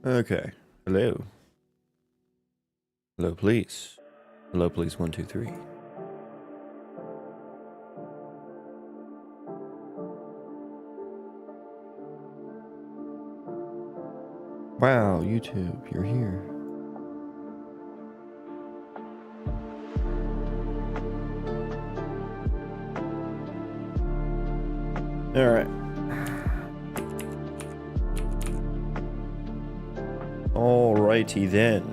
Okay. Hello. Hello, please. Hello, please. 1, 2, 3. Wow, YouTube, you're here. All right. Alrighty then.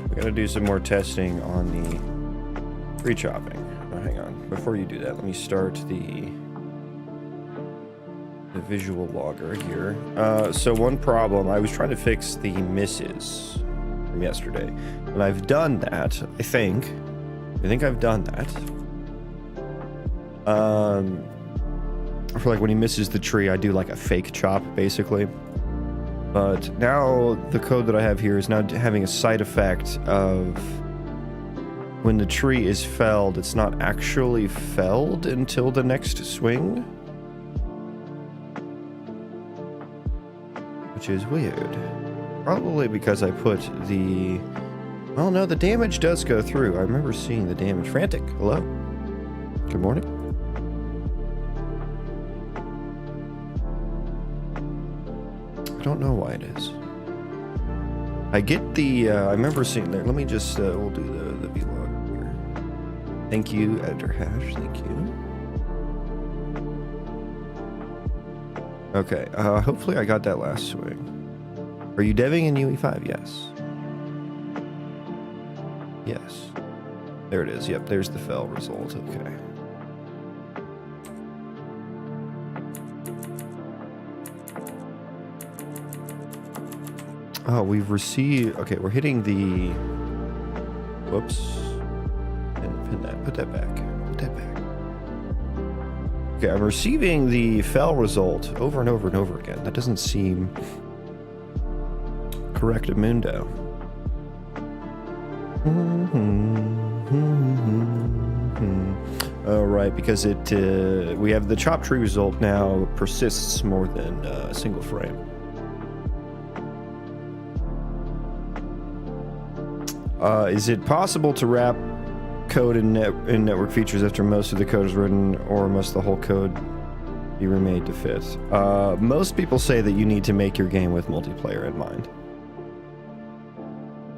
We gotta do some more testing on the pre-chopping. Oh, hang on. Before you do that, let me start the visual logger here. So one problem, I was trying to fix the misses from yesterday, and I've done that, I think I've done that. For like when he misses the tree, I do like a fake chop, basically. But now the code that I have here is now having a side effect of when the tree is felled, it's not actually felled until the next swing. Which is weird. Probably because I put the... Oh no, the damage does go through. I remember seeing the damage. Frantic, hello. Good morning. I don't know why it is. I get the, I remember seeing there. Let me just, we'll do the vlog here. Thank you, Editor Hash, thank you. Okay, hopefully I got that last swing. Are you deving in UE5? Yes. Yes. There it is. Yep, there's the fell result. Okay. Oh, we've received... Okay, we're hitting the... Whoops. Pin that. Put that back. Put that back. Okay, I'm receiving the fell result over and over and over again. That doesn't seem... correctamundo. Oh, right, because it we have the chop tree result now persists more than a single frame. Is it possible to wrap code in network features after most of the code is written, or must the whole code be remade to fit? Most people say that you need to make your game with multiplayer in mind.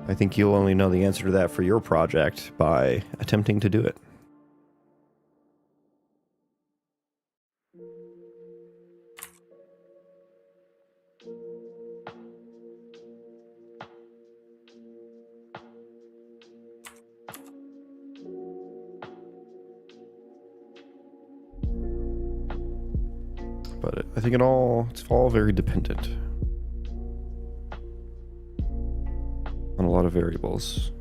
I think you'll only know the answer to that for your project by attempting to do it. But I think it's all very dependent on a lot of variables.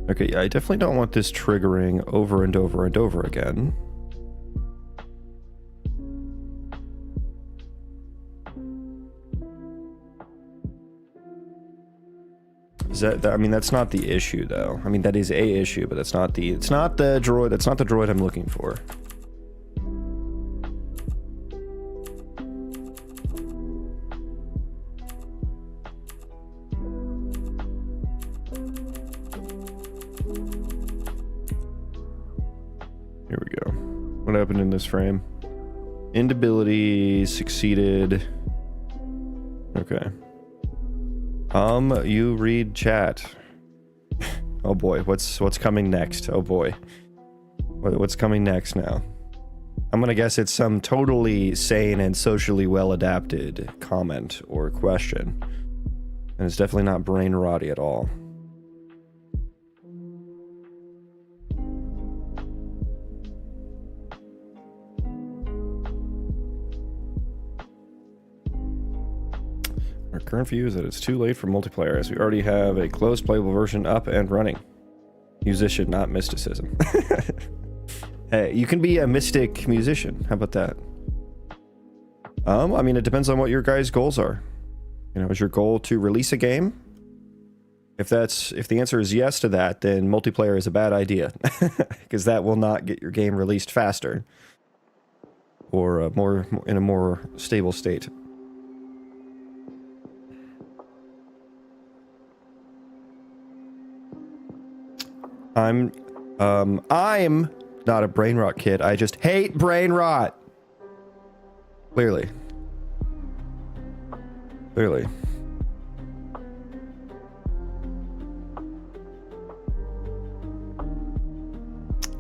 Okay, yeah, I definitely don't want this triggering over and over and over again. Is that, I mean, that's not the issue though. I mean, that is a issue, but it's not the droid I'm looking for. Here we go. What happened in this frame? Indability succeeded. Okay. You read chat. Oh boy, what's coming next? Oh boy. What's coming next now? I'm gonna guess it's some totally sane and socially well-adapted comment or question. And it's definitely not brain rotty at all. Our current view is that it's too late for multiplayer, as we already have a closed playable version up and running. Musician, not mysticism. Hey, you can be a mystic musician. How about that? I mean, it depends on what your guys' goals are. You know, is your goal to release a game? If the answer is yes to that, then multiplayer is a bad idea, because that will not get your game released faster or in a more stable state. I'm not a brain rot kid. I just hate brain rot. Clearly.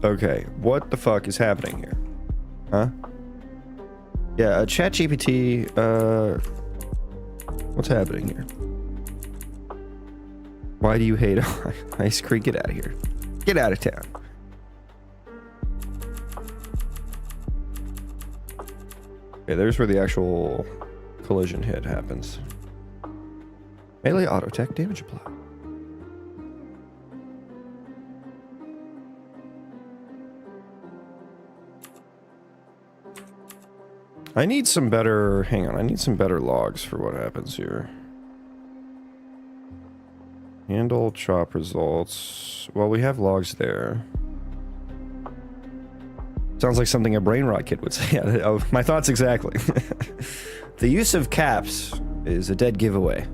Okay, what the fuck is happening here? Huh? Yeah, ChatGPT, what's happening here? Why do you hate Ice Cream? Get out of here. Get out of town. Okay, there's where the actual collision hit happens. Melee auto attack damage applied. I need some better, hang on, I need some better logs for what happens here. Handle chop results. Well, we have logs there. Sounds like something a brain rot kid would say. Yeah, my thoughts exactly. The use of caps is a dead giveaway.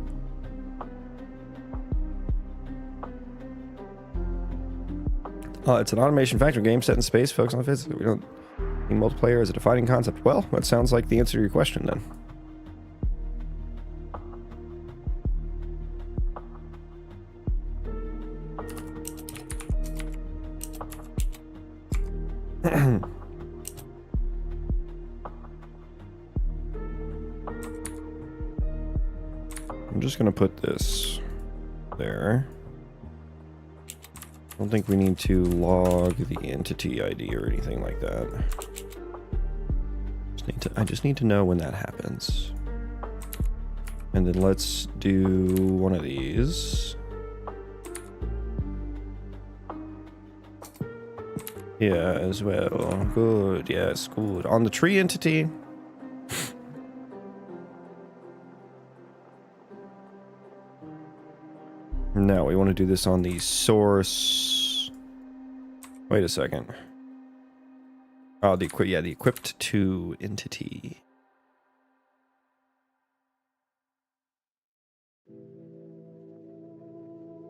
It's an automation factor game set in space, focus on physics. We don't need multiplayer as a defining concept. Well, that sounds like the answer to your question then. I'm just gonna put this there. I don't think we need to log the entity ID or anything like that. I just need to know when that happens. And then let's do one of these. Yeah, as well. Good, yes, good. On the tree entity. No, we want to do this on the source. Wait a second. Oh, the equipped to entity.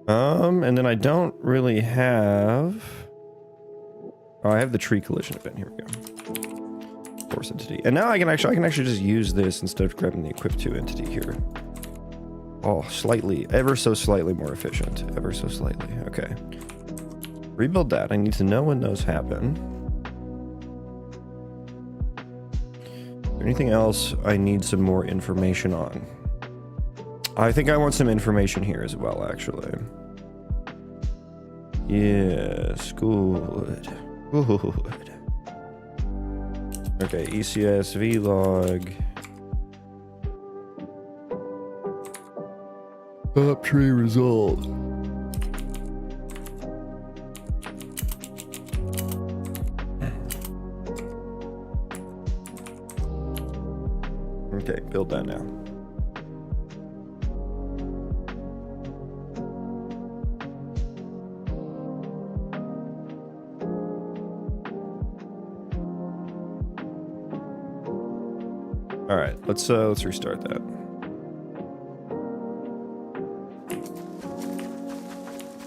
And then I don't really have. Oh, I have the tree collision event. Here we go. Source entity, and now I can actually just use this instead of grabbing the equipped to entity here. Oh, slightly, ever so slightly more efficient. Ever so slightly. Okay. Rebuild that. I need to know when those happen. Is there anything else I need some more information on? I think I want some information here as well, actually. Yes, good. Good. Okay, ECS vlog. Top tree result. Okay, build that now. All right, let's restart that.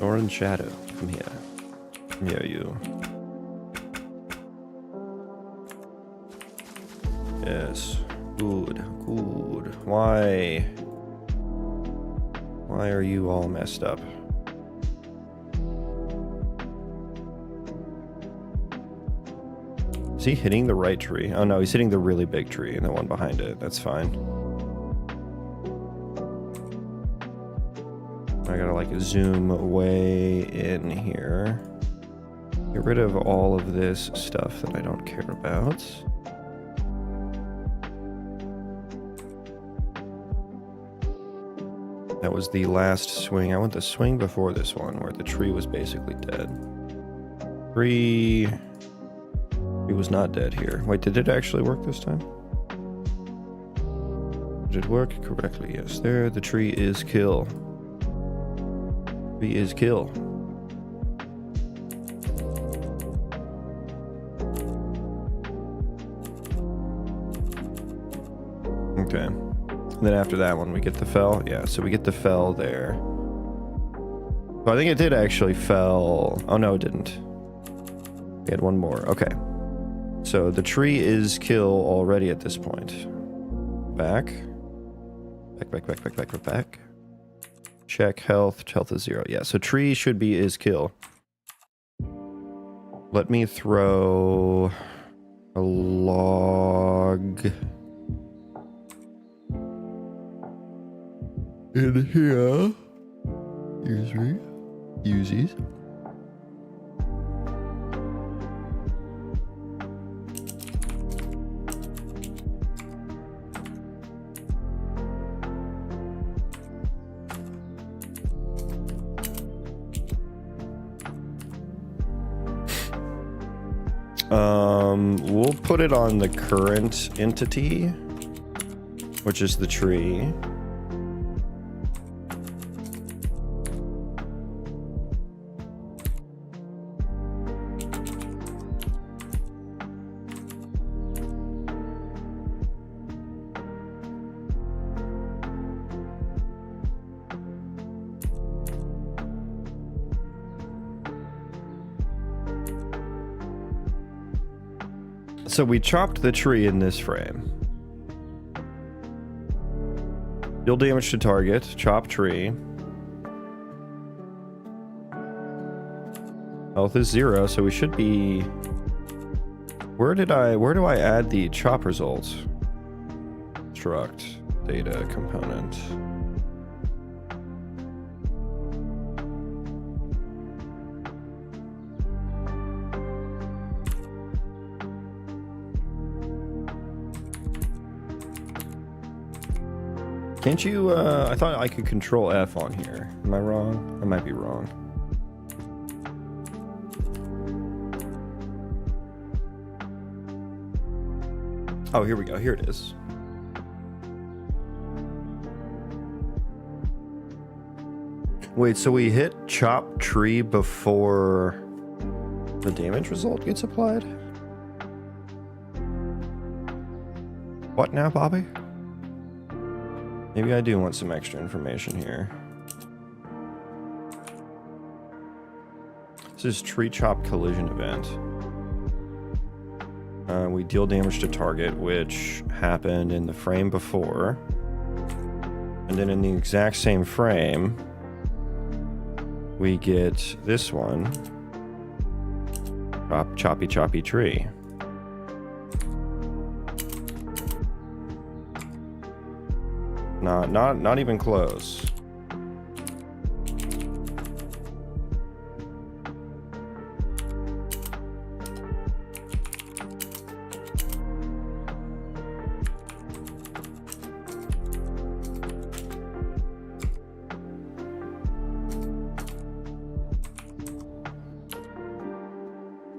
Orange shadow, come here. Come here, you. Yes, good, good. Why are you all messed up? Is he hitting the right tree? Oh no, he's hitting the really big tree and the one behind it. That's fine. I gotta like zoom way in here. Get rid of all of this stuff that I don't care about. That was the last swing. I want the swing before this one where the tree was basically dead. Tree was not dead here. Wait, did it actually work this time? Did it work correctly? Yes. There, the tree is kill. B is kill. Okay. And then after that one, we get the fell. Yeah, so we get the fell there. So I think it did actually fell. Oh, no, it didn't. We had one more. Okay. So the tree is kill already at this point. Back. Back. Check health. Health is 0. Yeah, so tree should be is kill. Let me throw a log in here. Uses. We'll put it on the current entity, which is the tree. So we chopped the tree in this frame. Deal damage to target, chop tree. Health is 0, so we should be... Where do I add the chop results? Struct, data, component. Can't you, I thought I could control F on here. Am I wrong? I might be wrong. Oh, here we go. Here it is. Wait, so we hit chop tree before the damage result gets applied? What now, Bobby? Maybe I do want some extra information here. This is tree chop collision event. We deal damage to target, which happened in the frame before. And then in the exact same frame, we get this one. Choppy tree. Not even close.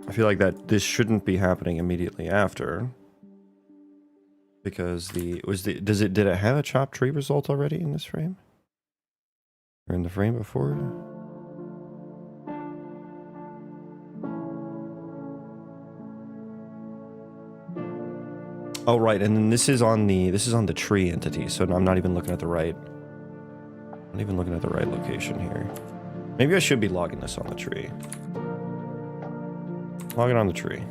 I feel like that this shouldn't be happening immediately after. Because did it have a chop tree result already in this frame? Or in the frame before? Oh right, and then this is on the tree entity, so I'm not even looking at the right. I'm not even looking at the right location here. Maybe I should be logging this on the tree. Log it on the tree.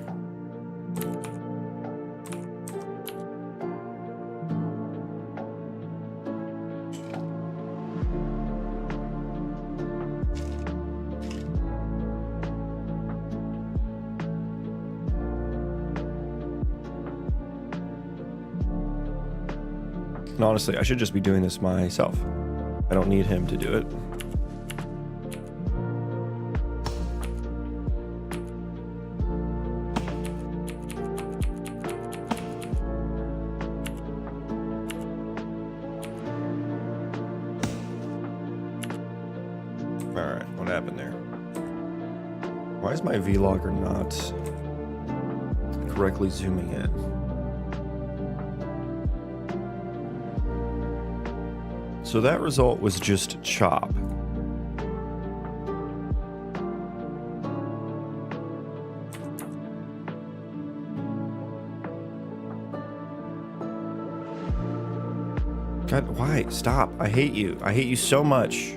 And honestly, I should just be doing this myself. I don't need him to do it. Alright, what happened there? Why is my vlogger not correctly zooming in? So that result was just chop. God, why? Stop. I hate you. I hate you so much.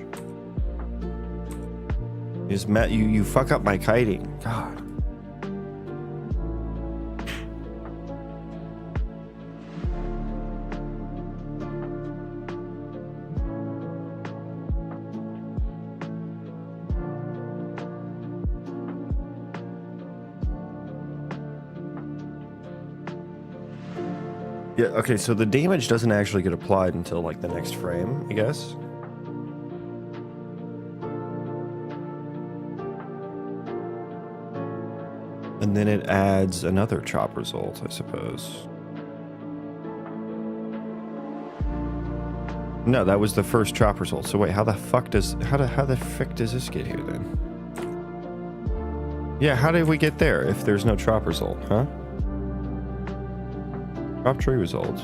You fuck up my kiting. God. Yeah, okay, so the damage doesn't actually get applied until, like, the next frame, I guess. And then it adds another chop result, I suppose. No, that was the first chop result. So wait, how the frick does this get here then? Yeah, how did we get there if there's no chop result, huh? Chop tree result.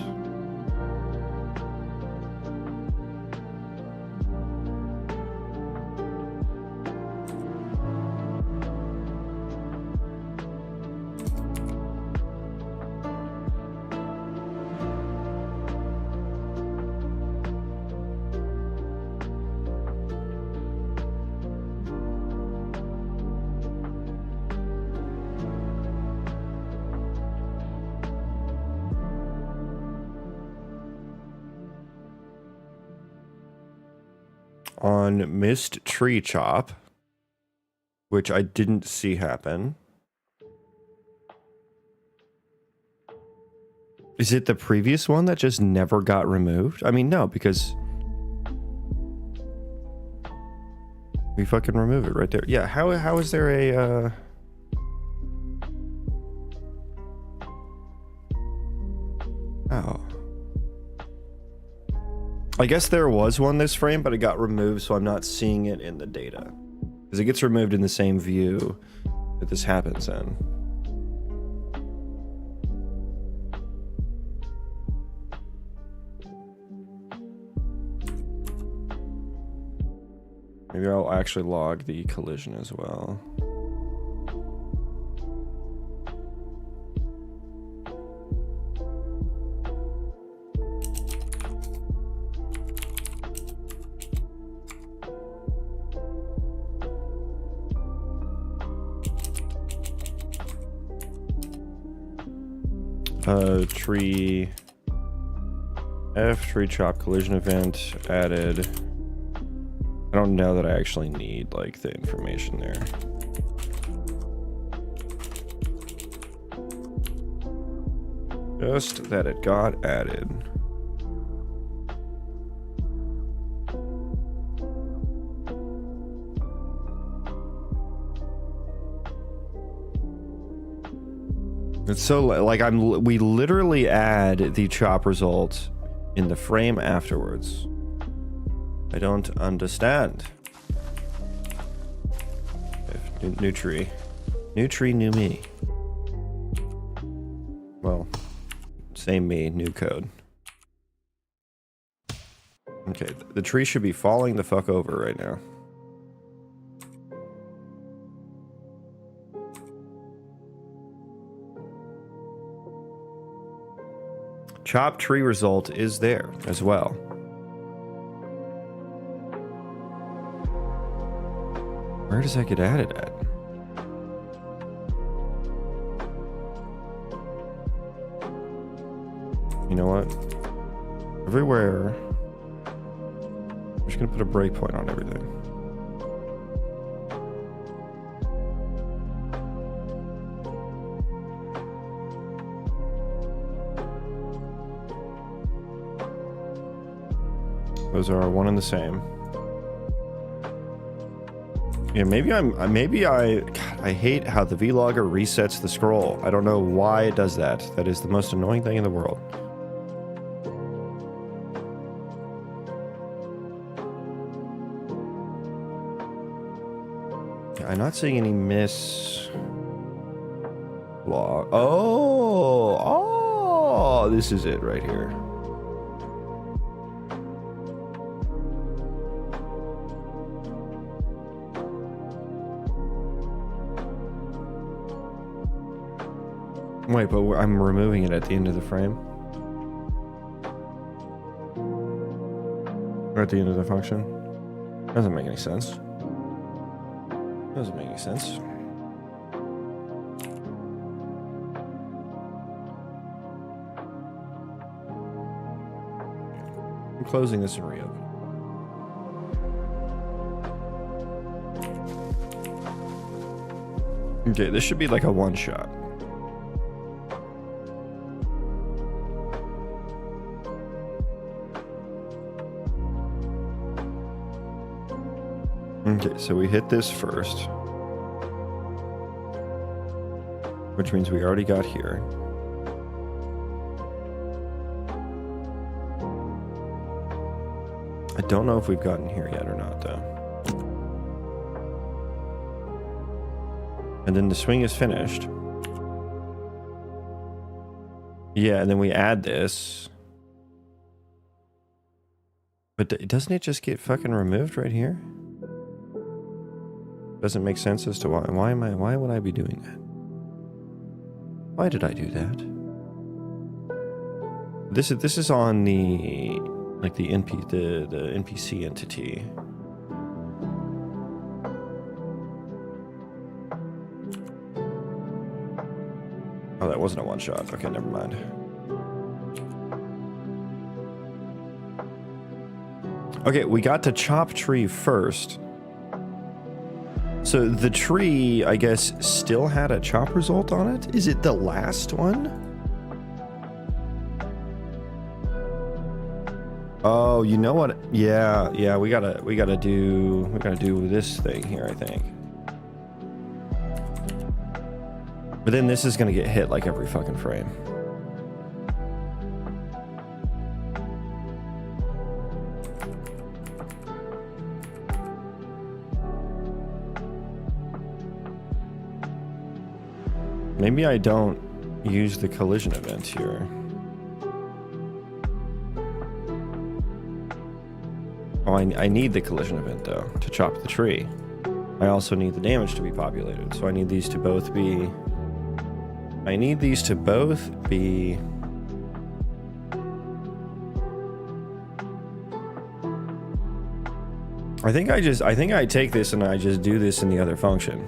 On missed tree chop, which I didn't see happen. Is it the previous one that just never got removed? I mean, no, because we fucking remove it right there. Yeah, how is there a oh. I guess there was one this frame, but it got removed, so I'm not seeing it in the data. Because it gets removed in the same view that this happens in. Maybe I'll actually log the collision as well. Tree F, tree chop collision event added. I don't know that I actually need, like, the information there. Just that it got added. It's so, like, we literally add the chop result in the frame afterwards. I don't understand. New tree. New tree, new me. Well, same me, new code. Okay, the tree should be falling the fuck over right now. Chop tree result is there as well. Where does that get added at? You know what? Everywhere. I'm just gonna put a breakpoint on everything. Those are one and the same. Yeah, God, I hate how the vlogger resets the scroll. I don't know why it does that. That is the most annoying thing in the world. Yeah, I'm not seeing any miss log. Oh, this is it right here. Wait, but I'm removing it at the end of the frame. Or at the end of the function. Doesn't make any sense. Doesn't make any sense. I'm closing this and reopening. Okay, this should be like a one shot. Okay, so we hit this first, which means we already got here. I don't know if we've gotten here yet or not, though. And then the swing is finished. Yeah, and then we add this. But doesn't it just get fucking removed right here? Doesn't make sense as to why would I be doing that? Why did I do that? This is on the like the NPC entity. Oh, that wasn't a one shot. Okay, never mind. Okay, we got to chop tree first. So the tree, I guess, still had a chop result on it? Is it the last one? Oh, you know what? Yeah, we gotta do this thing here, I think. But then this is gonna get hit like every fucking frame. Maybe I don't use the collision event here. Oh, I need the collision event, though, to chop the tree. I also need the damage to be populated, so I need these to both be... I need these to both be... I think I take this and I just do this in the other function.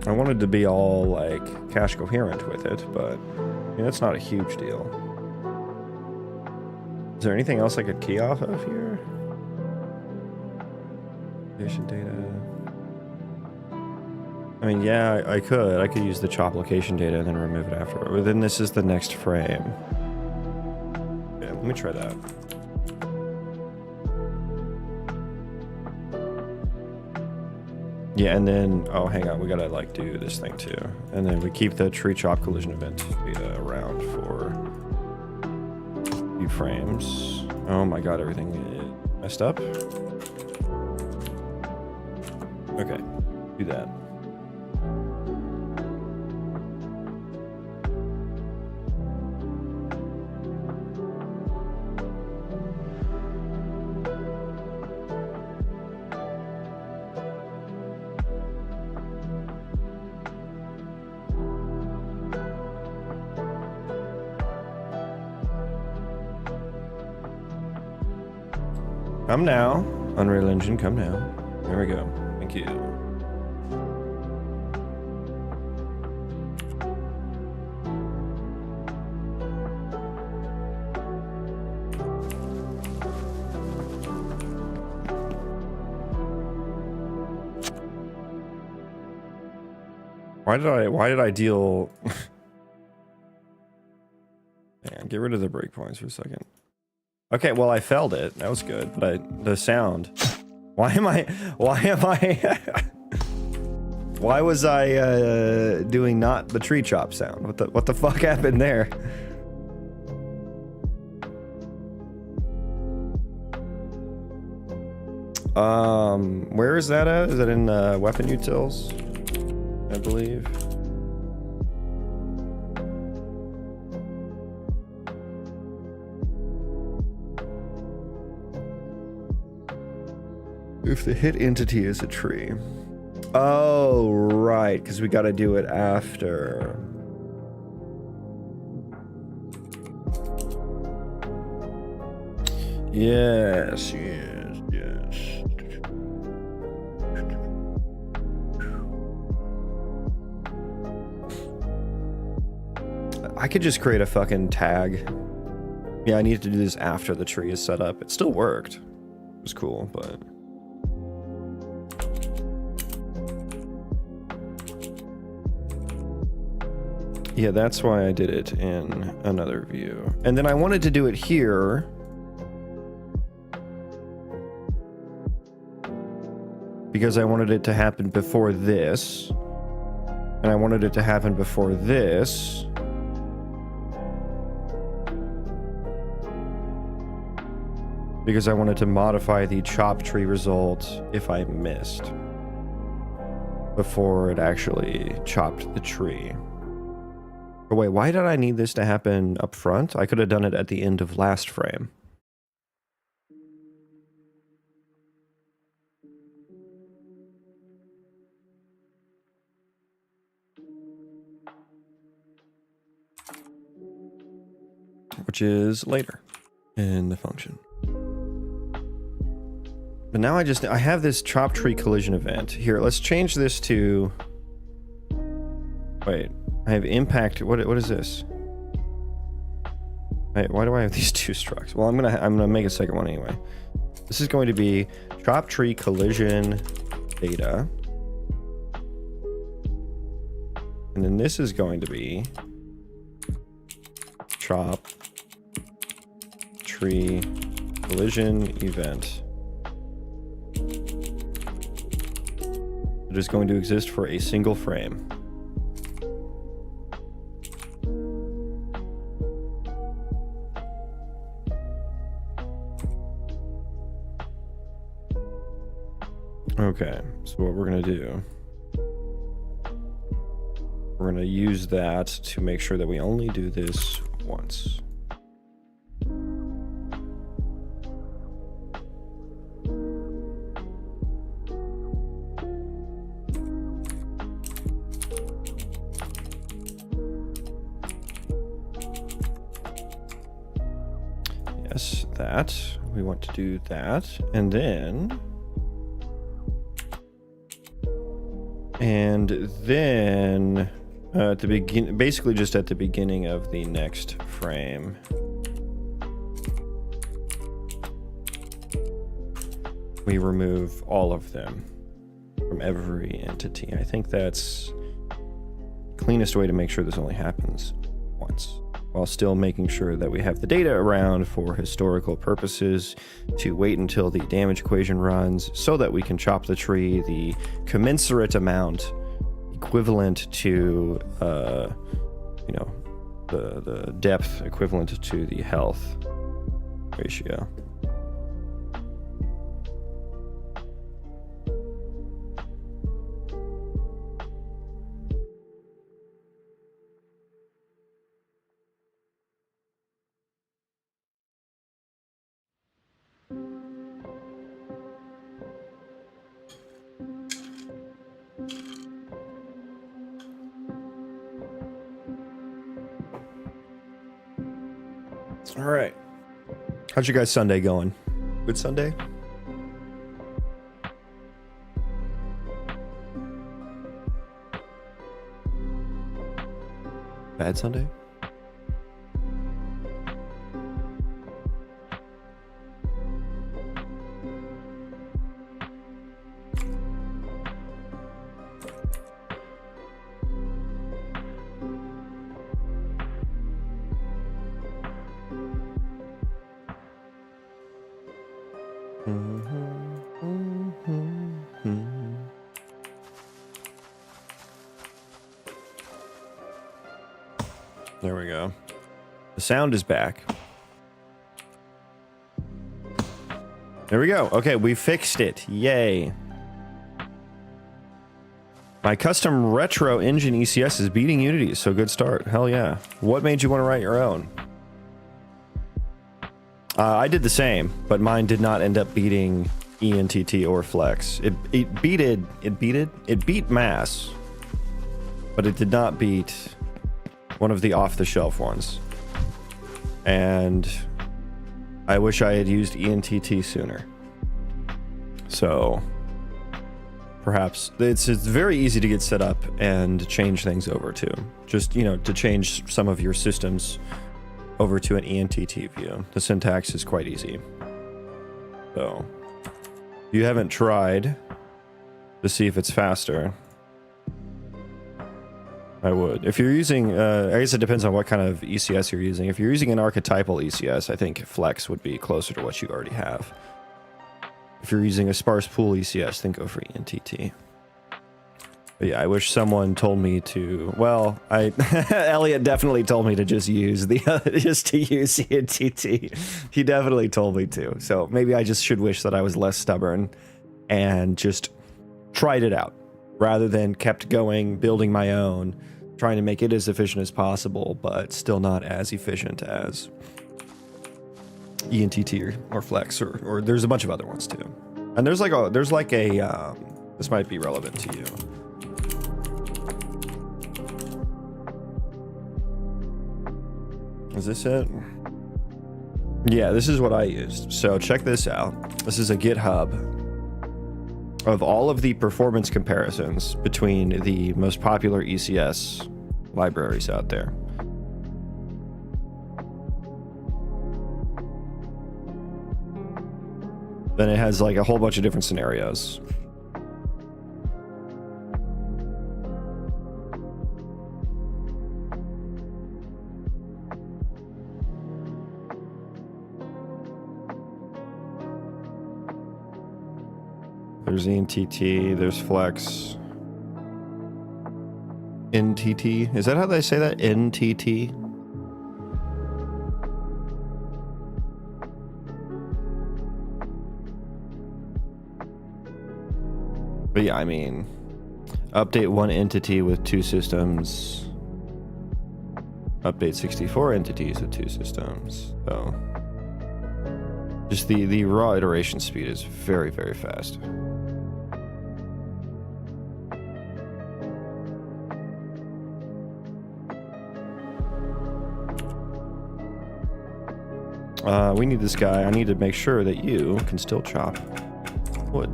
I wanted to be all like cache coherent with it, but I mean, that's not a huge deal. Is there anything else I could key off of here? Location data. I mean, yeah, I could use the chop location data and then remove it afterward. But then this is the next frame. Okay, let me try that. Yeah, and then, oh, hang on, we gotta like do this thing too. And then we keep the tree chop collision event data around for a few frames. Oh my god, everything is messed up. Okay, do that. Come now, Unreal Engine, come now. There we go. Thank you. Why did I deal... Man, get rid of the breakpoints for a second. Okay, well, I failed it. That was good, but the sound. Why was I doing not the tree chop sound? What the fuck happened there? Where is that at? Is it in weapon utils? I believe. If the hit entity is a tree. Oh, right, because we got to do it after. Yes, yes, yes. I could just create a fucking tag. Yeah, I needed to do this after the tree is set up. It still worked. It was cool, but... yeah, that's why I did it in another view. And then I wanted to do it here. Because I wanted it to happen before this. And I wanted it to happen before this. Because I wanted to modify the chop tree result if I missed. Before it actually chopped the tree. But wait, why did I need this to happen up front? I could have done it at the end of last frame. Which is later in the function. But now I have this chop tree collision event. Here, let's change this to... wait, I have impact. What is this? Wait, why do I have these two structs? Well, I'm gonna make a second one anyway. This is going to be chop tree collision data. And then this is going to be chop tree collision event. It is going to exist for a single frame. Okay, so what we're going to do, we're going to use that to make sure that we only do this once. Yes, that. We want to do that. And then at the begin, basically just at the beginning of the next frame, we remove all of them from every entity. I think that's the cleanest way to make sure this only happens once, while still making sure that we have the data around for historical purposes to wait until the damage equation runs so that we can chop the tree the commensurate amount equivalent to, you know, the depth equivalent to the health ratio. All right. How's your guys' Sunday going? Good Sunday? Bad Sunday? There we go. The sound is back. There we go. Okay, we fixed it. Yay. My custom retro engine ECS is beating Unity, so good start. Hell yeah. What made you want to write your own? I did the same, but mine did not end up beating ENTT or Flex. It beat Mass, but it did not beat one of the off-the-shelf ones. And I wish I had used ENTT sooner. So perhaps it's very easy to get set up and change things over to. Just, you know, to change some of your systems over to an ENTT view. The syntax is quite easy. So if you haven't tried to see if it's faster, I would. If you're using, I guess it depends on what kind of ECS you're using. If you're using an archetypal ECS, I think Flex would be closer to what you already have. If you're using a sparse pool ECS, then go for ENTT. But yeah, I wish someone told me to. Well, Elliot definitely told me to just use ENTT. He definitely told me to. So maybe I just should wish that I was less stubborn and just tried it out rather than kept going, building my own, trying to make it as efficient as possible, but still not as efficient as ENTT or Flex or there's a bunch of other ones too. And there's like a this might be relevant to you. Is this it? Yeah, this is what I used. So check this out. This is a GitHub of all of the performance comparisons between the most popular ECS libraries out there. Then it has like a whole bunch of different scenarios. There's ENTT, there's Flex. NTT, is that how they say that? NTT? But yeah, I mean, update one entity with 2 systems. Update 64 entities with 2 systems. So just the raw iteration speed is very, very fast. We need this guy. I need to make sure that you can still chop wood.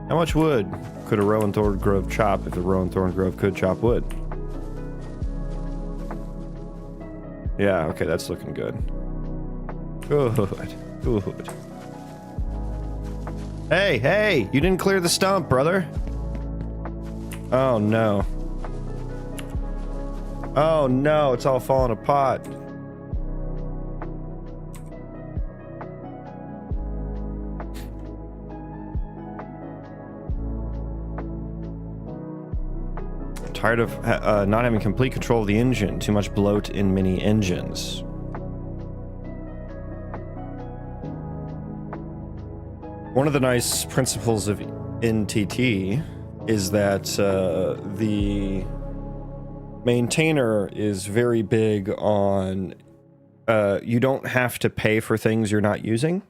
How much wood could a Rowan Thorn Grove chop if a Rowan Thorn Grove could chop wood? Yeah, okay, that's looking good. Good. Good. Hey, you didn't clear the stump, brother. Oh no. Oh no, it's all falling apart. Tired of not having complete control of the engine. Too much bloat in many engines. One of the nice principles of NTT is that the maintainer is very big on you don't have to pay for things you're not using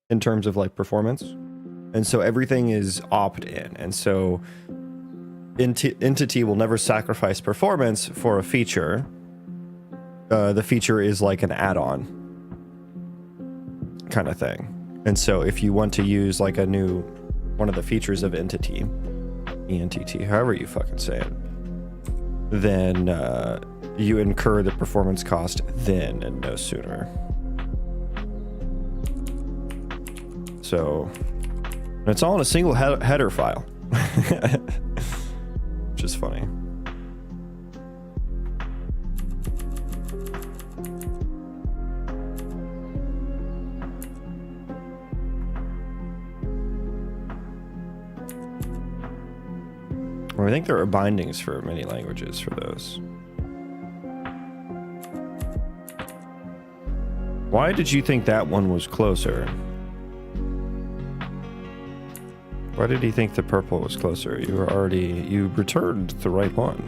in terms of like performance. And so everything is opt-in. And so Entity will never sacrifice performance for a feature. The feature is like an add-on kind of thing. And so if you want to use like one of the features of Entity, ENTT, however you fucking say it, then you incur the performance cost then and no sooner. So it's all in a single header file. Which is funny. Or I think there are bindings for many languages for those. Why did you think that one was closer? Why did he think the purple was closer? You returned the right one.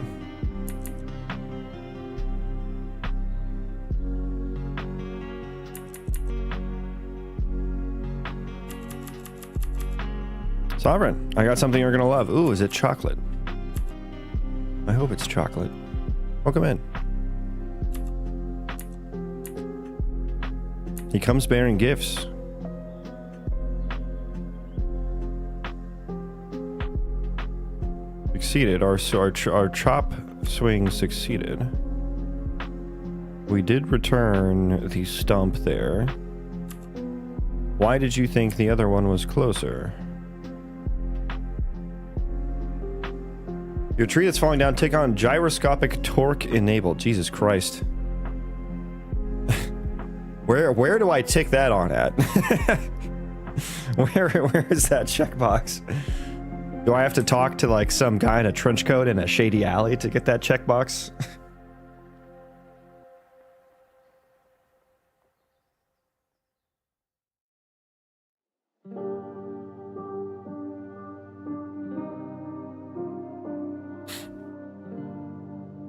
Sovereign, I got something you're gonna love. Ooh, is it chocolate? I hope it's chocolate. Welcome in. He comes bearing gifts. Succeeded. Our chop swing succeeded. We did return the stump there. Why did you think the other one was closer? Your tree that's falling down, take on gyroscopic torque enabled. Jesus Christ. Where do I tick that on at? where is that checkbox? Do I have to talk to like some guy in a trench coat in a shady alley to get that checkbox?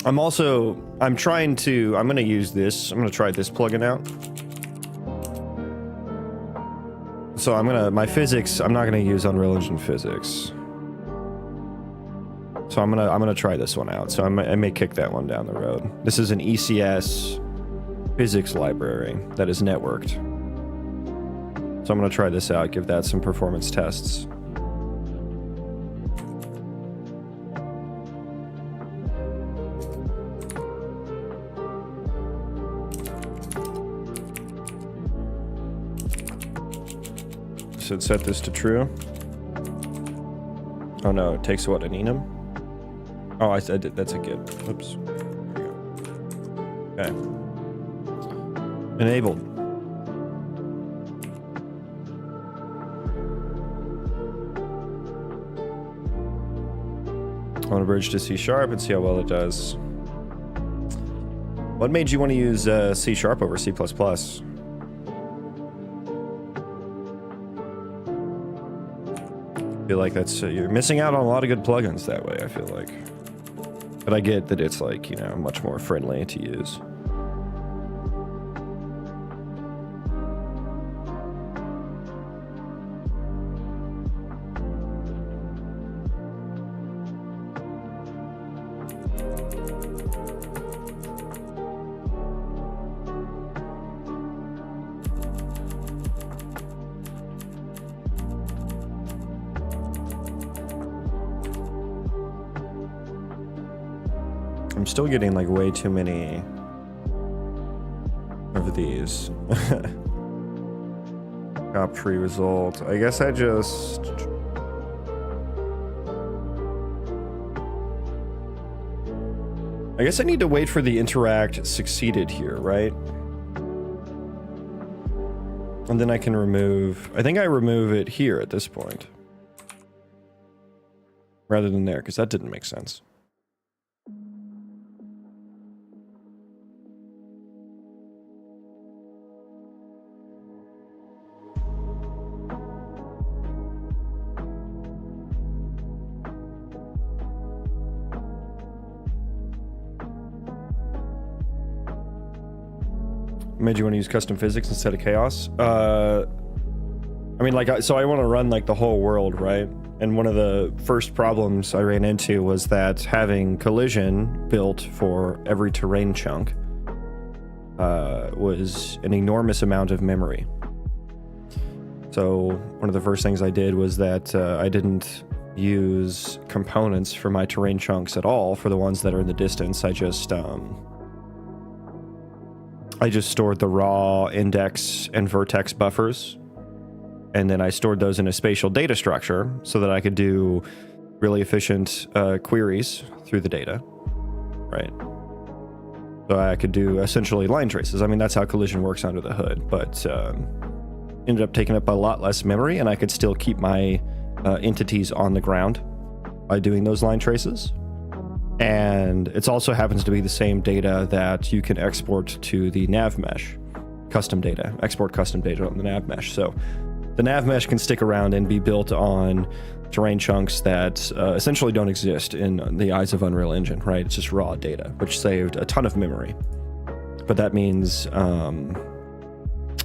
I'm gonna use this. I'm gonna try this plugin out. So my physics, I'm not gonna use Unreal Engine physics. So I'm gonna try this one out. So I may kick that one down the road. This is an ECS physics library that is networked. So I'm gonna try this out, give that some performance tests. So set this to true. Oh no, it takes what, an enum? Oh, I did. That's a git. Oops. There we go. Okay. Enabled. I want to bridge to C# and see how well it does. What made you want to use C# over C++? I feel like that's you're missing out on a lot of good plugins that way, I feel like. But I get that it's like, you know, much more friendly to use. I'm still getting like way too many of these. Top tree result. I guess I just... I guess I need to wait for the interact succeeded here, right? And then I can remove... I think I remove it here at this point. Rather than there, because that didn't make sense. Made you want to use custom physics instead of chaos? I mean, like, so I want to run like the whole world, right? And one of the first problems I ran into was that having collision built for every terrain chunk was an enormous amount of memory. So one of the first things I did was that I didn't use components for my terrain chunks at all for the ones that are in the distance. I just stored the raw index and vertex buffers, and then I stored those in a spatial data structure so that I could do really efficient queries through the data, right? So I could do essentially line traces. I mean, that's how collision works under the hood, but ended up taking up a lot less memory, and I could still keep my entities on the ground by doing those line traces. And it also happens to be the same data that you can export to the nav mesh, custom data, export custom data on the nav mesh. So the nav mesh can stick around and be built on terrain chunks that essentially don't exist in the eyes of Unreal Engine, right? It's just raw data, which saved a ton of memory. But that means,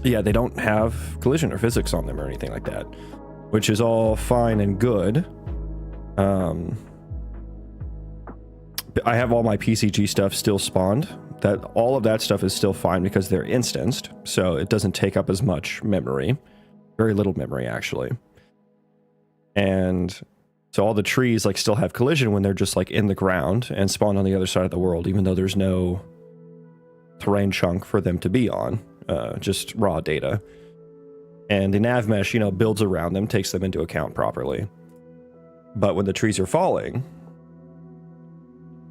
yeah, they don't have collision or physics on them or anything like that. which is all fine and good. I have all my PCG stuff still spawned. All of that stuff is still fine because they're instanced, so it doesn't take up as much memory. Very little memory, actually. And so all the trees like still have collision when they're just like in the ground and spawn on the other side of the world, even though there's no terrain chunk for them to be on, just raw data. And the nav mesh, you know, builds around them, takes them into account properly. But when the trees are falling,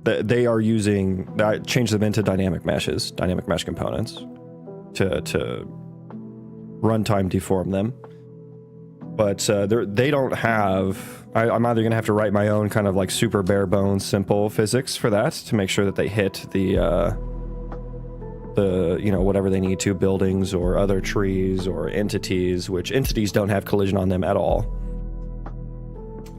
they are using, I change them into dynamic meshes, dynamic mesh components to runtime deform them. But they don't have, I'm either going to have to write my own kind of like super bare bones simple physics for that to make sure that they hit the you know, whatever they need to, buildings or other trees or entities, which entities don't have collision on them at all.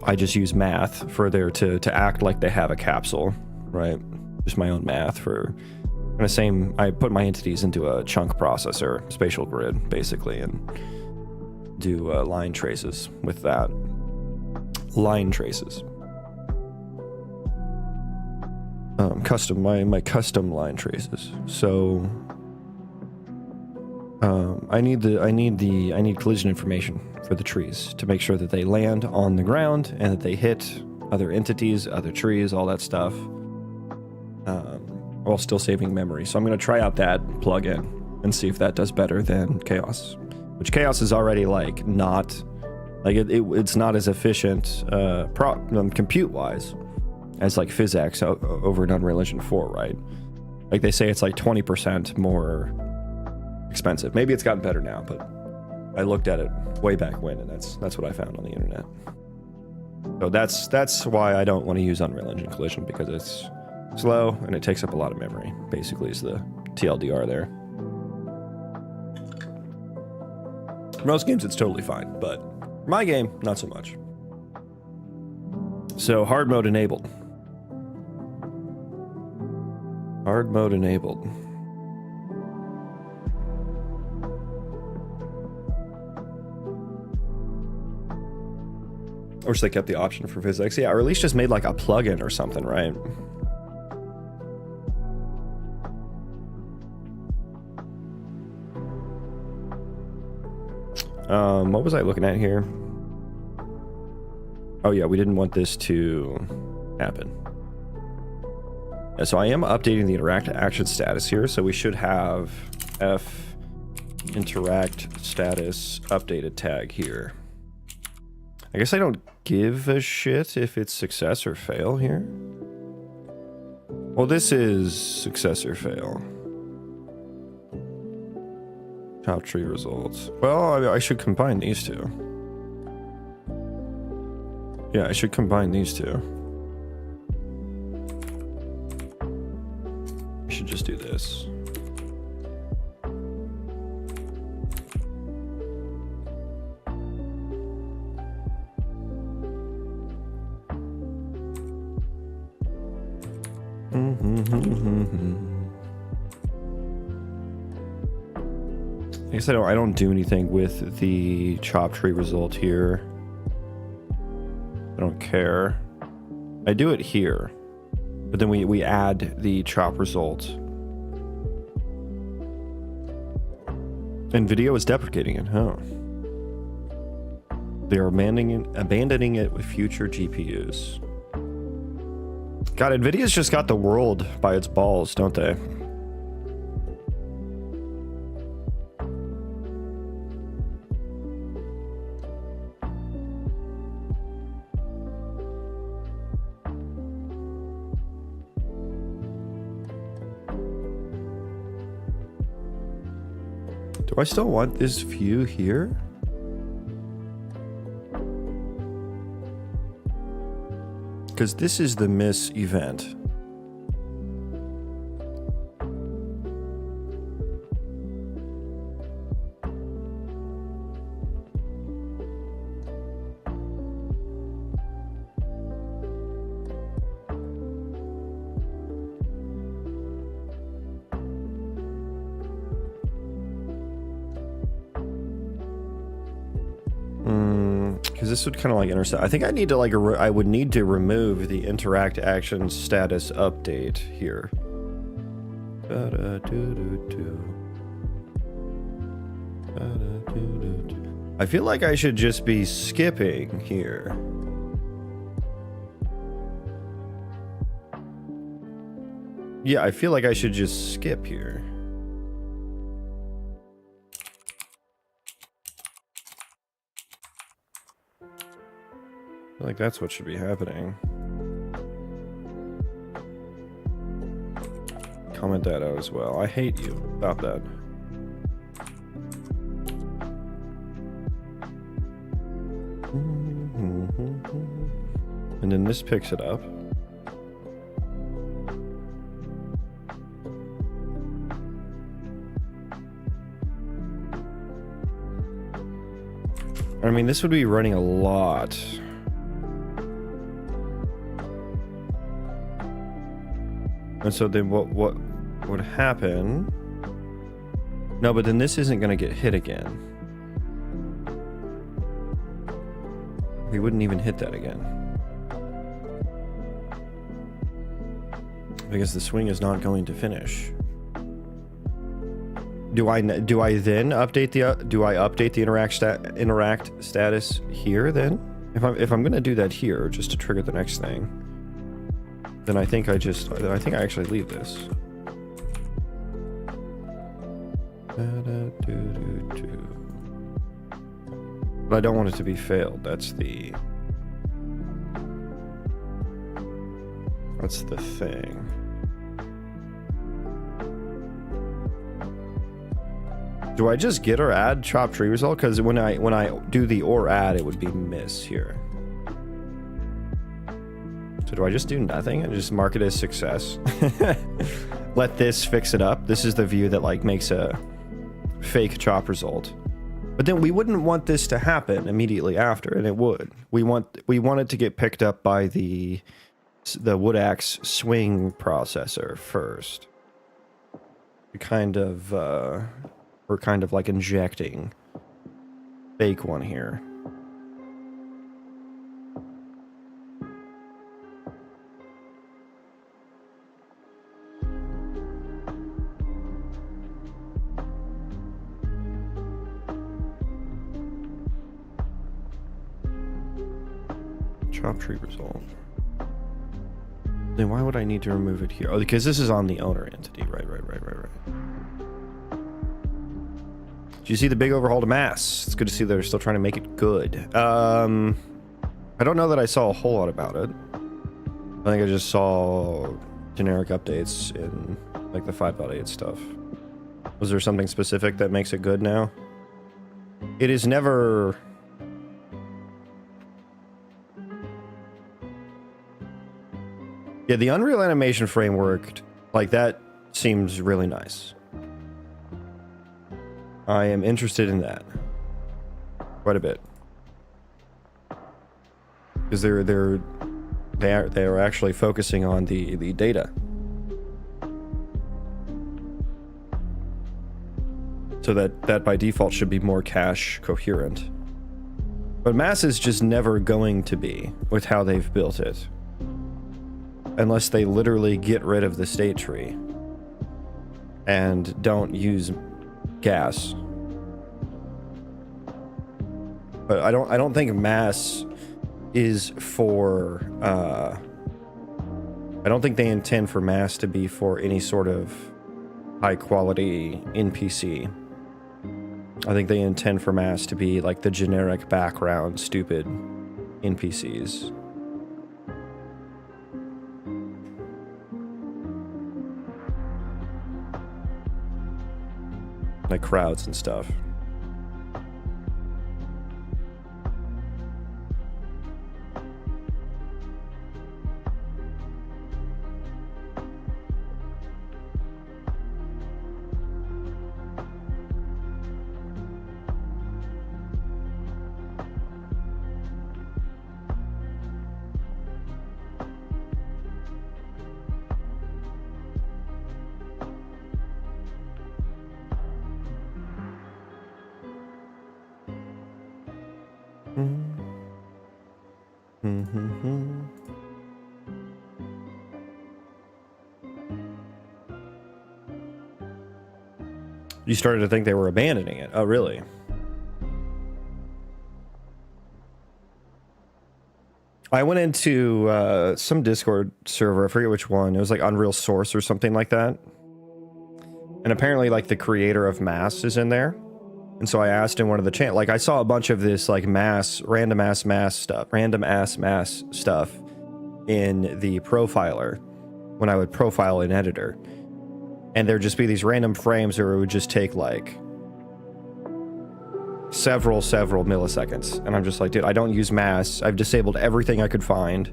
I just use math for there to act like they have a capsule, right? Just my own math for, and the same, I put my entities into a chunk processor, spatial grid, basically, and do line traces with that. Line traces. Custom, my custom line traces. So I need collision information for the trees to make sure that they land on the ground and that they hit other entities, other trees, all that stuff, while still saving memory. So I'm going to try out that plugin and see if that does better than Chaos, which Chaos is already like not like it's not as efficient compute wise as like PhysX over in Unreal Engine 4, right? Like they say it's like 20% more expensive. Maybe it's gotten better now, but I looked at it way back when, and that's what I found on the internet. So that's why I don't want to use Unreal Engine Collision, because it's slow and it takes up a lot of memory, basically, is the TLDR there. For most games it's totally fine, but for my game, not so much. So hard mode enabled. Hard mode enabled. I wish they kept the option for physics. Yeah, or at least just made like a plugin or something, right? What was I looking at here? Oh yeah, we didn't want this to happen. Yeah, so I am updating the interact action status here, so we should have F interact status updated tag here. I guess I don't give a shit if it's success or fail here. Well, this is success or fail. Top tree results. Well, I should combine these two. Yeah, I should combine these two. I should just do this. I guess I don't do anything with the chop tree result here. I don't care. I do it here, but then we add the chop result. And video is deprecating it, huh? They are abandoning it with future GPUs. God, NVIDIA's just got the world by its balls, don't they? Do I still want this view here? Because this is the miss event. this would kind of like intersect. I think I need to like, I would need to remove the interact action status update here. I feel like I should just be skipping here. Yeah, I feel like I should just skip here. I feel like that's what should be happening. Comment that out as well. I hate you. Stop that. And then this picks it up. I mean, this would be running a lot. And so then what would happen? No, but then this isn't going to get hit again. We wouldn't even hit that again. Because the swing is not going to finish. Do I then update the interact status here then? If I'm going to do that here just to trigger the next thing, then I think I actually leave this. But I don't want it to be failed. That's the thing. Do I just get or add chop tree result? Because when I do the or add, it would be miss here. So do I just do nothing and just mark it as success? Let this fix it up. This is the view that like makes a fake chop result. But then we wouldn't want this to happen immediately after, and it would. We want it to get picked up by the wood axe swing processor first. We're kind of like injecting fake one here. Chop tree result. Then why would I need to remove it here? Oh, because this is on the owner entity. Right. Do you see the big overhaul to mass? It's good to see they're still trying to make it good. I don't know that I saw a whole lot about it. I think I just saw generic updates in like the 5.8 stuff. Was there something specific that makes it good now? It is never... Yeah, the Unreal animation framework, like that seems really nice. I am interested in that quite a bit because they are actually focusing on the data, so that by default should be more cache coherent. But mass is just never going to be with how they've built it, unless they literally get rid of the state tree and don't use gas. But I don't think mass is for I don't think they intend for mass to be for any sort of high quality NPC. I think they intend for mass to be like the generic background stupid NPCs. Like crowds and stuff. Mm-hmm. You started to think they were abandoning it. Oh, really? I went into some Discord server. I forget which one. It was like Unreal Source or something like that. And apparently, like, the creator of Mass is in there. And so I asked in one of the channels, like, I saw a bunch of this, like, random ass mass stuff in the profiler when I would profile in editor. And there'd just be these random frames where it would just take, like, several milliseconds. And I'm just like, dude, I don't use mass. I've disabled everything I could find.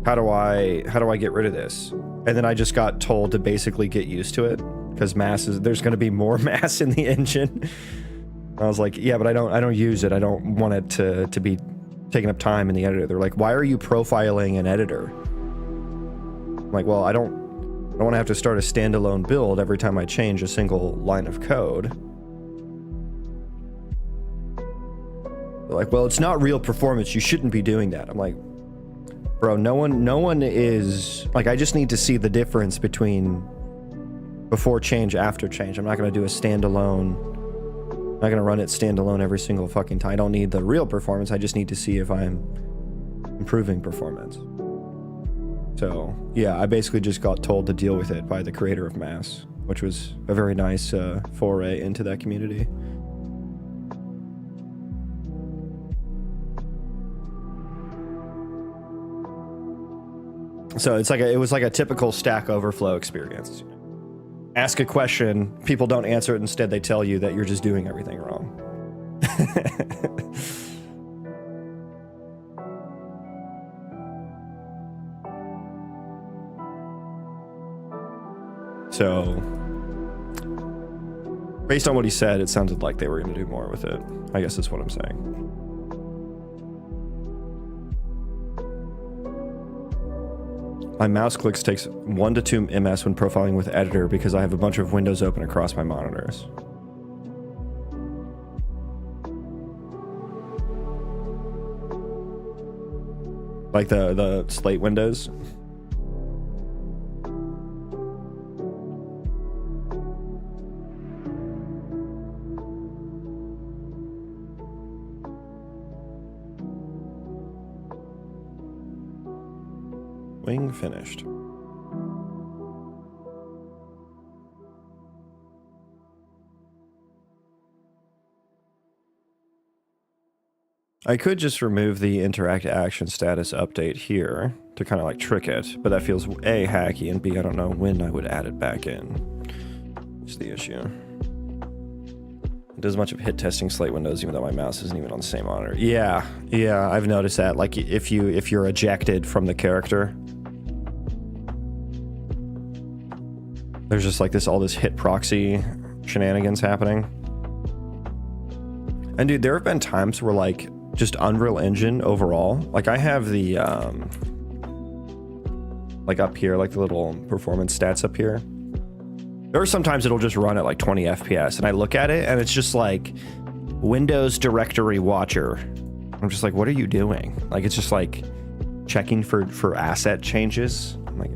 How do I get rid of this? And then I just got told to basically get used to it, because there's going to be more mass in the engine. I was like, yeah, but I don't use it. I don't want it to be taking up time in the editor. They're like, why are you profiling an editor? I'm like, well, I don't want to have to start a standalone build every time I change a single line of code. They're like, well, it's not real performance. You shouldn't be doing that. I'm like, bro, no one is, like, I just need to see the difference between before change, after change. I'm not going to do a standalone. I'm not going to run it standalone every single fucking time. I don't need the real performance. I just need to see if I'm improving performance. So, yeah, I basically just got told to deal with it by the creator of Mass, which was a very nice foray into that community. So it was like a typical Stack Overflow experience. Ask a question, people don't answer it, instead they tell you that you're just doing everything wrong. So, based on what he said, it sounded like they were going to do more with it. I guess that's what I'm saying. My mouse clicks takes 1 to 2 ms when profiling with editor because I have a bunch of windows open across my monitors. Like the slate windows. Wing finished. I could just remove the interact action status update here to kind of like trick it, but that feels A, hacky, and B, I don't know when I would add it back in. It's the issue. It does much of hit testing slate windows even though my mouse isn't even on the same monitor. Yeah, I've noticed that. Like if you're ejected from the character, there's just like all this hit proxy shenanigans happening. And dude, there have been times where like just Unreal Engine overall, like I have the like up here, like the little performance stats up here. There are sometimes it'll just run at like 20 FPS and I look at it and it's just like Windows Directory Watcher. I'm just like, what are you doing? Like it's just like checking for asset changes. I'm like,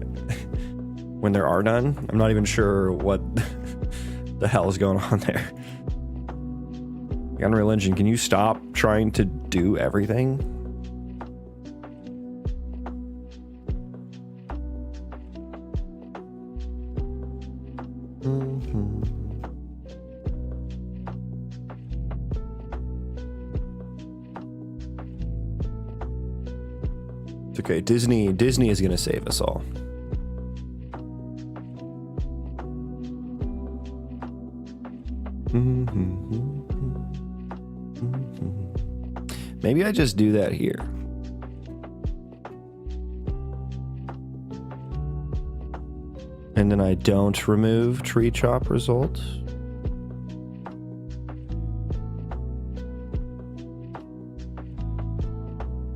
when there are none, I'm not even sure what the hell is going on there. Unreal Engine, can you stop trying to do everything? It's okay. Disney is gonna save us all. Maybe I just do that here. And then I don't remove tree chop results.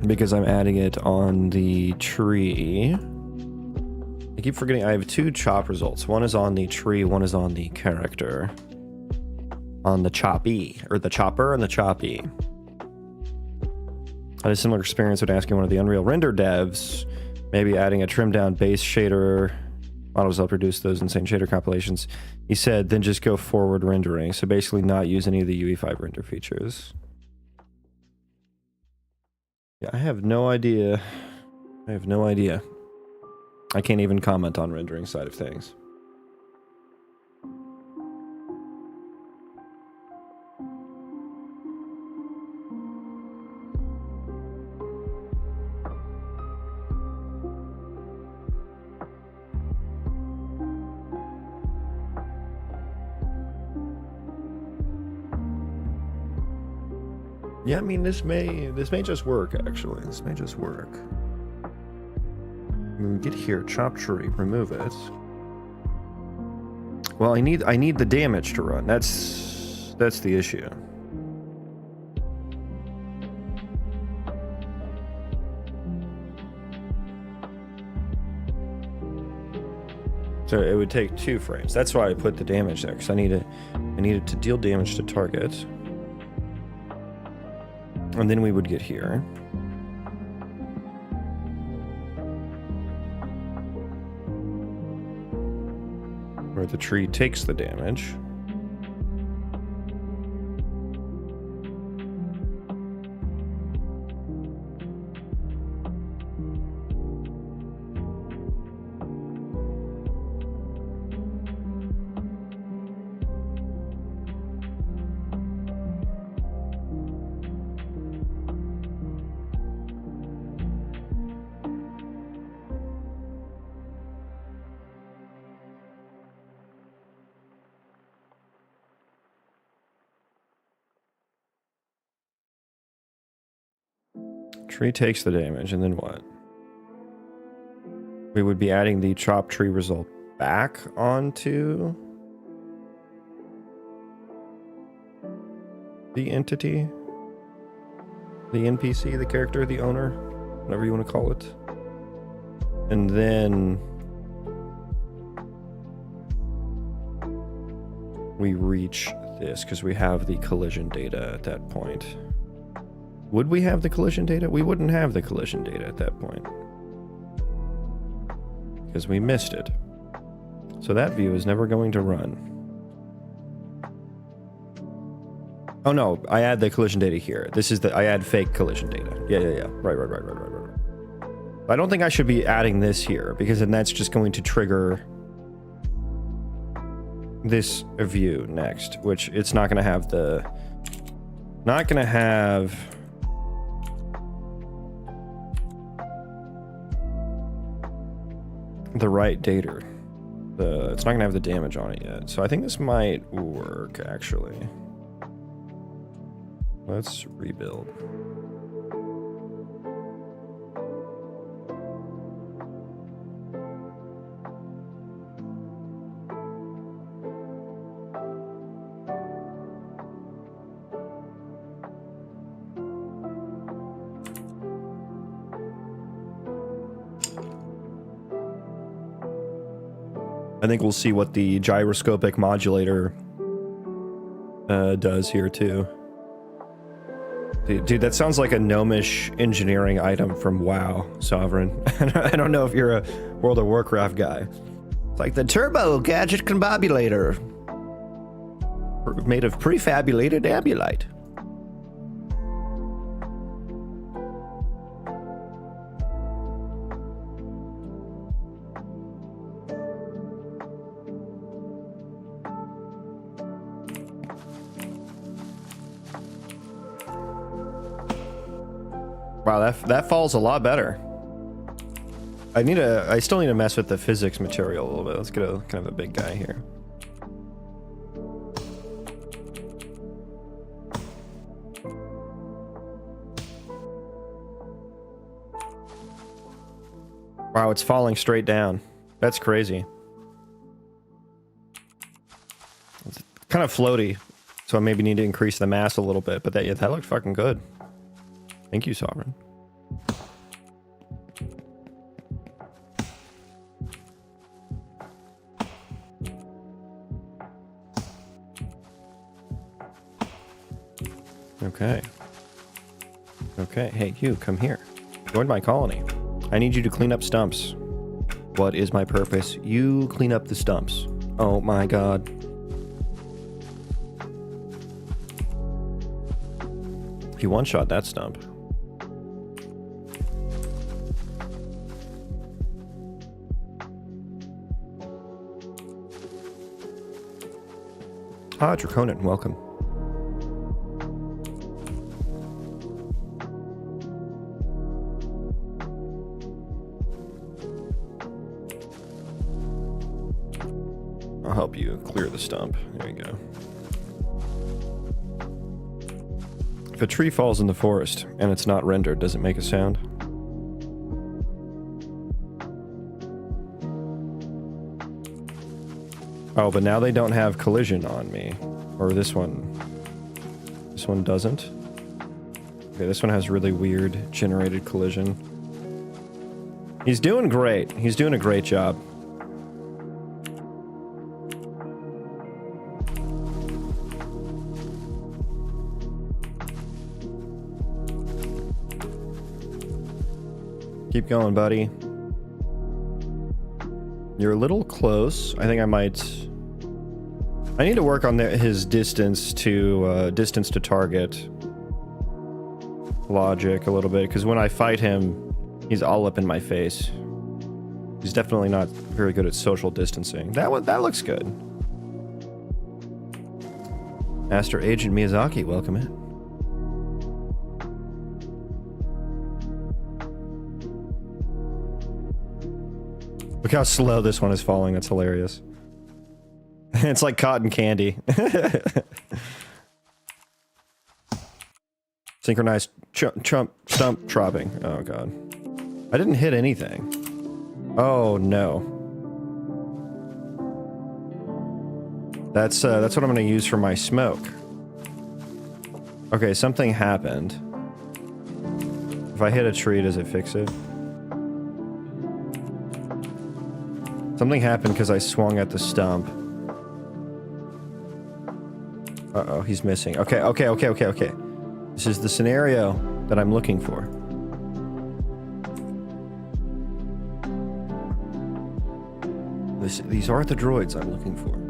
Because I'm adding it on the tree. I keep forgetting I have 2 chop results. One is on the tree, one is on the character. On the choppy, or the chopper and the choppy. I had a similar experience when asking one of the Unreal Render devs, maybe adding a trimmed down base shader. Models help reduce those insane shader compilations. He said, then just go forward rendering. So basically not use any of the UE5 render features. Yeah, I have no idea. I have no idea. I can't even comment on rendering side of things. Yeah, I mean, this may just work, actually. This may just work. When we get here, chop tree, remove it. Well, I need the damage to run. That's the issue. So it would take 2 frames. That's why I put the damage there, because I needed to deal damage to target. And then we would get here. Where the tree takes the damage. Tree takes the damage, and then what? We would be adding the chop tree result back onto the entity, the NPC, the character, the owner, whatever you want to call it. And then we reach this because we have the collision data at that point. Would we have the collision data? We wouldn't have the collision data at that point, because we missed it. So that view is never going to run. Oh no, I add the collision data here. This is I add fake collision data. Yeah. Right. I don't think I should be adding this here, because then that's just going to trigger this view next, which it's not going to have the... Not going to have... the right data. It's not gonna have the damage on it yet. So I think this might work, actually. Let's rebuild. I think we'll see what the gyroscopic modulator does here too. Dude, that sounds like a gnomish engineering item from WoW, Sovereign. I don't know if you're a World of Warcraft guy. It's like the Turbo Gadget Combobulator, made of prefabulated ambulite. Wow, that falls a lot better. I still need to mess with the physics material a little bit. Let's get a kind of a big guy here. Wow, it's falling straight down. That's crazy. It's kind of floaty, so I maybe need to increase the mass a little bit, but that looked fucking good. Thank you, Sovereign. Okay. Okay, hey, you, come here. Join my colony. I need you to clean up stumps. What is my purpose? You clean up the stumps. Oh my god. He one-shot that stump. Ah, Draconin, welcome. I'll help you clear the stump. There you go. If a tree falls in the forest and it's not rendered, does it make a sound? Oh, but now they don't have collision on me. Or this one. This one doesn't. Okay, this one has really weird generated collision. He's doing great. He's doing a great job. Keep going, buddy. You're a little close. I think I might... I need to work on his distance to target logic a little bit, because when I fight him, he's all up in my face. He's definitely not very good at social distancing. That looks good. Master Agent Miyazaki, welcome in. Look how slow this one is falling. That's hilarious. It's like cotton candy. Synchronized stump dropping. Oh god. I didn't hit anything. Oh no. That's what I'm gonna use for my smoke. Okay, something happened. If I hit a tree, does it fix it? Something happened because I swung at the stump. Uh-oh, he's missing. Okay. This is the scenario that I'm looking for. These aren't the droids I'm looking for.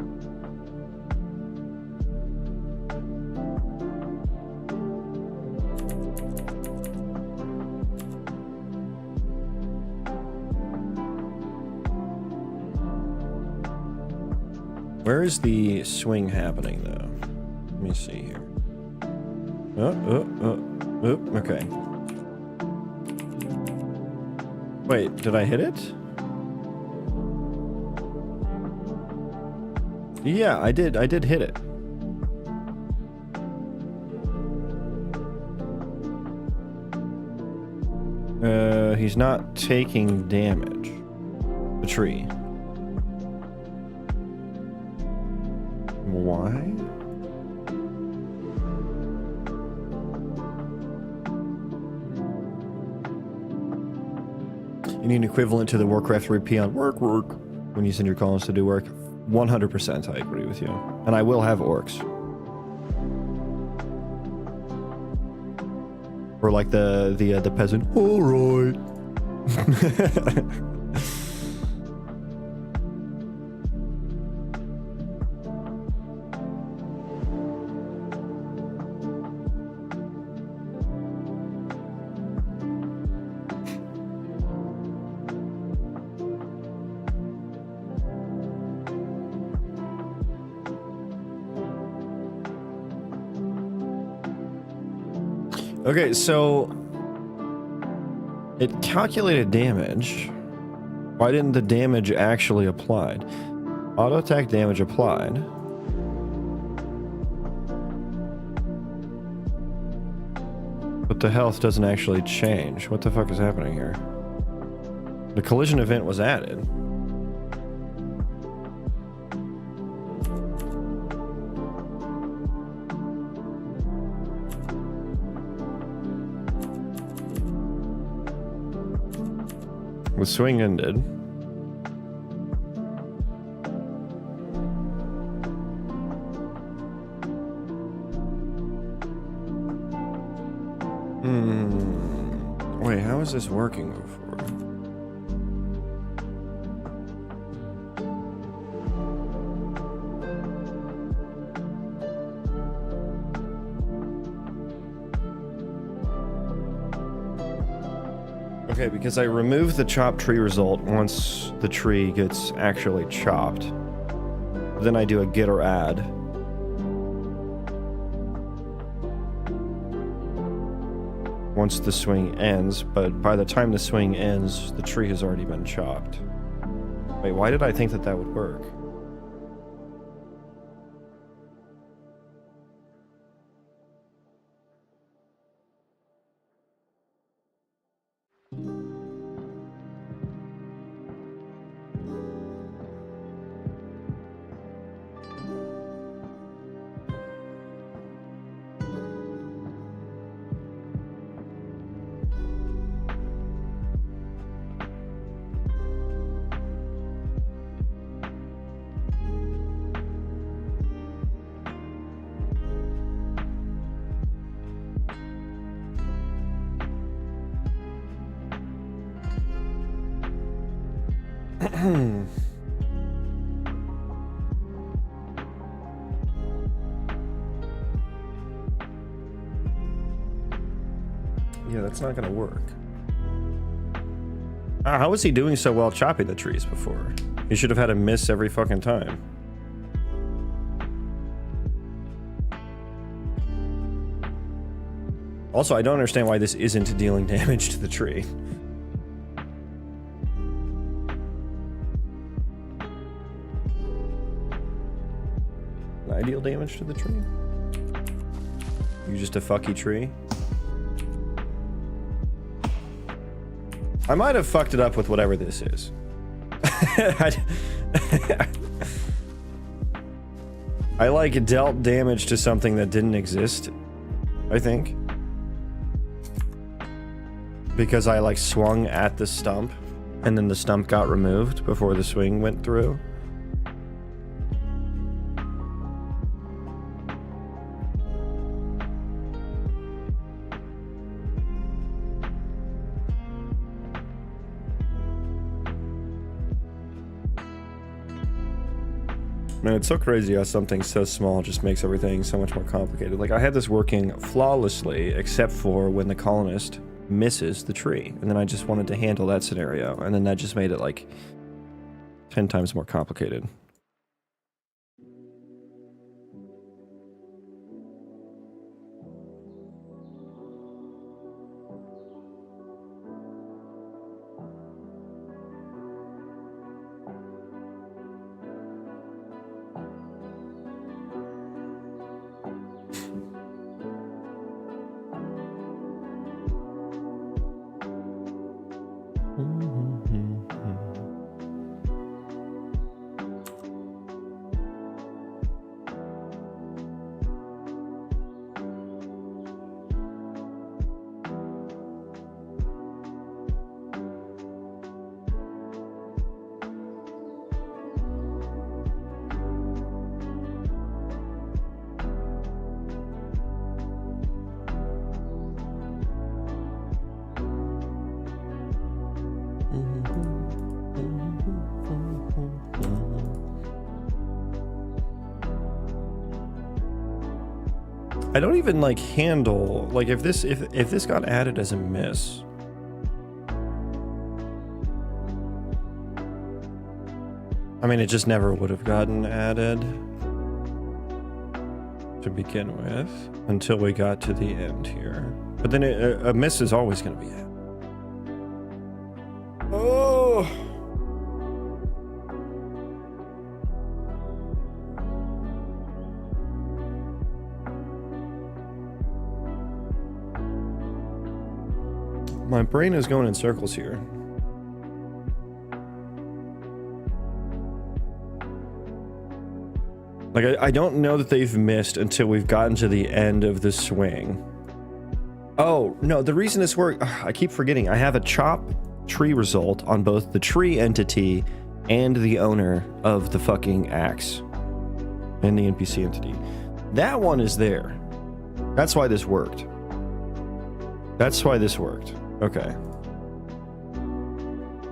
Where is the swing happening, though? Let me see here. Okay. Wait, did I hit it? Yeah, I did hit it. He's not taking damage. The tree. Why? You need an equivalent to the Warcraft 3P on work when you send your colonists to do work. 100%, I agree with you. And I will have orcs. Or like the peasant. All right. Okay, so it calculated damage. Why didn't the damage actually applied? Auto attack damage applied. But the health doesn't actually change. What the fuck is happening here? The collision event was added. The swing ended. Wait, how is this working before? Okay, because I remove the chop tree result once the tree gets actually chopped. Then I do a get or add. Once the swing ends, but by the time the swing ends, the tree has already been chopped. Wait, why did I think that that would work? Yeah, that's not gonna work. How was he doing so well chopping the trees before? He should have had a miss every fucking time. Also, I don't understand why this isn't dealing damage to the tree. Ideal damage to the tree? You just a fucky tree? I might have fucked it up with whatever this is. I like dealt damage to something that didn't exist, I think. Because I like swung at the stump and then the stump got removed before the swing went through. Man, it's so crazy how something so small just makes everything so much more complicated. Like, I had this working flawlessly, except for when the colonist misses the tree. And then I just wanted to handle that scenario. And then that just made it, like, 10 times more complicated. I don't even like handle, like, if this got added as a miss. I mean, it just never would have gotten added to begin with until we got to the end here. But then a miss is always going to be added. Oh! My brain is going in circles here. Like, I don't know that they've missed until we've gotten to the end of the swing. Oh, no, the reason this worked... I keep forgetting. I have a chop tree result on both the tree entity and the owner of the fucking axe. And the NPC entity. That one is there. That's why this worked. That's why this worked. Okay.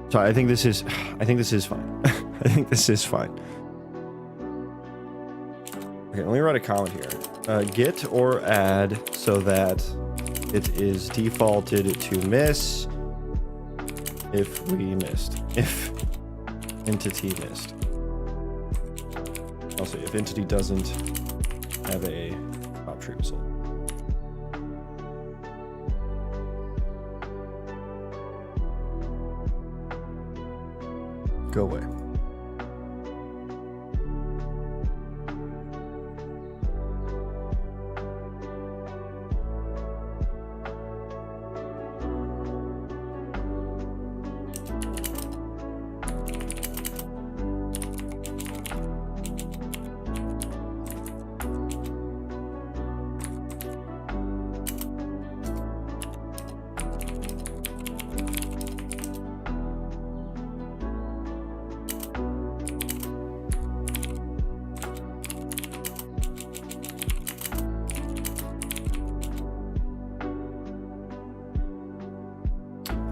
So I think this is fine. I think this is fine. Okay, let me write a comment here. Get or add so that it is defaulted to miss if we missed. If entity missed. I'll say if entity doesn't have a top tree result. Go away.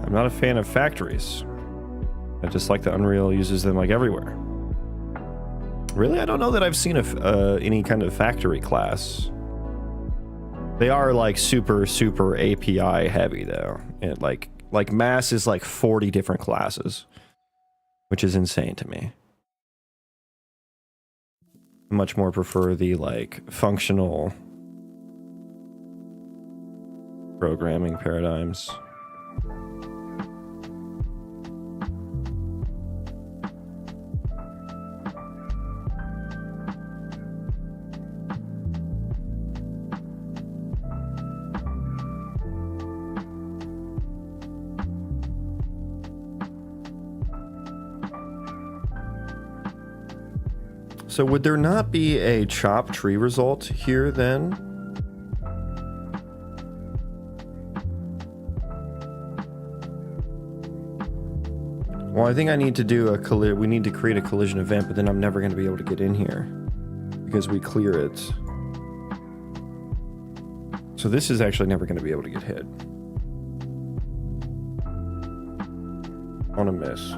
I'm not a fan of factories. I just like that Unreal uses them like everywhere. Really, I don't know that I've seen any kind of factory class. They are like super API heavy though. And like mass is like 40 different classes, which is insane to me. I much more prefer the like functional programming paradigms. So would there not be a chop tree result here then? Well, I think I need to do we need to create a collision event, but then I'm never going to be able to get in here because we clear it. So this is actually never going to be able to get hit. On a miss.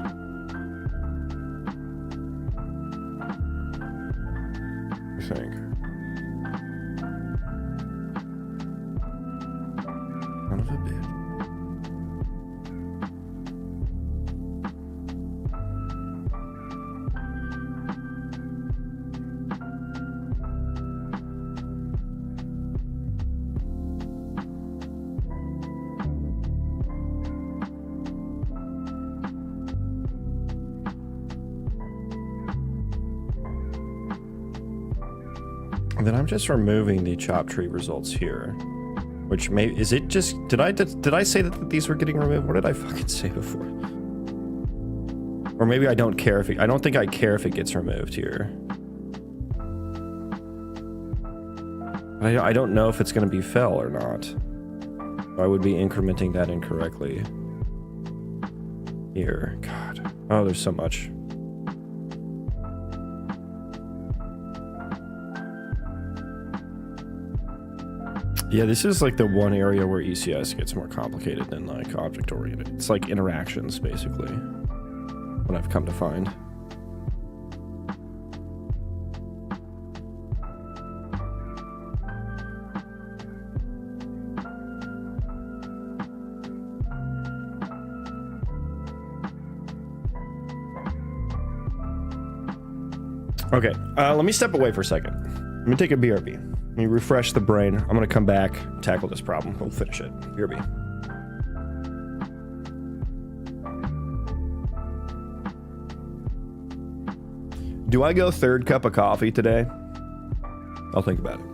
I think. Son of a bitch. Then I'm just removing the chop tree results here, which may is it just did I say that these were getting removed? What did I fucking say before? Or maybe I don't care if I don't think I care if it gets removed here. I don't know if it's going to be fell or not. I would be incrementing that incorrectly. Here, God. Oh, there's so much. Yeah, this is like the one area where ECS gets more complicated than like object-oriented. It's like interactions, basically, what I've come to find. Okay, let me step away for a second. Let me take a BRB. Let me refresh the brain. I'm gonna come back, tackle this problem. We'll finish it. BRB. Do I go third cup of coffee today? I'll think about it.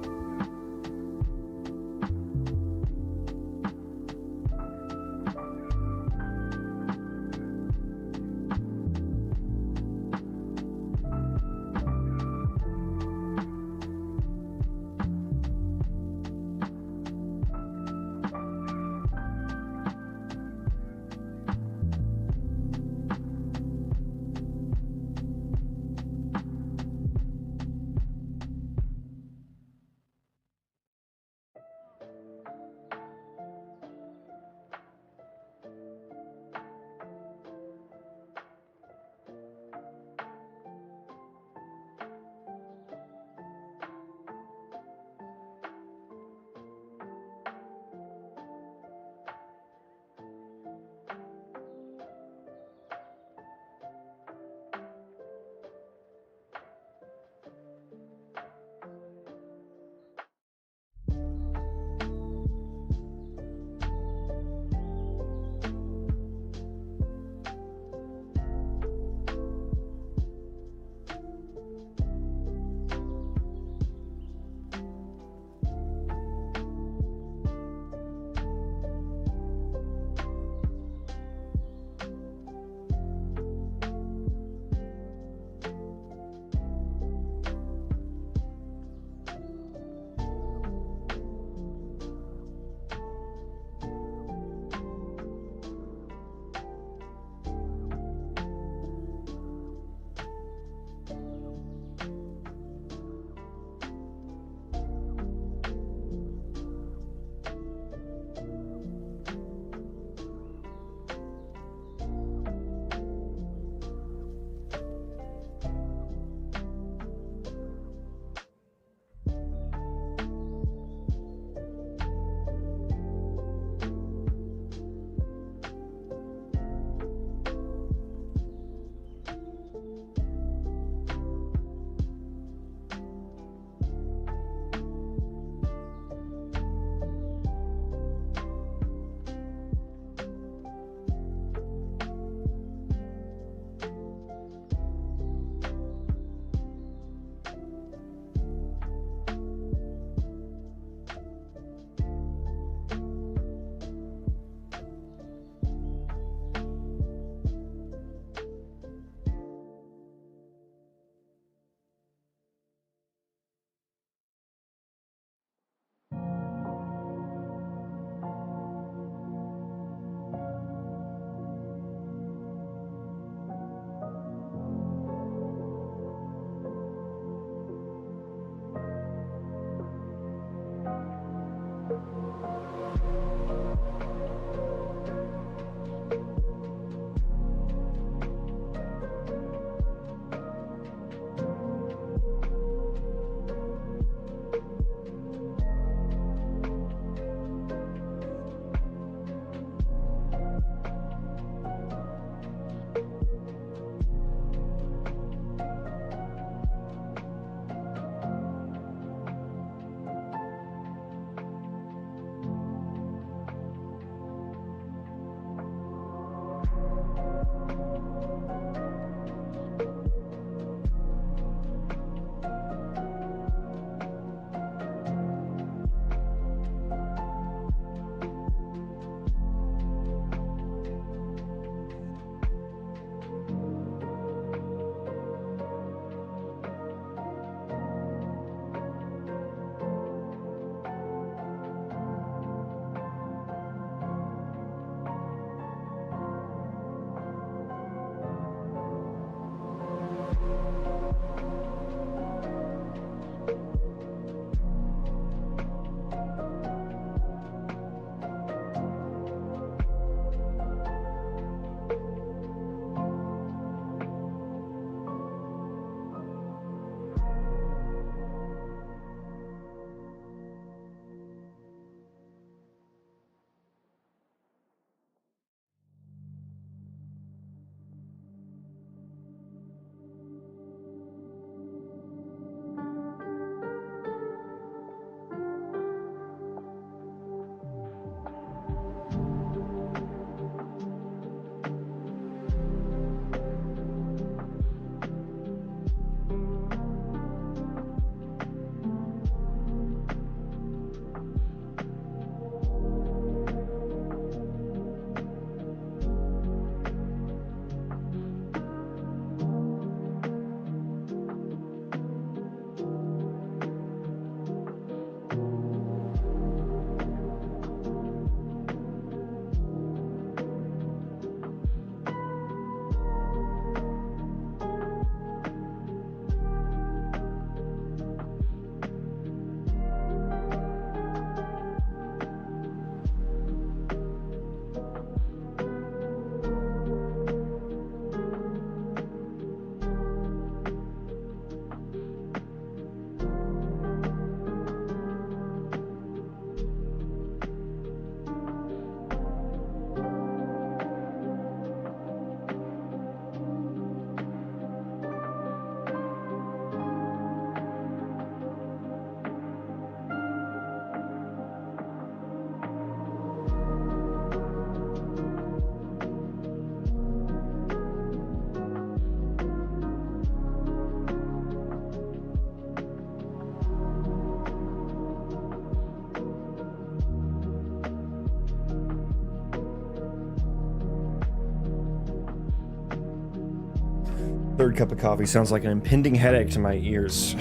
Third cup of coffee sounds like an impending headache to my ears.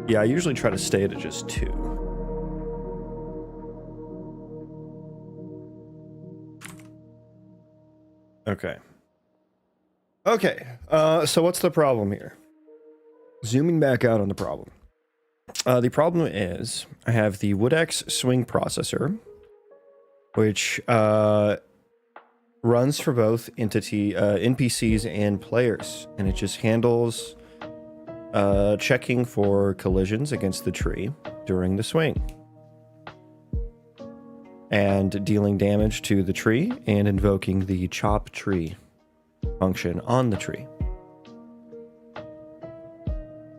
Yeah, I usually try to stay at just 2. Okay. Okay, so what's the problem here? Zooming back out on the problem. The problem is I have the WoodX swing processor, which runs for both NPCs and players, and it just handles checking for collisions against the tree during the swing, and dealing damage to the tree and invoking the chop tree function on the tree.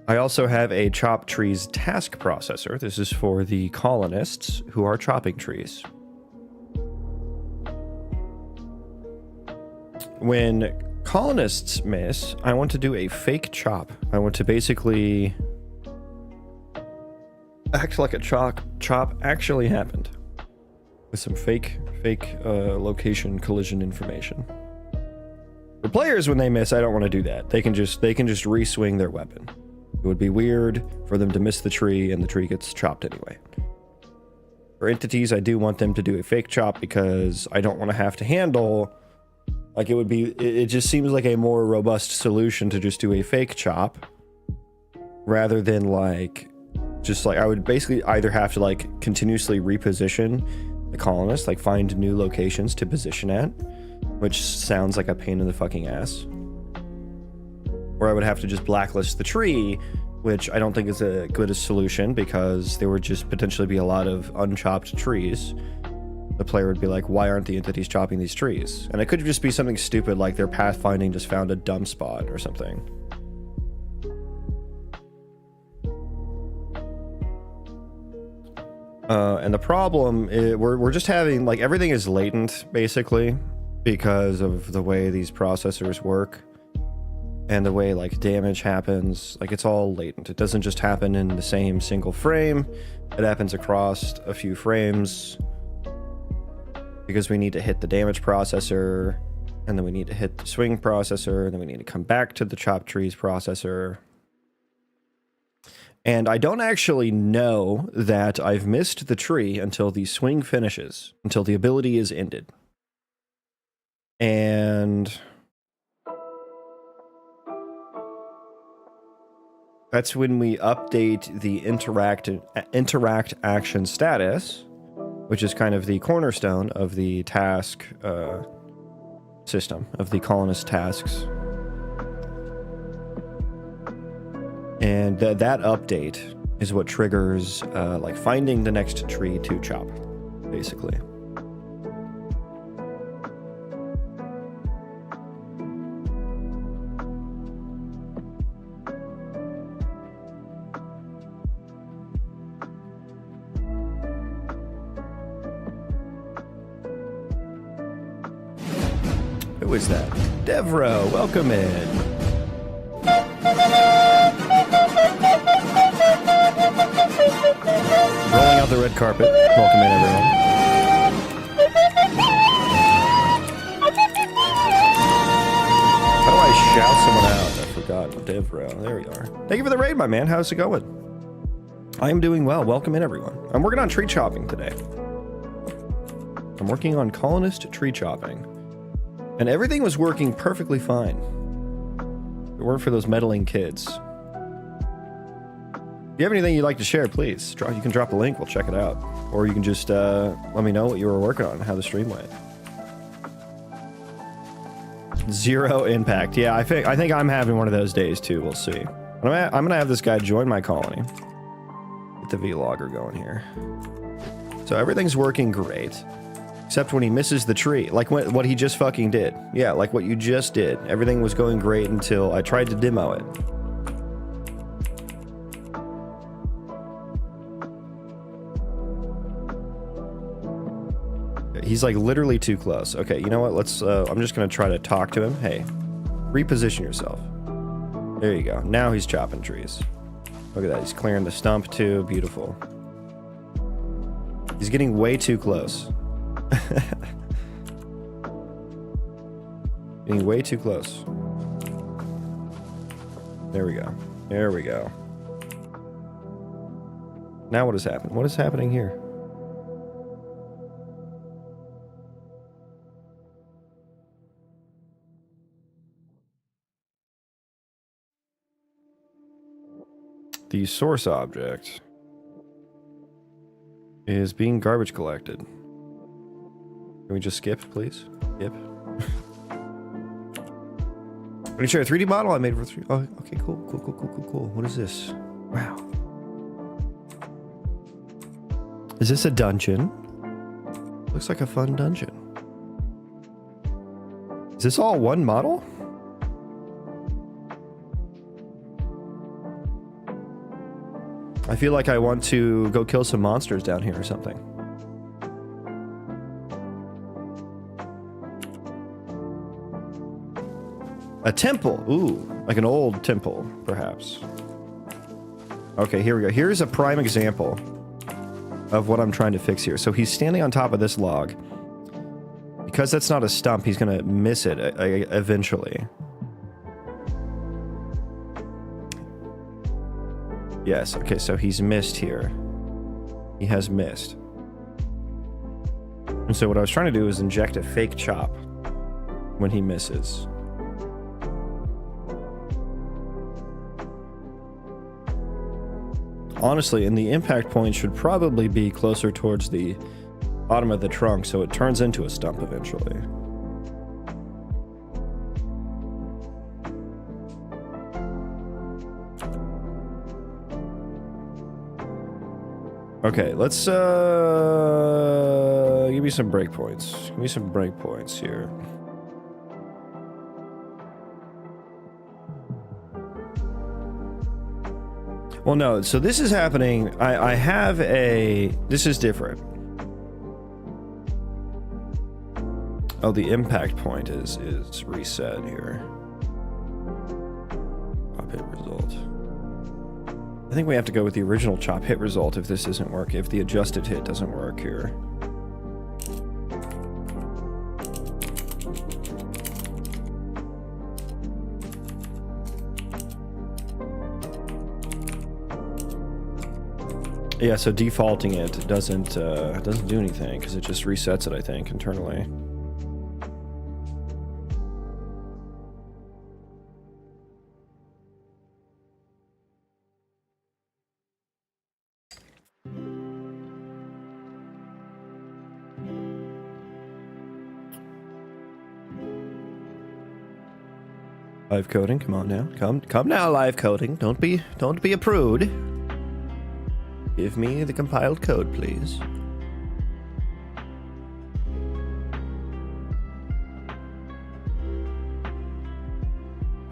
I also have a chop trees task processor. This is for the colonists who are chopping trees. When colonists miss, I want to do a fake chop. I want to basically act like a chop actually happened with some fake location collision information. For players, when they miss, I don't want to do that. They can just re-swing their weapon. It would be weird for them to miss the tree and the tree gets chopped anyway. For entities, I do want them to do a fake chop because I don't want to have to handle, like, it just seems like a more robust solution to just do a fake chop rather than like Just like I would basically either have to like continuously reposition the colonist, like find new locations to position at, which sounds like a pain in the fucking ass. Or I would have to just blacklist the tree, which I don't think is a good solution because there would just potentially be a lot of unchopped trees. The player would be like, why aren't the entities chopping these trees? And it could just be something stupid like their pathfinding just found a dumb spot or something. And the problem is we're just having, like, everything is latent, basically, because of the way these processors work. And the way, like, damage happens. Like, it's all latent. It doesn't just happen in the same single frame. It happens across a few frames. Because we need to hit the damage processor, and then we need to hit the swing processor, and then we need to come back to the chop trees processor. And I don't actually know that I've missed the tree until the swing finishes, until the ability is ended. And that's when we update the interact action status, which is kind of the cornerstone of the task system, of the colonist tasks. And that update is what triggers like finding the next tree to chop, basically. Who is that? Devro, welcome in. Rolling out the red carpet. Welcome in, everyone. How do I shout someone out? I forgot. Devro. There we are. Thank you for the raid, my man. How's it going? I am doing well. Welcome in, everyone. I'm working on tree chopping today. I'm working on colonist tree chopping. And everything was working perfectly fine. If it weren't for those meddling kids. If you have anything you'd like to share, please. You can drop a link. We'll check it out. Or you can just let me know what you were working on and how the stream went. Zero impact. Yeah, I think I'm having one of those days too. We'll see. I'm gonna have this guy join my colony. Get the vlogger going here. So everything's working great. Except when he misses the tree, like what he just fucking did. Yeah, like what you just did. Everything was going great until I tried to demo it. He's like literally too close. Okay, you know what? Let's, I'm just gonna try to talk to him. Hey, reposition yourself. There you go. Now he's chopping trees. Look at that. He's clearing the stump too. Beautiful. He's getting way too close. Getting way too close. There we go. There we go. Now what has happened? What is happening here? The source object is being garbage collected. Can we just skip, please? Skip. Let me share a 3D model I made for 3. Oh, okay, cool. What is this? Wow. Is this a dungeon? Looks like a fun dungeon. Is this all one model? I feel like I want to go kill some monsters down here or something. A temple. Ooh, like an old temple, perhaps. Okay, here we go. Here's a prime example of what I'm trying to fix here. So he's standing on top of this log. Because that's not a stump, he's going to miss it eventually. Yes, okay, so he's missed here. He has missed. And so what I was trying to do is inject a fake chop when he misses. honestly, and the impact point should probably be closer towards the bottom of the trunk, so it turns into a stump eventually. Okay, let's give me some breakpoints. Give me some breakpoints here. Well, no, so this is happening. I have a... This is different. Oh, the impact point is reset here. Chop hit result. I think we have to go with the original chop hit result if this doesn't work, if the adjusted hit doesn't work here. Yeah, so defaulting it doesn't do anything because it just resets it, I think, internally. Live coding, come on now. Come now, live coding. Don't be a prude. Give me the compiled code, please.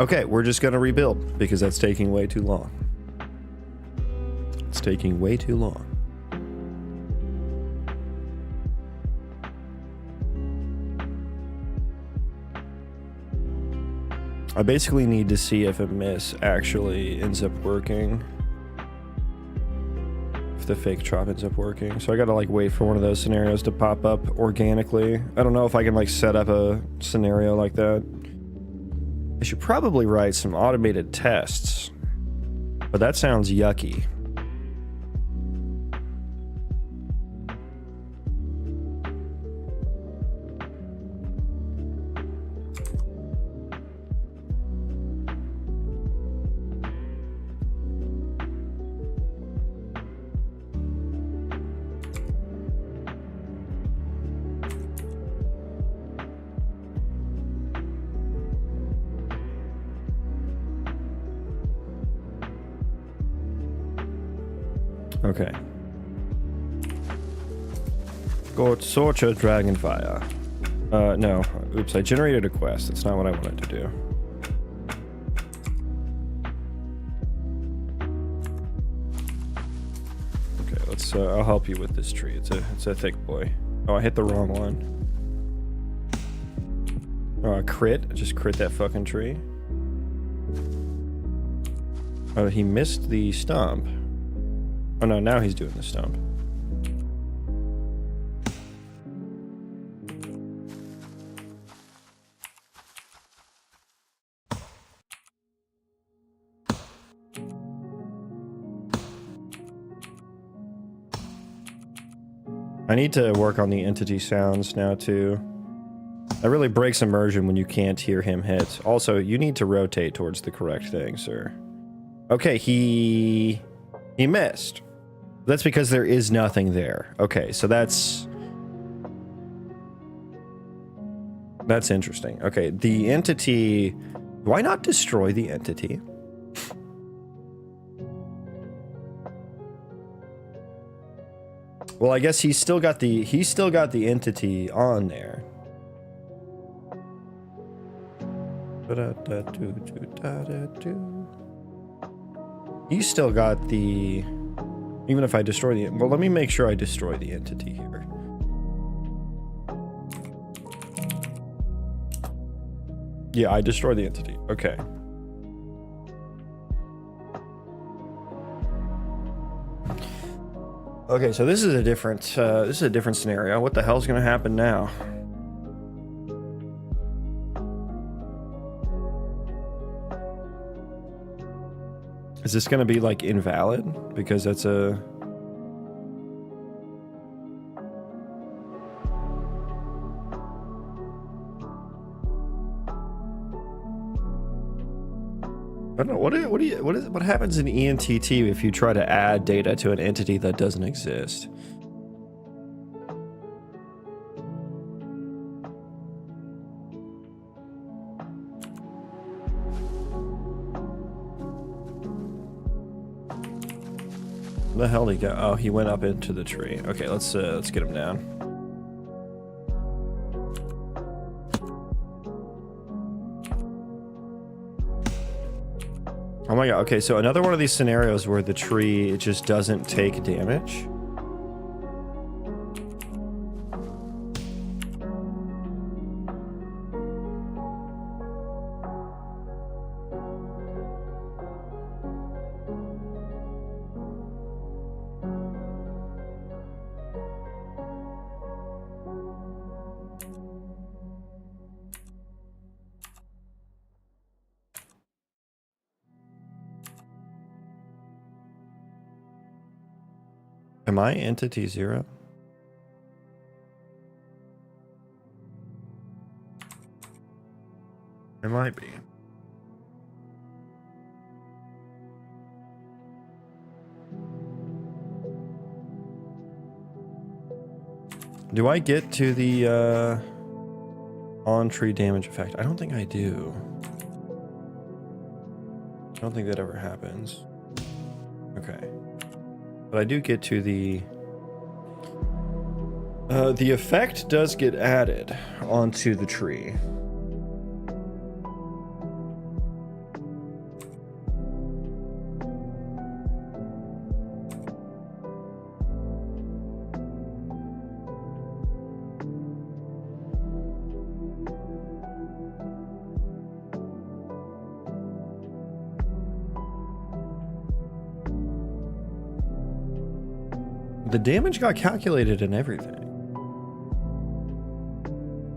Okay, we're just gonna rebuild because that's taking way too long. It's taking way too long. I basically need to see if a miss actually ends up working. If the fake chop ends up working. So I gotta like wait for one of those scenarios to pop up organically. I don't know if I can like set up a scenario like that. I should probably write some automated tests, but that sounds yucky. Okay. Go torture Dragonfire. No. Oops, I generated a quest. That's not what I wanted to do. Okay, let's I'll help you with this tree. It's a thick boy. Oh, I hit the wrong one. Oh, crit. I just crit that fucking tree. Oh, he missed the stump. Oh no, now he's doing the stump. I need to work on the entity sounds now too. That really breaks immersion when you can't hear him hit. Also, you need to rotate towards the correct thing, sir. Okay, he missed. That's because there is nothing there. Okay, so that's interesting. Okay, the entity... Why not destroy the entity? Well, I guess he's still got the entity on there. He's still got the... Even if I destroy the... Well, let me make sure I destroy the entity here. Yeah, I destroy the entity. Okay. Okay, so this is a different scenario. What the hell's gonna happen now? Is this gonna be like invalid? Because that's a... I don't know. What happens in ENTT if you try to add data to an entity that doesn't exist? Where the hell did he go? Oh, he went up into the tree. Okay, let's get him down. Oh my god, okay, so another one of these scenarios where the tree, it just doesn't take damage. Am I entity 0? It might be. Do I get to the on-tree damage effect? I don't think I do. I don't think that ever happens. Okay. But I do get to the effect does get added onto the tree. The damage got calculated and everything.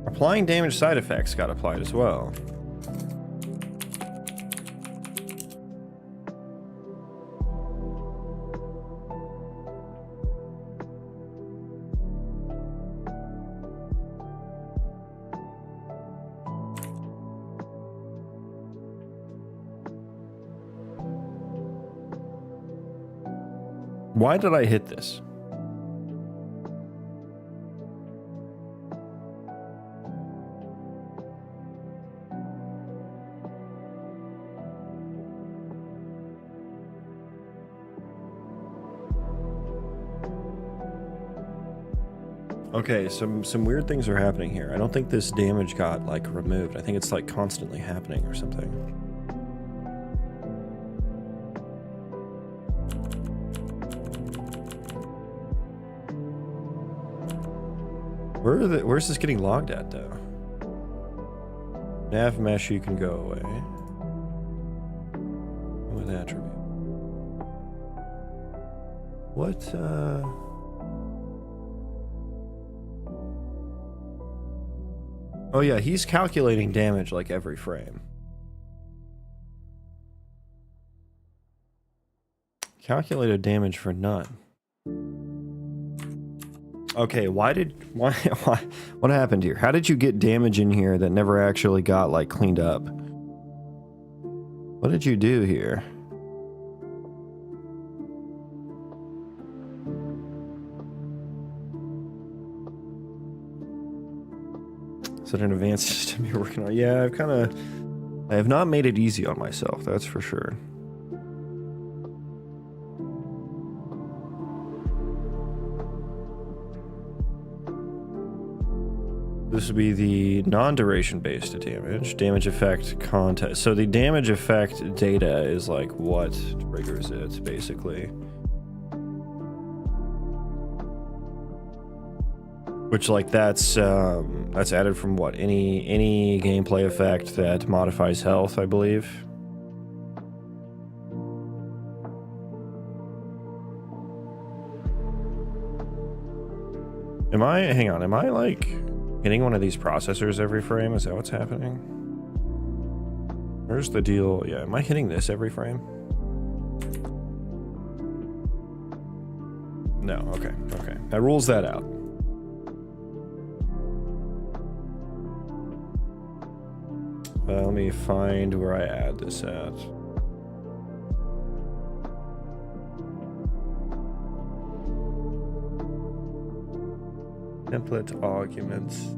Applying damage side effects got applied as well. Why did I hit this? Okay, some weird things are happening here. I don't think this damage got, like, removed. I think it's, like, constantly happening or something. Where's this getting logged at, though? Nav mesh, you can go away. With attribute. What, Oh yeah, he's calculating damage like every frame. Calculated damage for none. Okay, what happened here? How did you get damage in here that never actually got, like, cleaned up? What did you do here? Is that an advanced system you're working on? Yeah, I have not made it easy on myself, that's for sure. This would be the non-duration based damage effect contest. So the damage effect data is like what triggers it, basically. Which, like, that's added from what, any gameplay effect that modifies health, I believe. Am I like hitting one of these processors every frame? Is that what's happening? Where's the deal? Yeah, am I hitting this every frame? No, okay. That rules that out. Let me find where I add this at. Template arguments.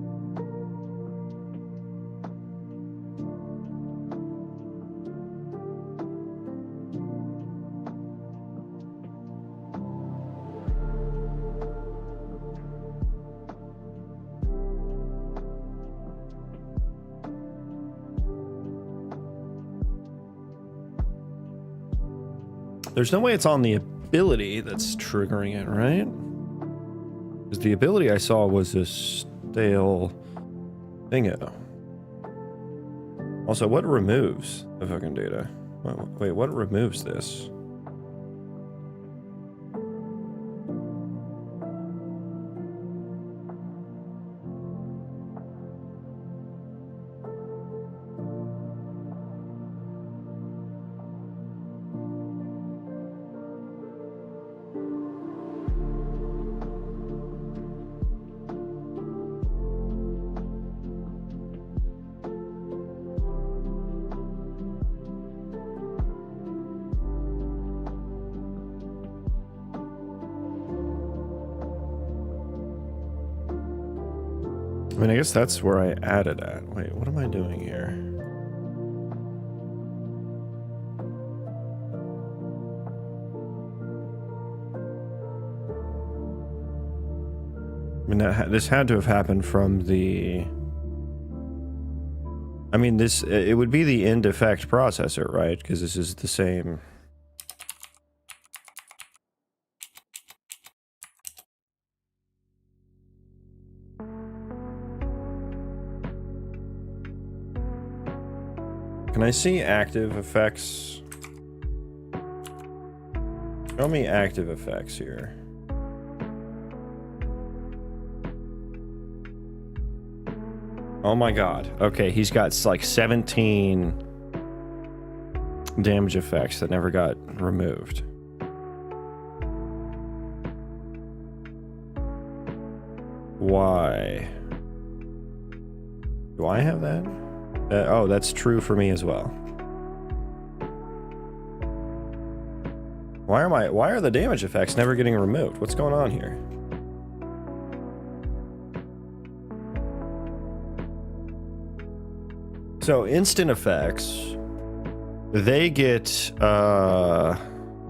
There's no way it's on the ability that's triggering it, right? Because the ability I saw was a stale thingo. Also, what removes the fucking data? Wait, what removes this? I mean, I guess that's where I added at. Wait, what am I doing here? I mean, this had to have happened from the... I mean, it would be the end effect processor, right? Because this is the same... Can I see active effects? Show me active effects here. Oh my god. Okay, he's got like 17 damage effects that never got removed. Why? Do I have that? Oh, that's true for me as well. Why are the damage effects never getting removed? What's going on here? So instant effects, they get let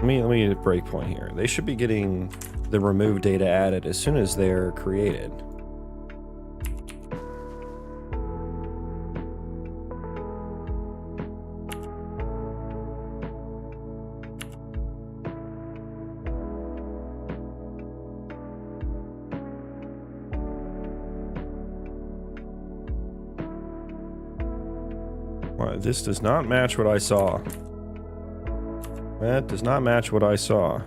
me get a breakpoint here. They should be getting the remove data added as soon as they're created. This does not match what I saw. That does not match what I saw.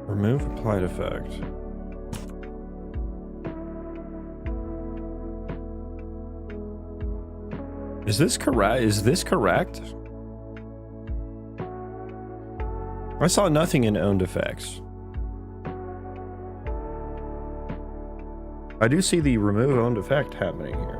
Remove applied effect. Is this correct? Is this correct? I saw nothing in owned effects. I do see the remove owned effect happening here.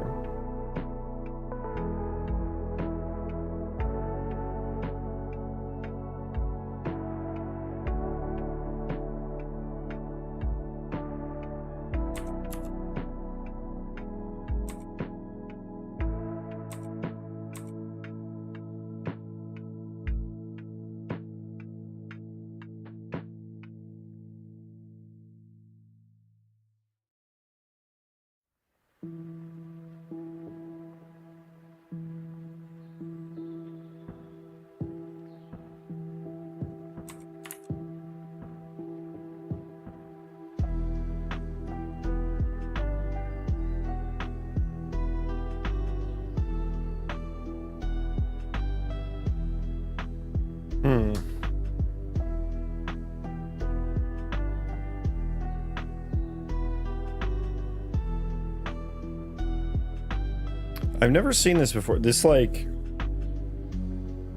I've never seen this before. This, like...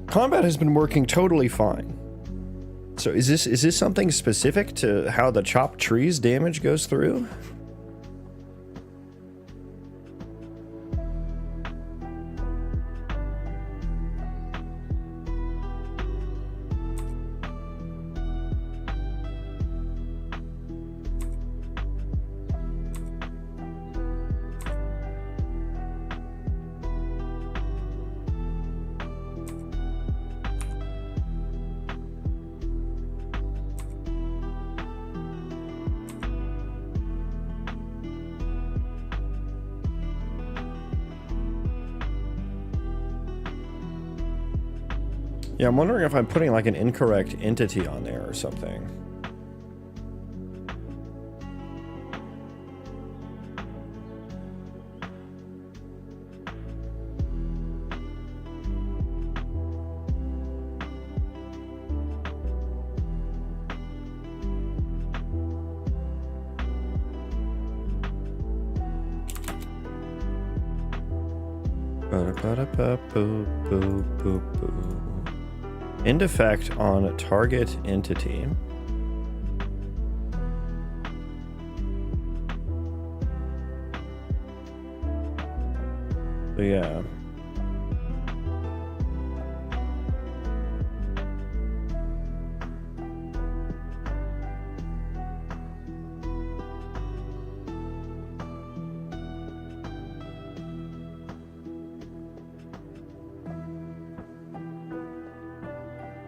Combat has been working totally fine. So is this something specific to how the chopped trees damage goes through? Yeah, I'm wondering if I'm putting like an incorrect entity on there or something. End effect on target entity. So yeah.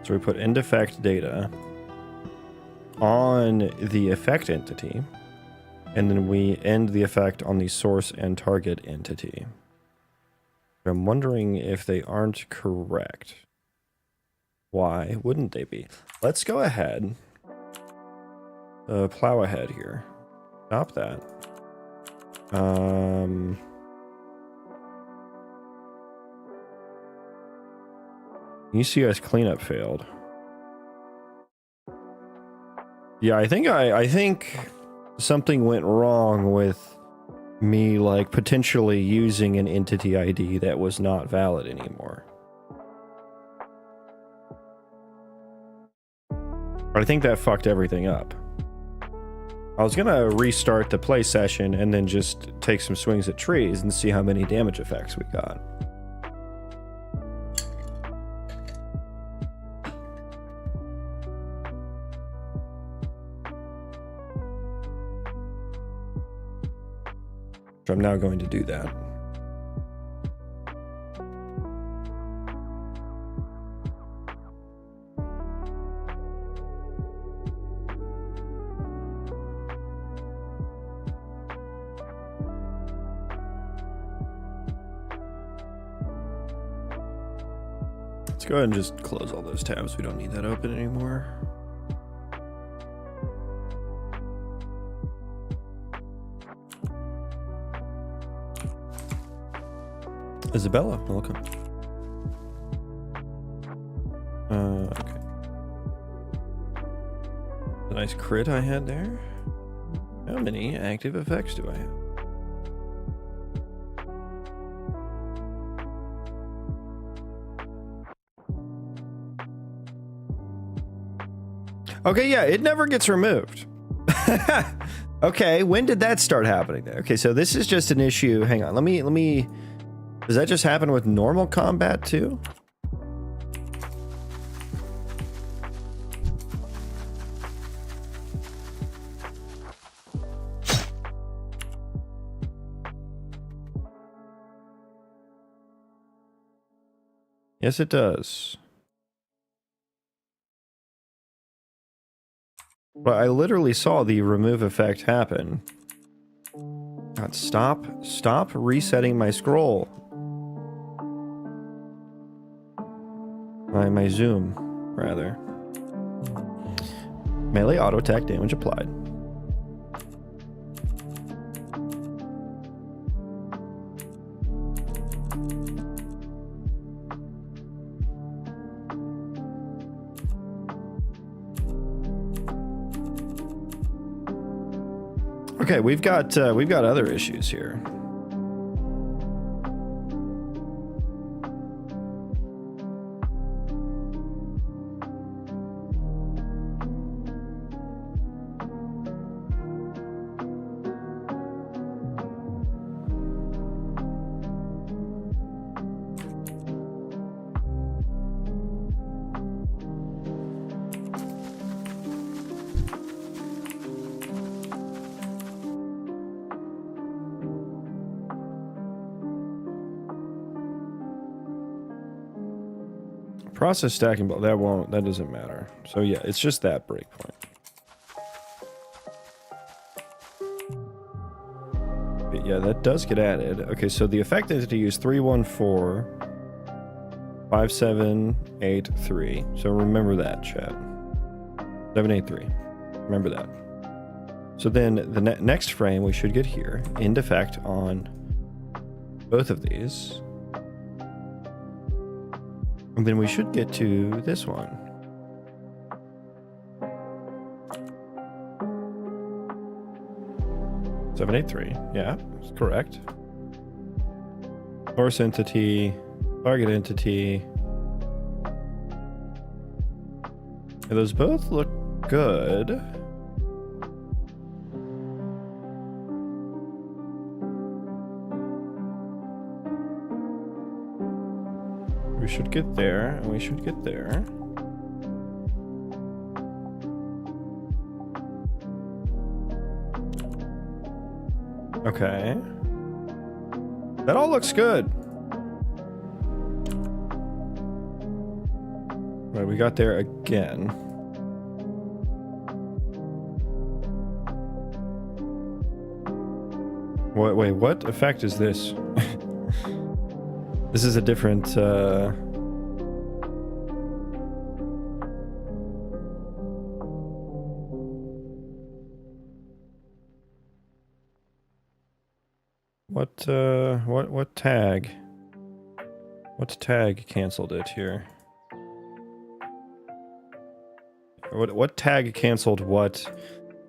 So we put end effect data on the effect entity, and then we end the effect on the source and target entity. I'm wondering if they aren't correct. Why wouldn't they be? Let's go ahead. Plow ahead here. Stop that. ECS cleanup failed. Yeah, I think something went wrong with me, like, potentially using an entity ID that was not valid anymore. I think that fucked everything up. I was gonna restart the play session and then just take some swings at trees and see how many damage effects we got. So I'm now going to do that. Let's go ahead and just close all those tabs. We don't need that open anymore. Isabella, welcome. Okay. The nice crit I had there. How many active effects do I have? Okay, yeah, it never gets removed. Okay, when did that start happening there? Okay, so this is just an issue. Hang on, let me. Does that just happen with normal combat too? Yes, it does. But I literally saw the remove effect happen. God, stop resetting my scroll. My zoom, rather. Melee auto attack damage applied. Okay, we've got other issues here. process stacking, but that doesn't matter. So yeah, it's just that breakpoint. But yeah, that does get added. Okay, so the effect entity is 3145783. So remember that, chat. 783. Remember that. So then the next frame we should get here, end effect on both of these. And then we should get to this one. Seven, 8, 3. Yeah, that's correct. Source entity, target entity. Yeah, those both look good. We should get there, and we should get there. Okay. That all looks good. Right, we got there again. Wait, what effect is this? This is a different, what tag? What tag canceled it here? What tag canceled what?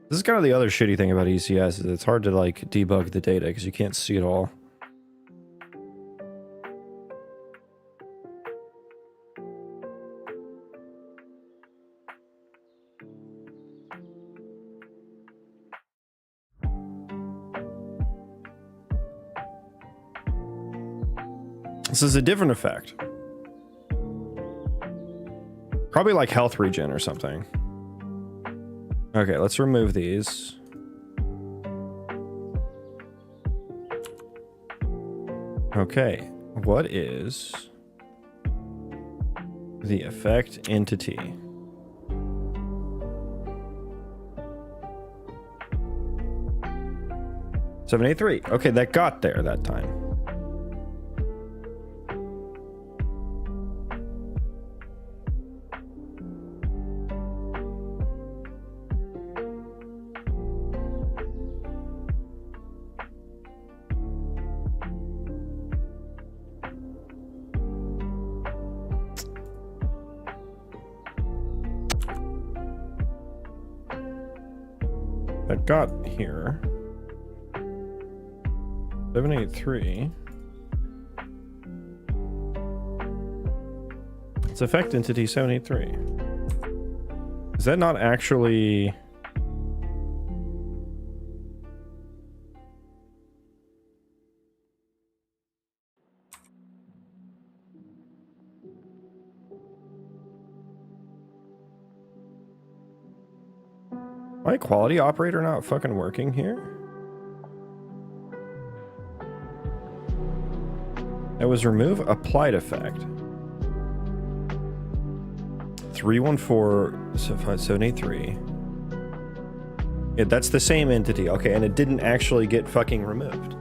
This is kind of the other shitty thing about ECS, is it's hard to like debug the data because you can't see it all. This is a different effect. Probably like health regen or something. Okay, let's remove these. Okay, what is the effect entity? Seven, 8, 3. Okay, that got there that time. That got here. 783. It's effect entity 783. Is that not actually... My quality operator not fucking working here? That was remove applied effect. 314-783. Yeah, that's the same entity. Okay, and it didn't actually get fucking removed.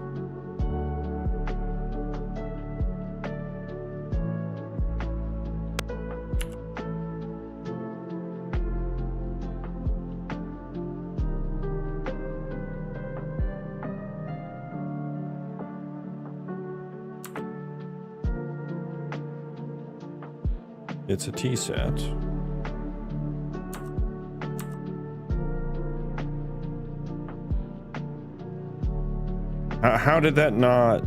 It's a T set. How did that not...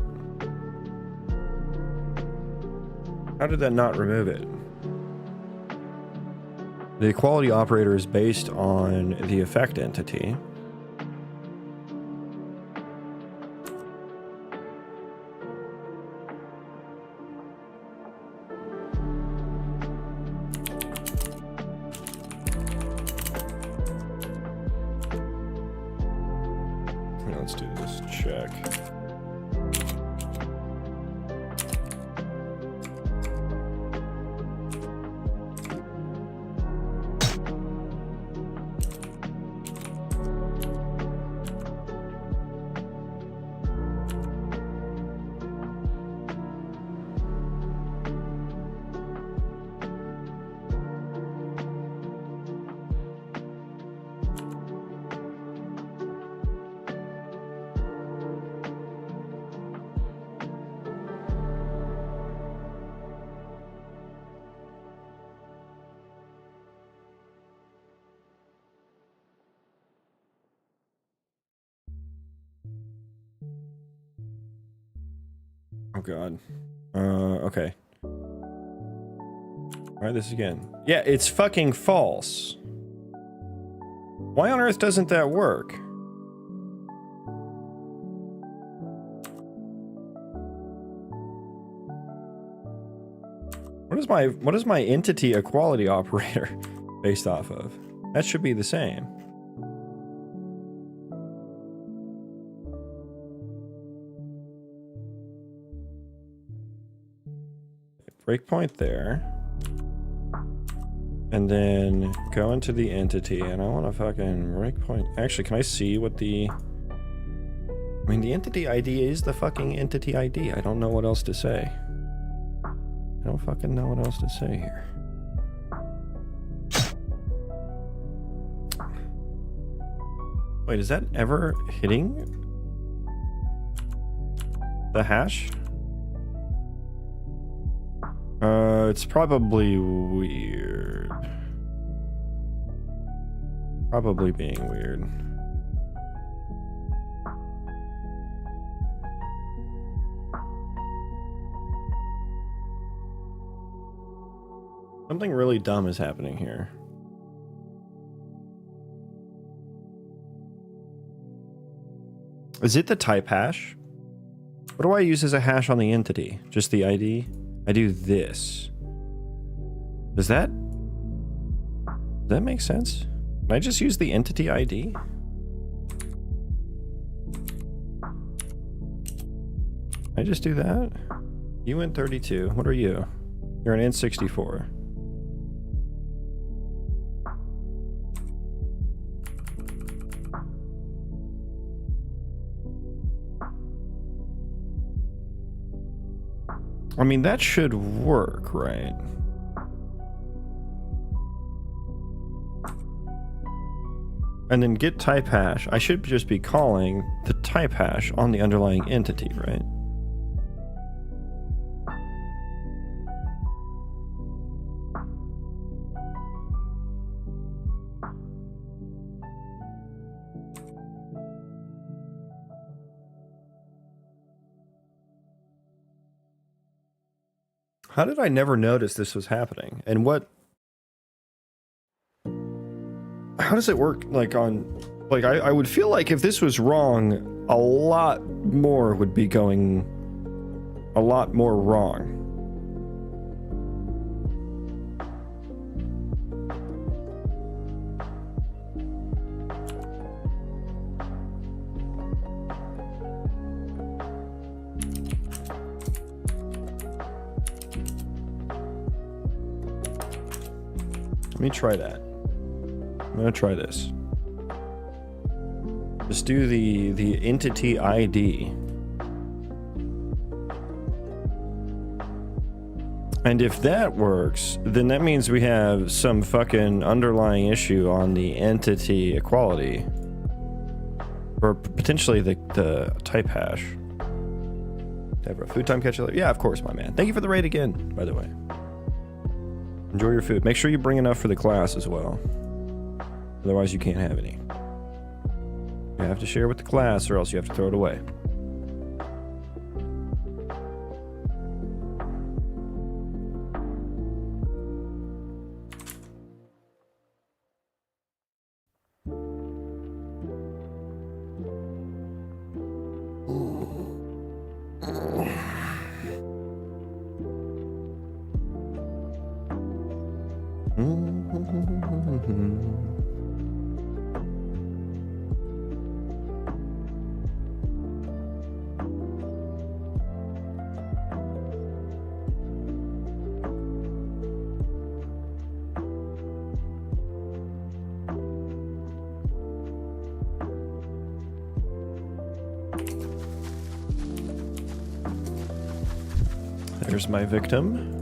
How did that not remove it? The equality operator is based on the effect entity. Let's do this check. Oh god. Okay. Try this again. Yeah, it's fucking false. Why on earth doesn't that work? What is my entity equality operator based off of? That should be the same. Breakpoint there. And then go into the entity, and I want to fucking breakpoint. Actually, can I see what the... I mean, the entity ID is the fucking entity ID. I don't know what else to say. I don't fucking know what else to say here. Wait, is that ever hitting the hash? It's probably weird. Probably being weird. Something really dumb is happening here. Is it the type hash? What do I use as a hash on the entity? Just the ID? I do this. Does that make sense? Can I just use the entity ID? Can I just do that? UN32. What are you? You're an N64. I mean, that should work, right? And then get type hash. I should just be calling the type hash on the underlying entity, right? How did I never notice this was happening? And what... How does it work, like, on... Like, I would feel like if this was wrong, a lot more would be going... a lot more wrong. Let me try that. I'm gonna try this. Just do the entity ID. And if that works, then that means we have some fucking underlying issue on the entity equality. Or potentially the type hash. Deborah, food time, catch you later. Yeah, of course, my man. Thank you for the raid again, by the way. Enjoy your food. Make sure you bring enough for the class as well. Otherwise, you can't have any. You have to share with the class or else you have to throw it away. There's my victim.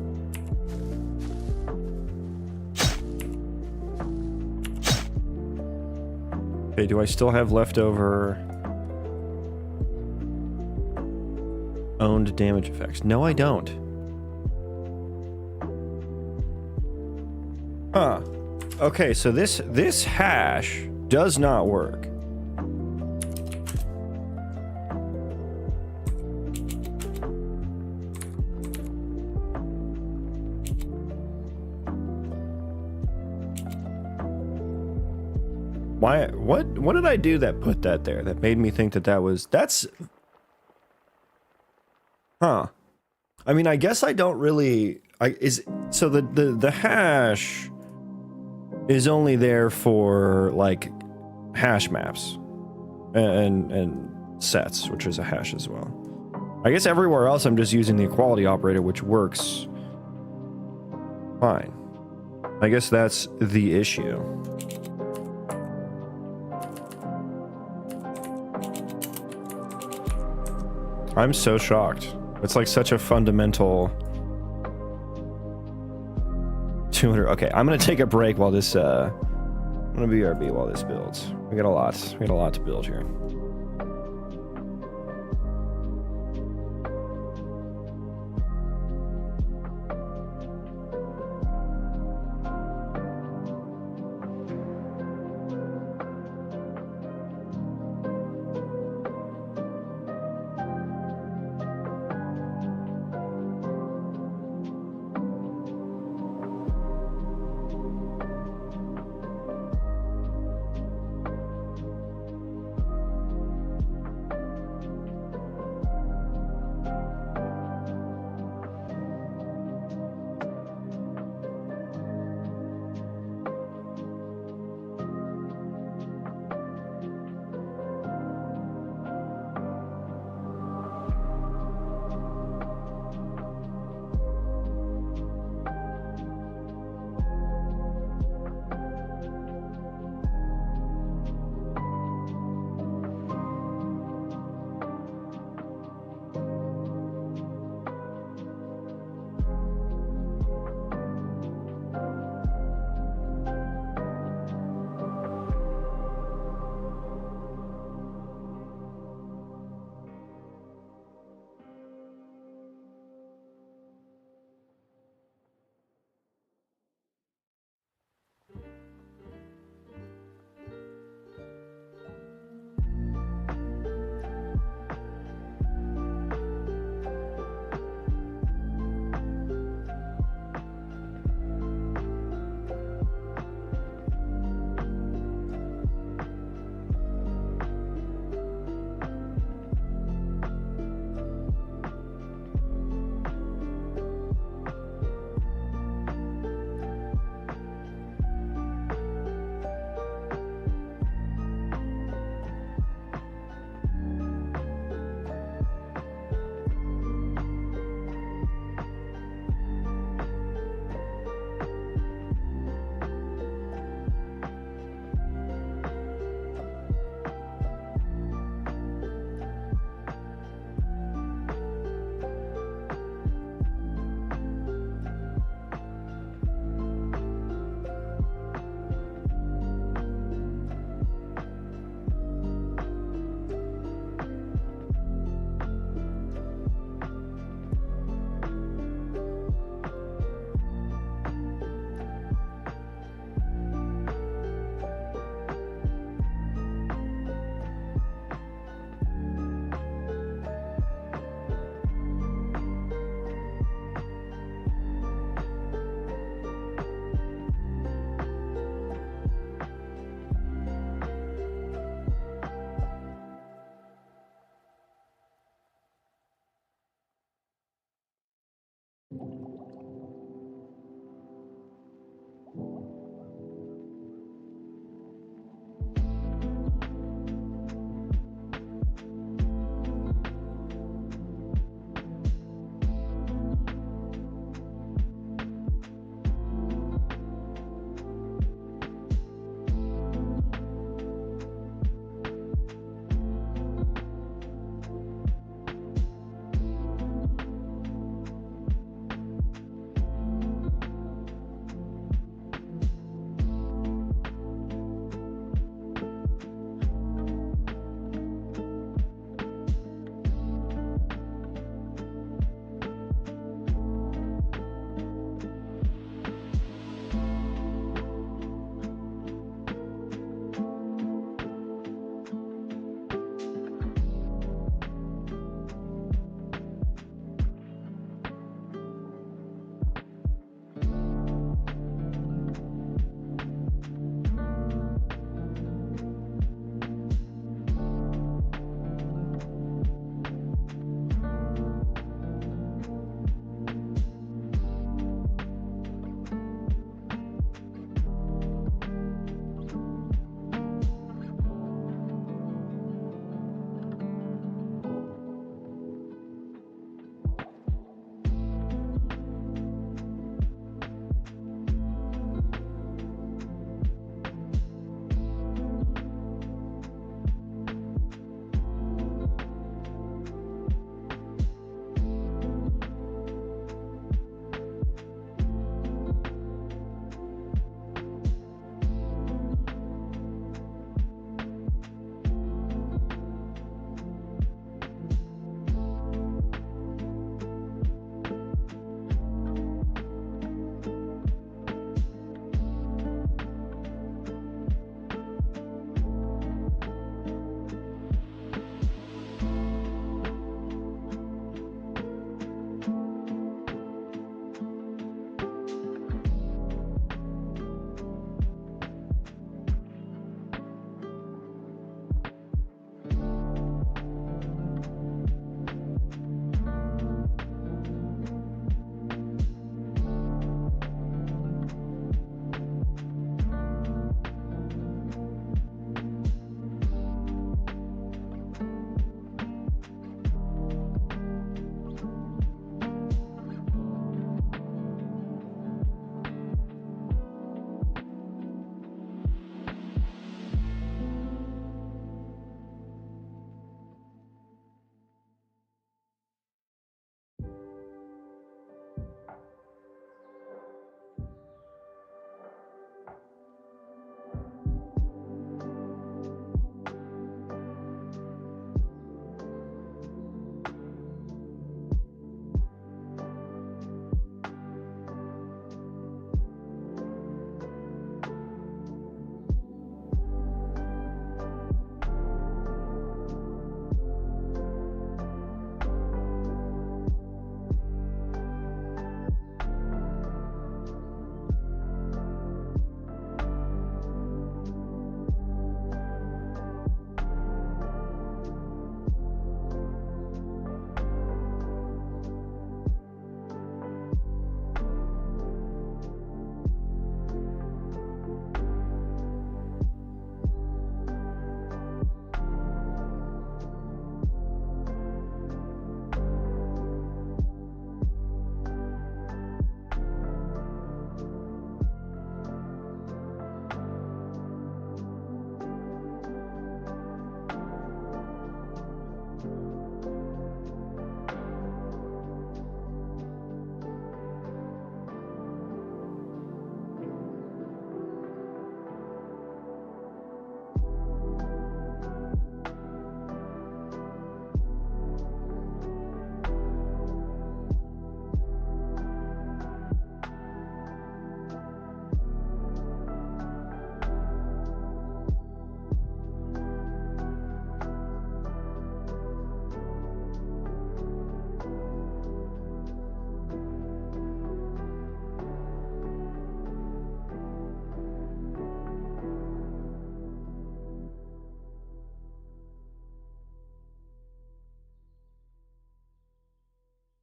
Okay, do I still have leftover owned damage effects? No, I don't. Huh. Okay, so this hash does not work. Why? What did I do that put that there? That made me think that that's. Huh. I mean, I guess I don't really. So the hash is only there for like hash maps and sets, which is a hash as well. I guess everywhere else I'm just using the equality operator, which works fine. I guess that's the issue. I'm so shocked. It's like such a fundamental 200. Okay, I'm gonna take a break while this I'm gonna BRB while this builds. We got a lot to build here.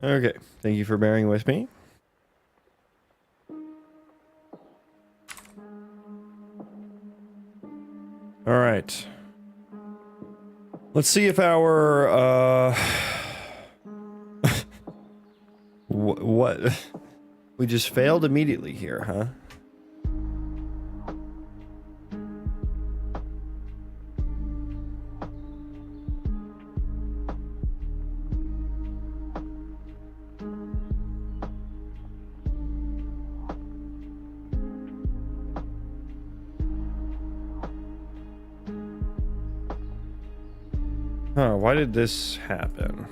Okay, thank you for bearing with me. All right. Let's see if our, what? We just failed immediately here, huh? Huh, why did this happen?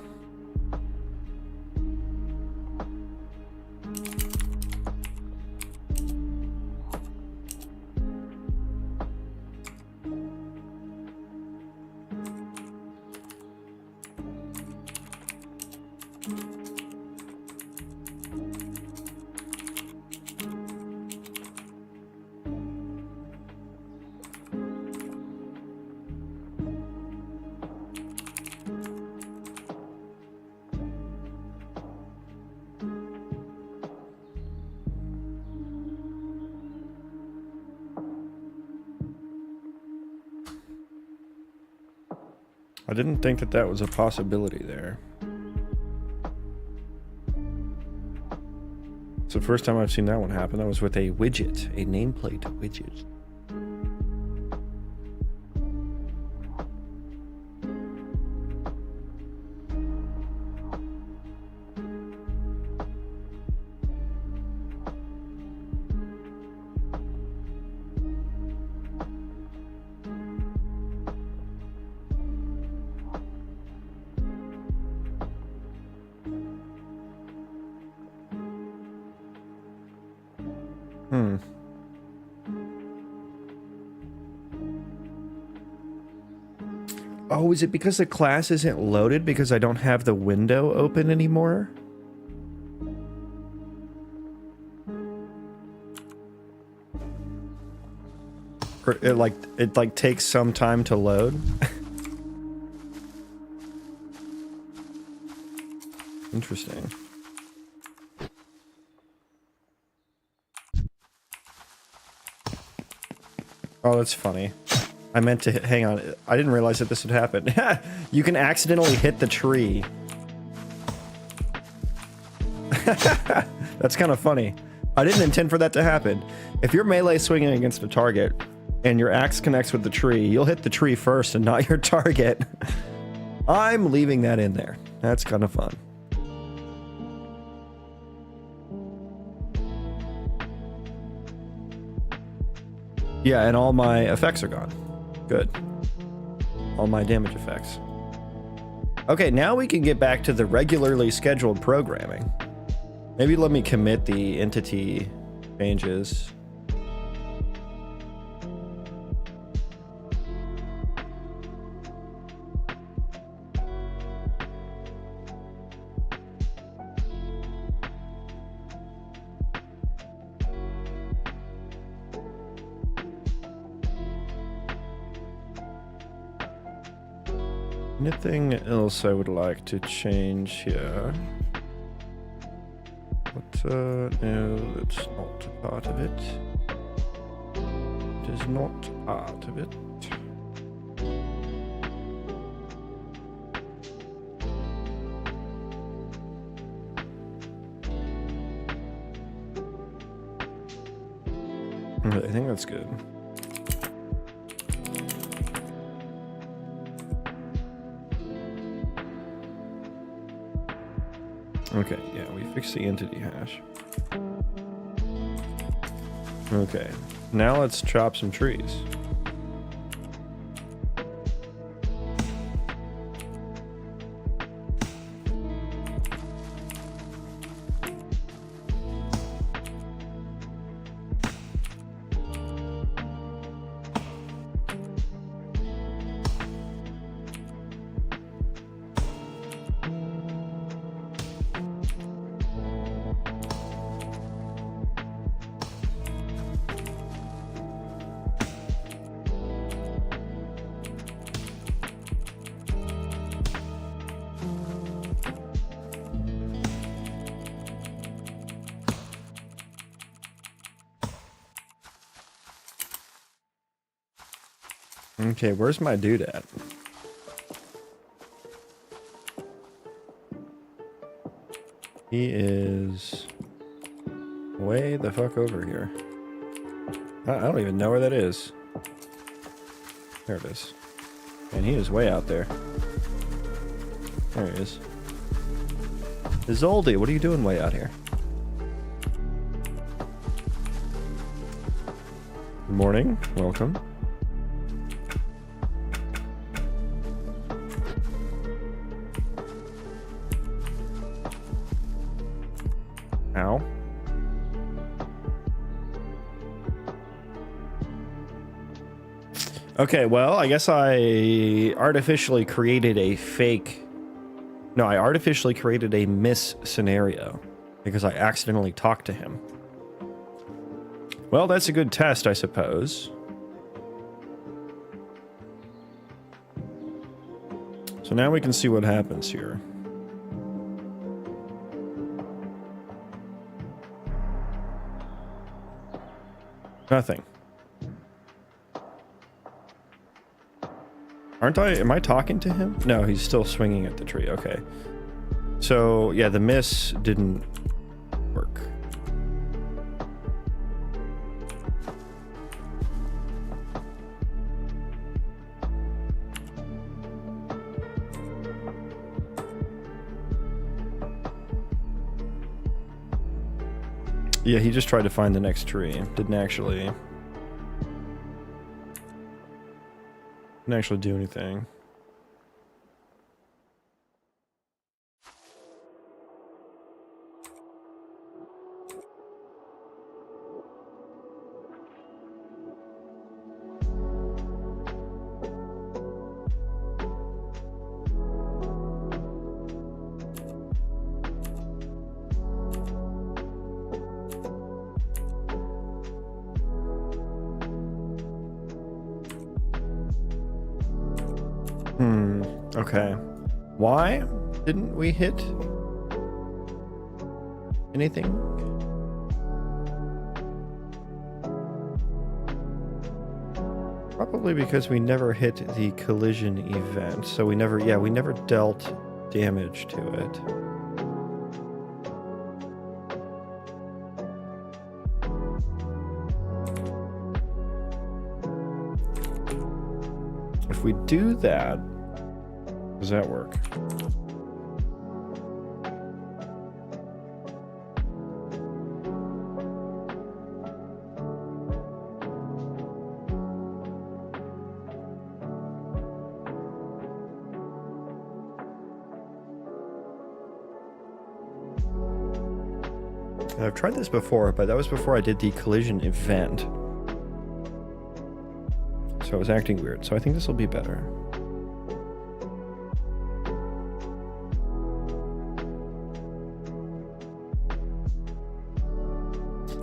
I didn't think that that was a possibility there. It's the first time I've seen that one happen. That was with a widget, a nameplate widget. Oh, is it because the class isn't loaded because I don't have the window open anymore? Or it like takes some time to load? Interesting. Oh, that's funny. I meant to hang on. I didn't realize that this would happen. You can accidentally hit the tree. That's kind of funny. I didn't intend for that to happen. If you're melee swinging against a target and your axe connects with the tree, you'll hit the tree first and not your target. I'm leaving that in there. That's kind of fun. Yeah, and all my effects are gone. Good. All my damage effects. Okay, now we can get back to the regularly scheduled programming. Maybe let me commit the entity changes. Anything else I would like to change here? But, no, that's not a part of it. It is not part of it. I think that's good. Okay, yeah, we fixed the entity hash. Okay, now let's chop some trees. Okay, where's my dude at? He is way the fuck over here. I don't even know where that is. There it is. And he is way out there. There he is. Isolde, what are you doing way out here? Good morning. Welcome. Ow. Okay, well, I guess I artificially created a fake... No, I artificially created a miss scenario because I accidentally talked to him. Well, that's a good test, I suppose. So now we can see what happens here. Nothing. Am I talking to him? No, he's still swinging at the tree. Okay. So, yeah, the miss didn't work. Yeah, he just tried to find the next tree. Didn't actually do anything. Okay. Why didn't we hit anything? Probably because we never hit the collision event. So we never dealt damage to it. If we do that, does that work? I've tried this before, but that was before I did the collision event. So it was acting weird. So I think this will be better.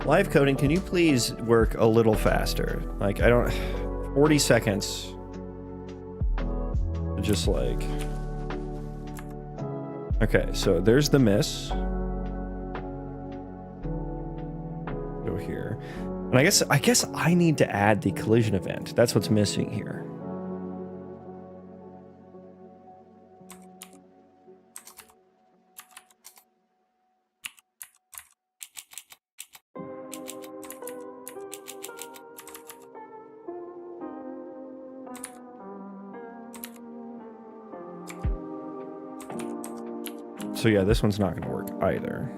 Live coding, can you please work a little faster? Like, 40 seconds. Just like... Okay, so there's the miss. Go here. And I guess I need to add the collision event. That's what's missing here. So yeah, this one's not going to work either.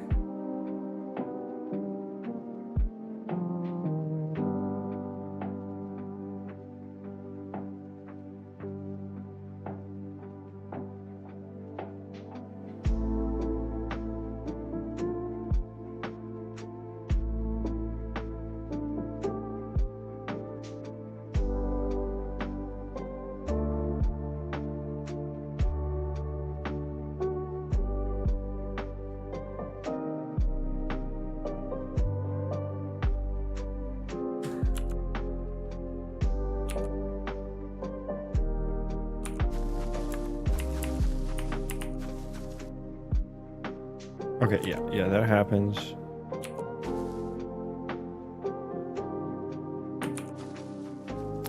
Okay, yeah, that happens.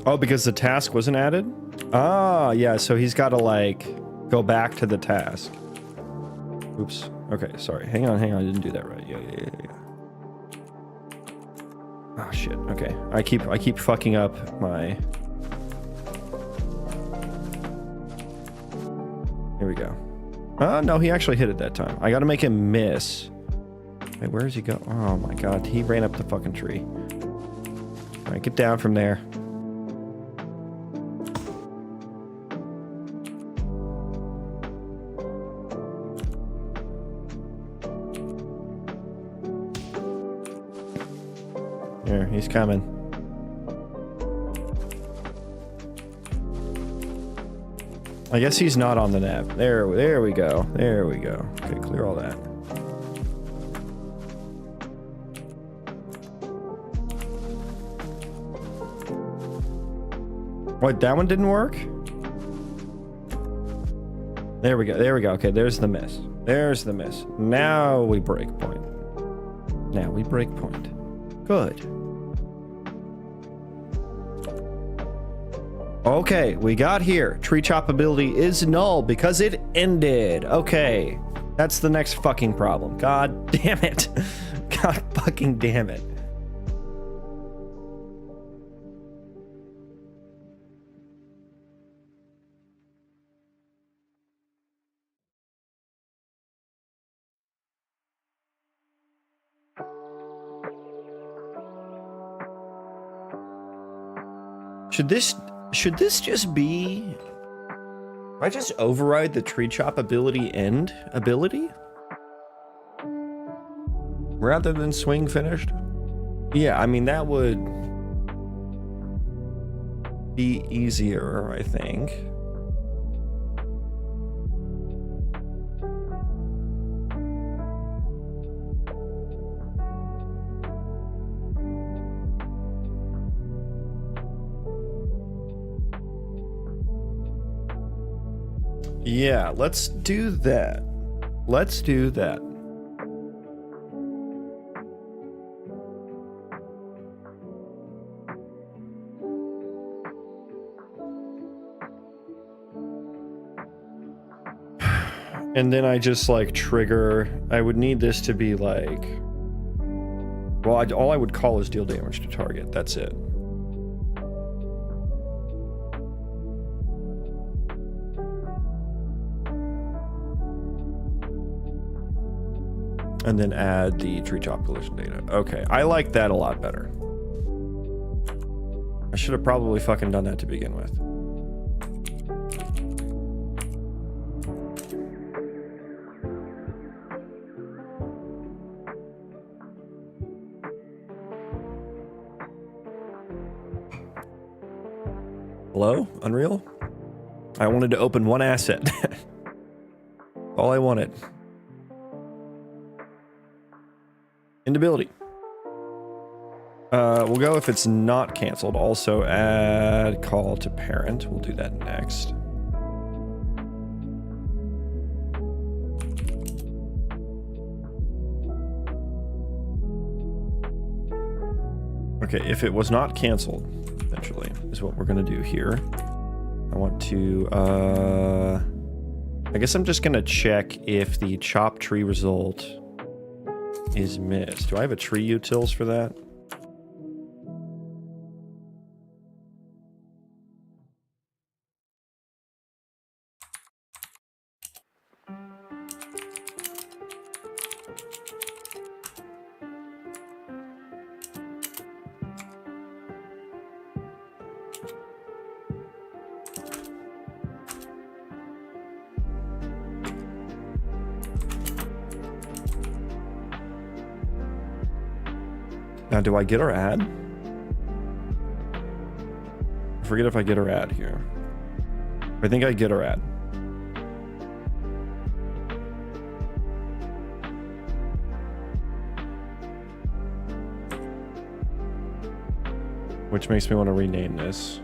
Oh, because the task wasn't added? Ah, yeah, so he's got to, like, go back to the task. Oops. Okay, sorry. Hang on, I didn't do that right. Yeah. Oh, shit. Okay. I keep fucking up my... Here we go. Oh, no, he actually hit it that time. I gotta make him miss. Wait, where does he go? Oh, my God. He ran up the fucking tree. All right, get down from there. Here, he's coming. I guess he's not on the nav. There we go. There we go. Okay, clear all that. What, that one didn't work? There we go. There we go. Okay, there's the miss. There's the miss. Now we break point. Now we break point. Good. Okay, we got here. Tree chop ability is null because it ended. Okay. That's the next fucking problem. God damn it. God fucking damn it. Should this just be... I just override the tree chop ability end ability? Rather than swing finished? Yeah, I mean, that would be easier, I think. Yeah, let's do that. Let's do that. And then I just like trigger. I would need this to be like, well, all I would call is deal damage to target. That's it. And then add the tree chop collision data. Okay, I like that a lot better. I should have probably fucking done that to begin with. Hello, Unreal? I wanted to open one asset. All I wanted. Indability. We'll go if it's not canceled. Also add call to parent. We'll do that next. Okay, if it was not canceled, eventually, is what we're gonna do here. I want to, I guess I'm just gonna check if the chop tree result is missed. Do I have a tree utils for that? Now, do I get or add? I forget if I get or add here. I think I get or add. Which makes me want to rename this.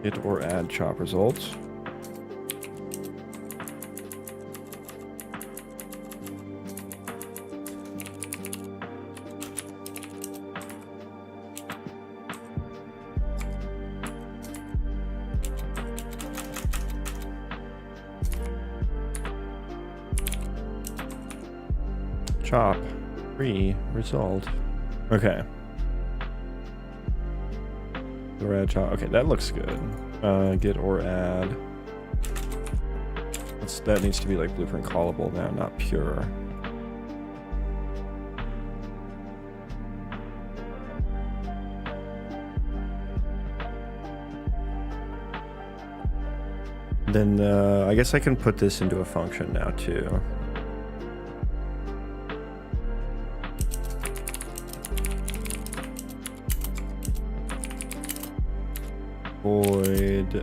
Get or add chop results. chop tree result. Okay. Or add chop. Okay, that looks good. Get or add. That needs to be like blueprint callable now, not pure. Then I guess I can put this into a function now too. Void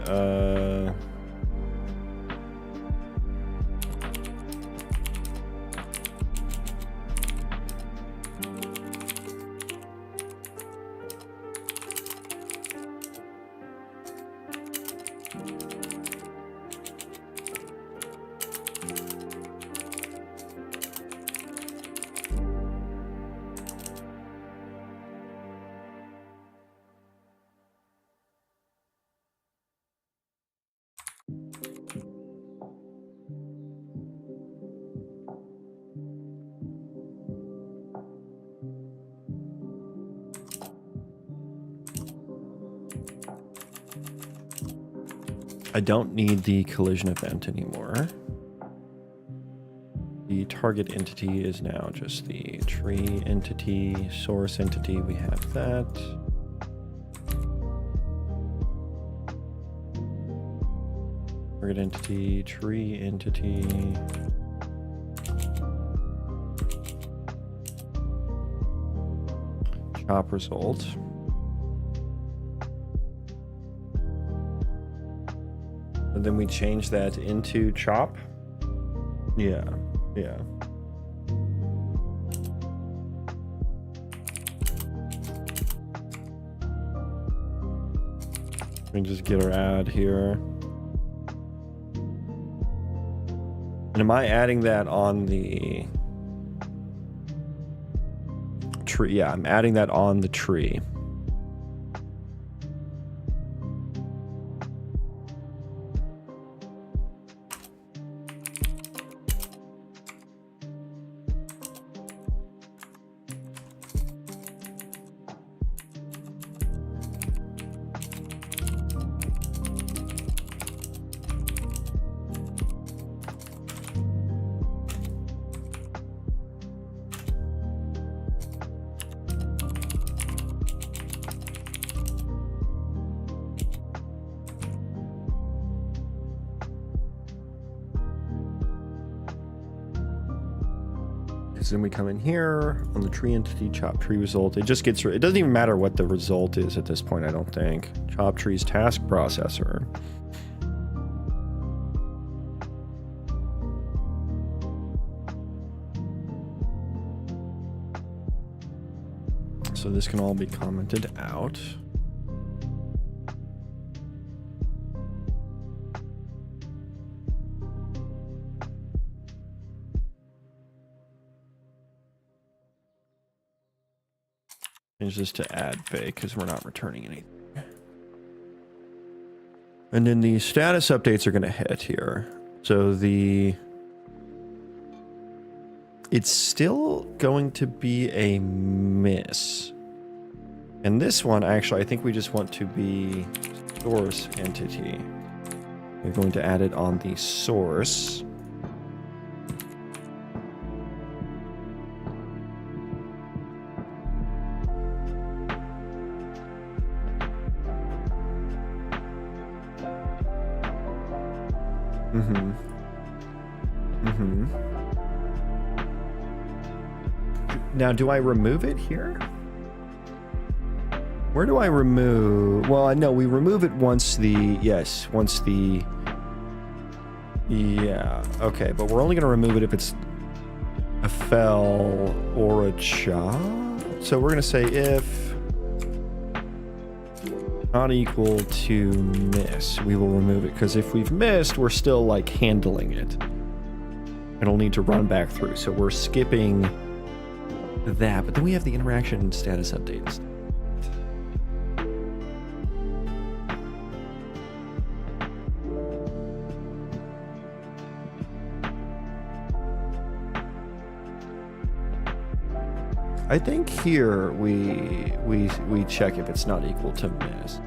I don't need the collision event anymore. The target entity is now just the tree entity, source entity. We have that. Target entity, tree entity. Chop result. And then we change that into chop. Yeah, yeah. We can just get our add here. And am I adding that on the tree? Yeah, I'm adding that on the tree. Then we come in here on the tree entity, chop tree result. It just gets, it doesn't even matter what the result is at this point, I don't think. Chop trees task processor. So this can all be commented out. Change this to add fake because we're not returning anything. And then the status updates are going to hit here. So it's still going to be a miss. And this one, actually, I think we just want to be source entity. We're going to add it on the source. Now, do I remove it here? Where do I remove? Well, I know we remove it once the, yes, once the, yeah, okay, but we're only going to remove it if it's a fell or a chop. So we're going to say if not equal to miss, we will remove it, because if we've missed, we're still like handling it. It'll need to run back through, so we're skipping that, but then we have the interaction status updates. I think here we check if it's not equal to miss.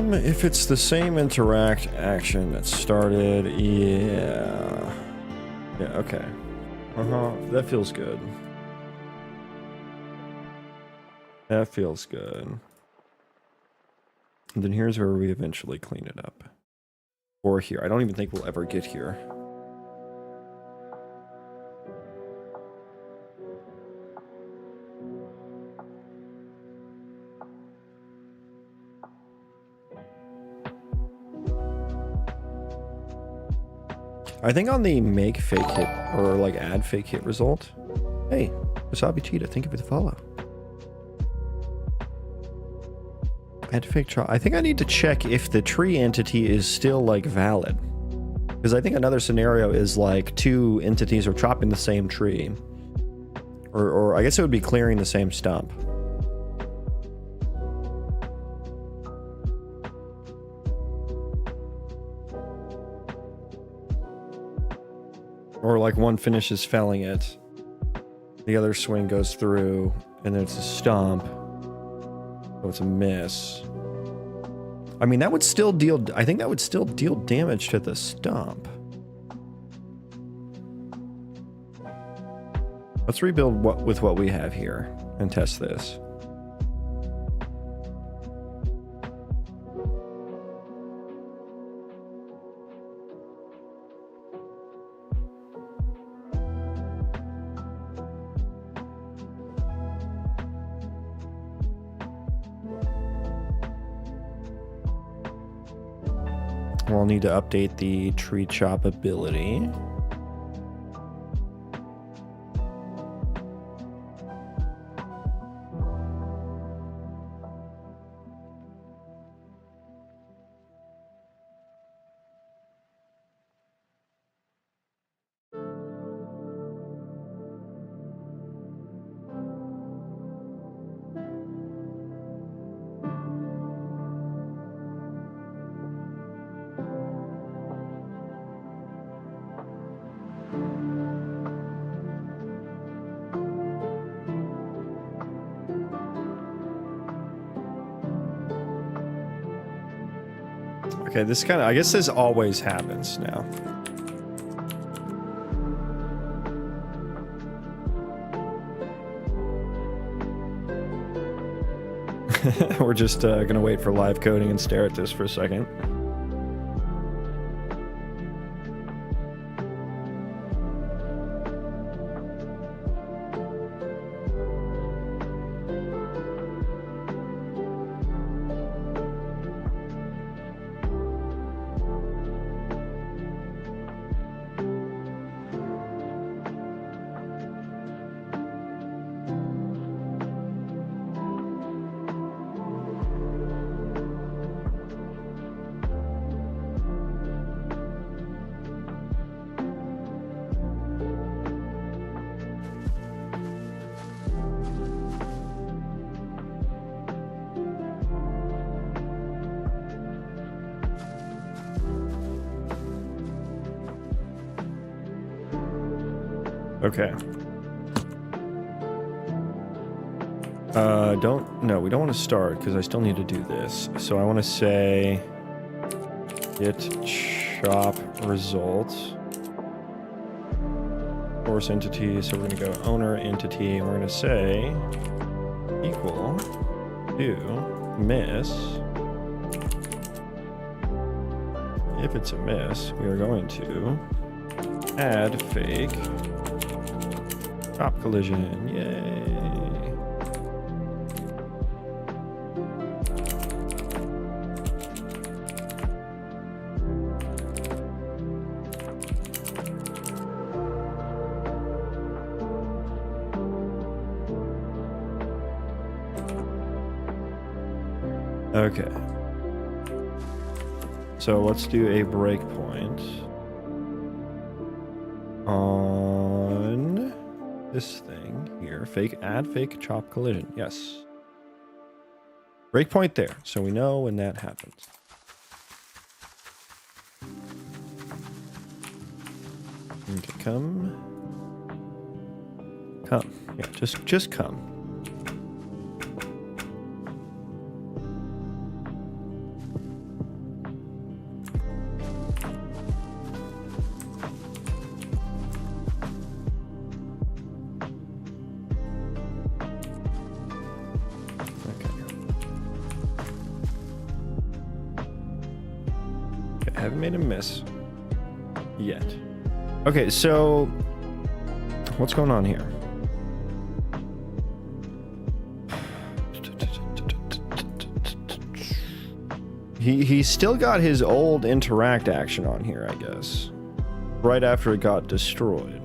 If it's the same interact action that started, yeah. Yeah, okay. That feels good. That feels good. And then here's where we eventually clean it up. Or here. I don't even think we'll ever get here. I think on the make fake hit or like add fake hit result. Hey, Wasabi Cheetah, thank you for the follow. Add fake chop. I think I need to check if the tree entity is still like valid. Because I think another scenario is like two entities are chopping the same tree. Or I guess it would be clearing the same stump. Or like one finishes felling it, the other swing goes through, and then it's a stomp. So it's a miss. I mean, that would still deal, I think that would still deal damage to the stump. Let's rebuild with what we have here and test this. We'll need to update the tree chop ability. Okay, this kind of, I guess this always happens now. We're just gonna wait for live coding and stare at this for a second. Okay. No, we don't want to start because I still need to do this. So I want to say get chop result. Source entity. So we're going to go owner entity and we're going to say equal to miss. If it's a miss, we are going to add fake chop collision. Yay. Okay. So let's do a breakpoint on this thing here. Add fake chop collision. Yes. Breakpoint there, so we know when that happens. Okay, come. Yeah, just come. I haven't made a miss yet. Okay, so what's going on here? He's still got his old interact action on here, I guess. Right after it got destroyed.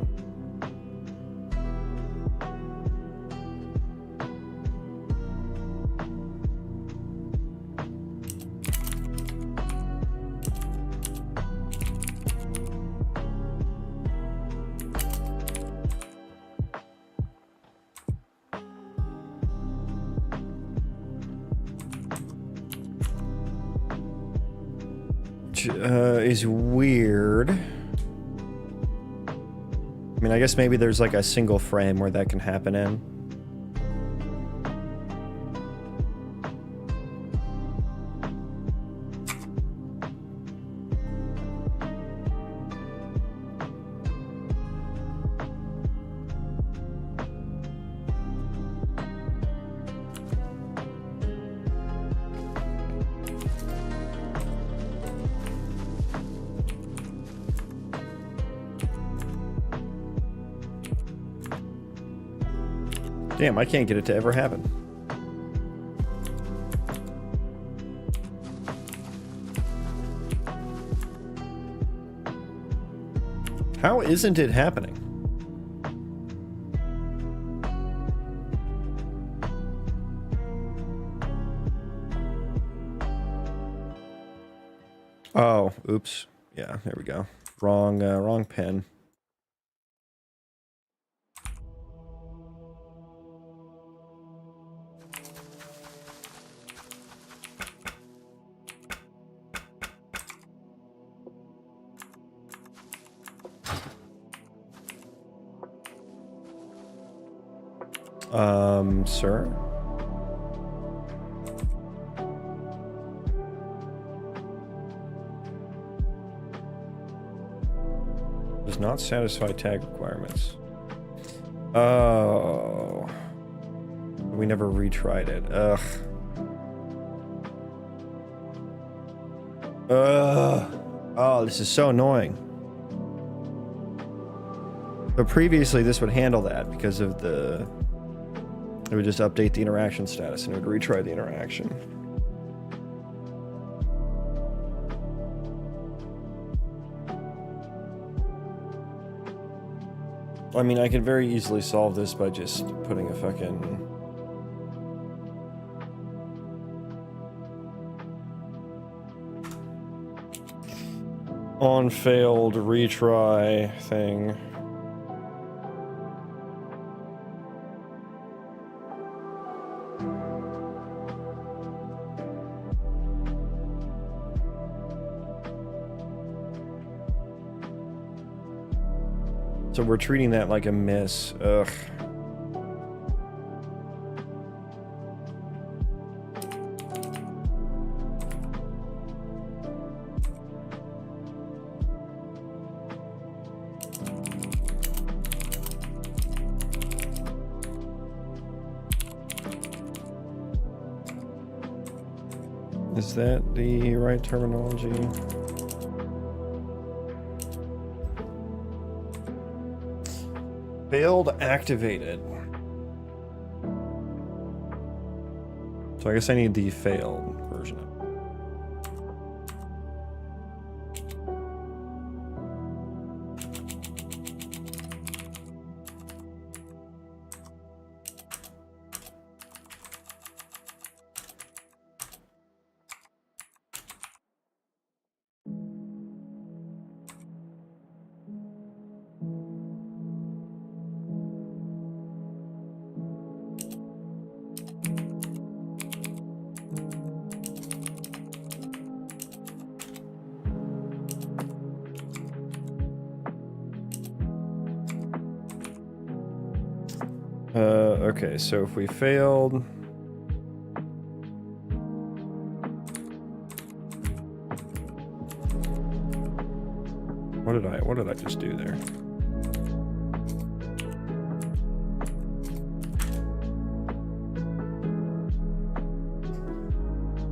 Is weird. I mean, I guess maybe there's like a single frame where that can happen in. Damn, I can't get it to ever happen. How isn't it happening? Oh, oops. Yeah, there we go. Wrong pen. Sir? Does not satisfy tag requirements. Oh. We never retried it. Ugh. Oh, this is so annoying. But previously this would handle that because of the... It would just update the interaction status and it would retry the interaction. I mean, I could very easily solve this by just putting a fucking... on failed retry thing. So we're treating that like a miss. Ugh. Is that the right terminology? Failed activated. So I guess I need the failed version of it. Okay, so if we failed... What did I just do there?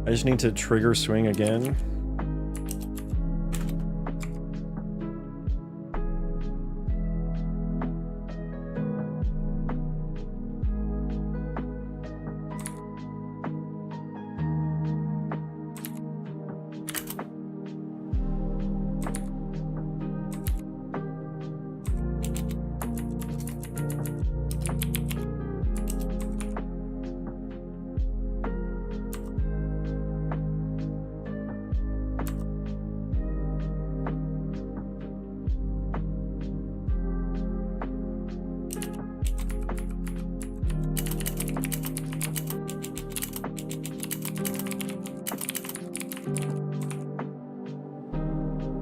I just need to trigger swing again.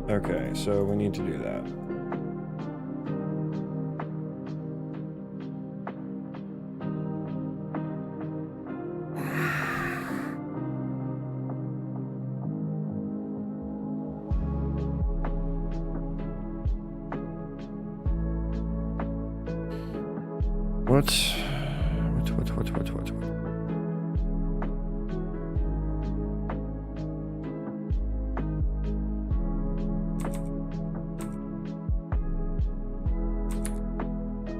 Okay, so we need to do that. What?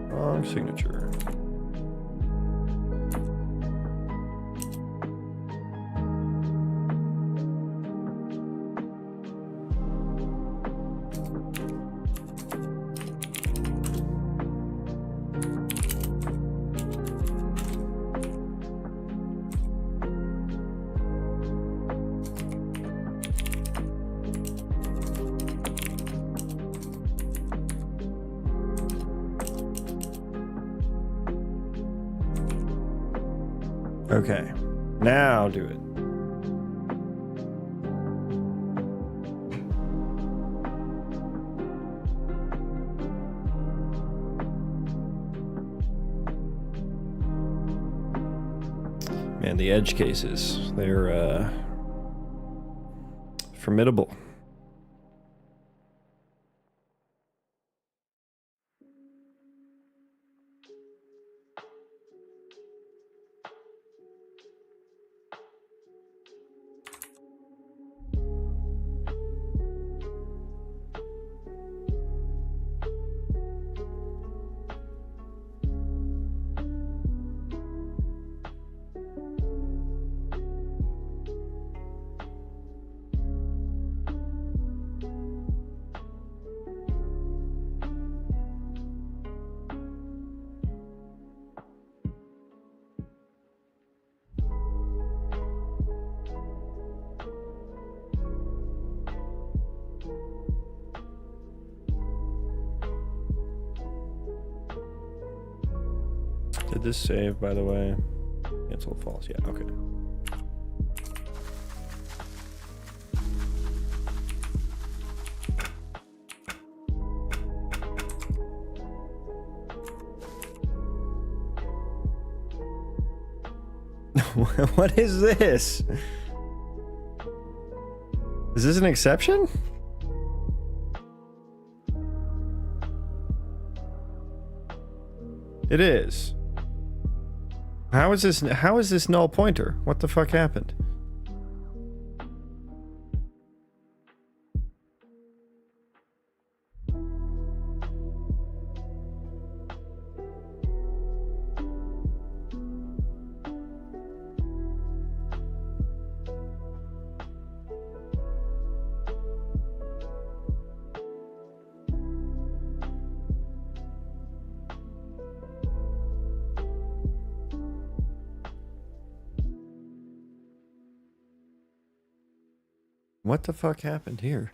Wrong signature. Okay, now do it. Man, the edge cases, they're formidable. Did this save, by the way? Cancel false. Yeah, okay. What is this? Is this an exception? It is. How is this null pointer? What the fuck happened? What the fuck happened here?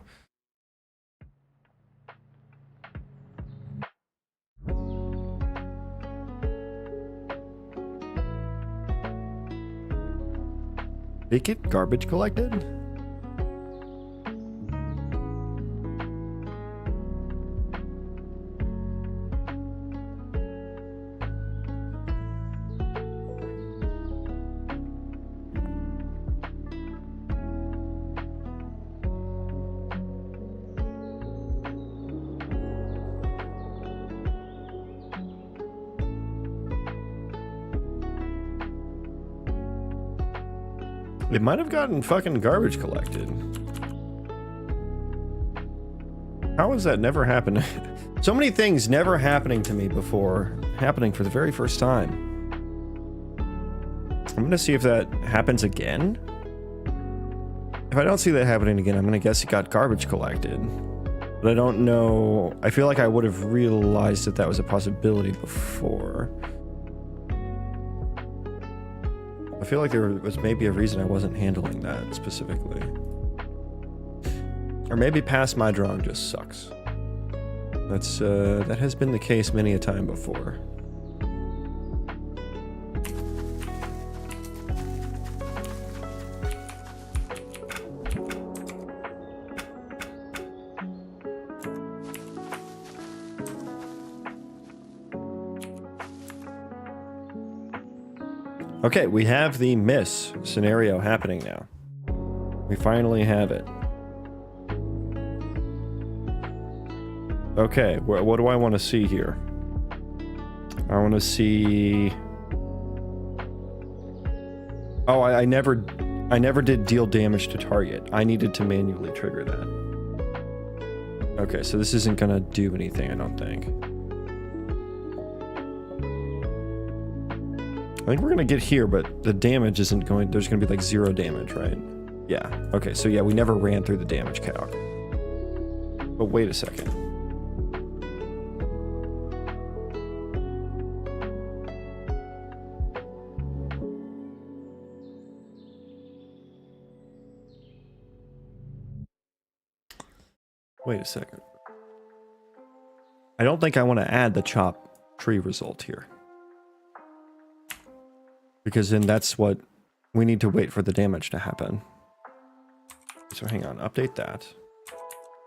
Did it get garbage collected? It might have gotten fucking garbage collected. How has that never happened? So many things never happening to me before, happening for the very first time. I'm gonna see if that happens again. If I don't see that happening again, I'm gonna guess it got garbage collected. But I don't know. I feel like I would have realized that that was a possibility before. I feel like there was maybe a reason I wasn't handling that specifically. Or maybe past my drawing just sucks. That has been the case many a time before. Okay, we have the miss scenario happening now. We finally have it. Okay, what do I want to see here? I want to see... Oh, I never did deal damage to target. I needed to manually trigger that. Okay, so this isn't gonna do anything, I don't think. I think we're gonna get here, but the damage isn't going... There's gonna be like 0 damage, right? Yeah. Okay, so yeah, we never ran through the damage calc. But wait a second. Wait a second. I don't think I want to add the chop tree result here. Because then that's what we need to wait for the damage to happen. So hang on, update that.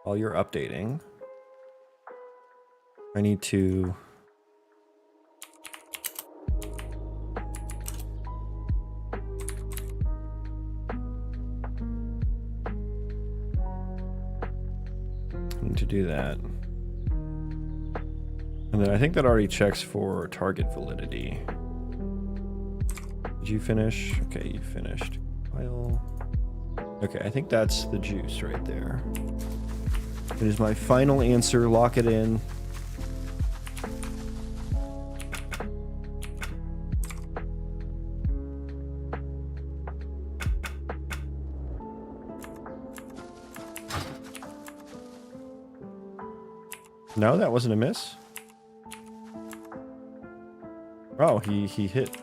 While you're updating, I need to... do that. And then I think that already checks for target validity. Did you finish? Okay, you finished. File. Okay, I think that's the juice right there. It is my final answer. Lock it in. No, that wasn't a miss. Oh, he hit.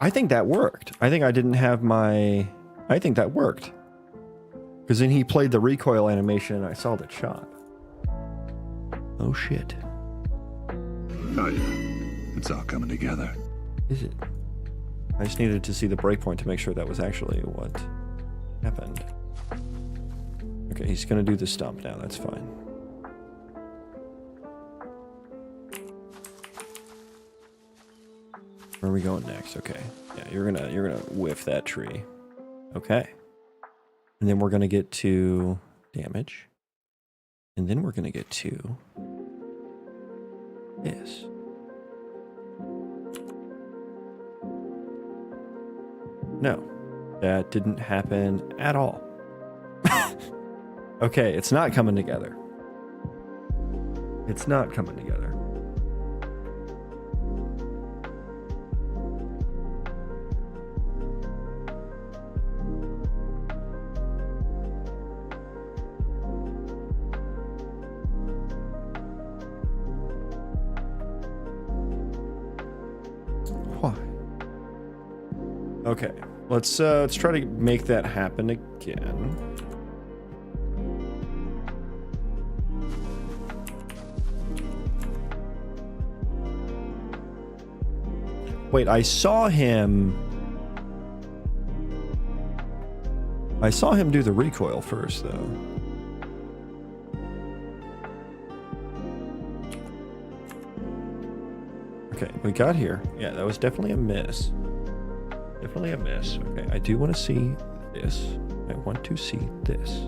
I think that worked. I think I didn't have my... I think that worked. Because then he played the recoil animation and I saw the chop. Oh shit. Oh yeah, it's all coming together. Is it? I just needed to see the breakpoint to make sure that was actually what happened. Okay, he's gonna do the stump now, that's fine. Where are we going next? Okay. Yeah, you're gonna whiff that tree. Okay. And then we're gonna get to damage. And then we're gonna get to this. No, that didn't happen at all. Okay, it's not coming together. It's not coming together. Why? Okay, let's try to make that happen again. Wait, I saw him do the recoil first, though. Okay, we got here. Yeah, that was definitely a miss. Definitely a miss. Okay, I do want to see this. I want to see this.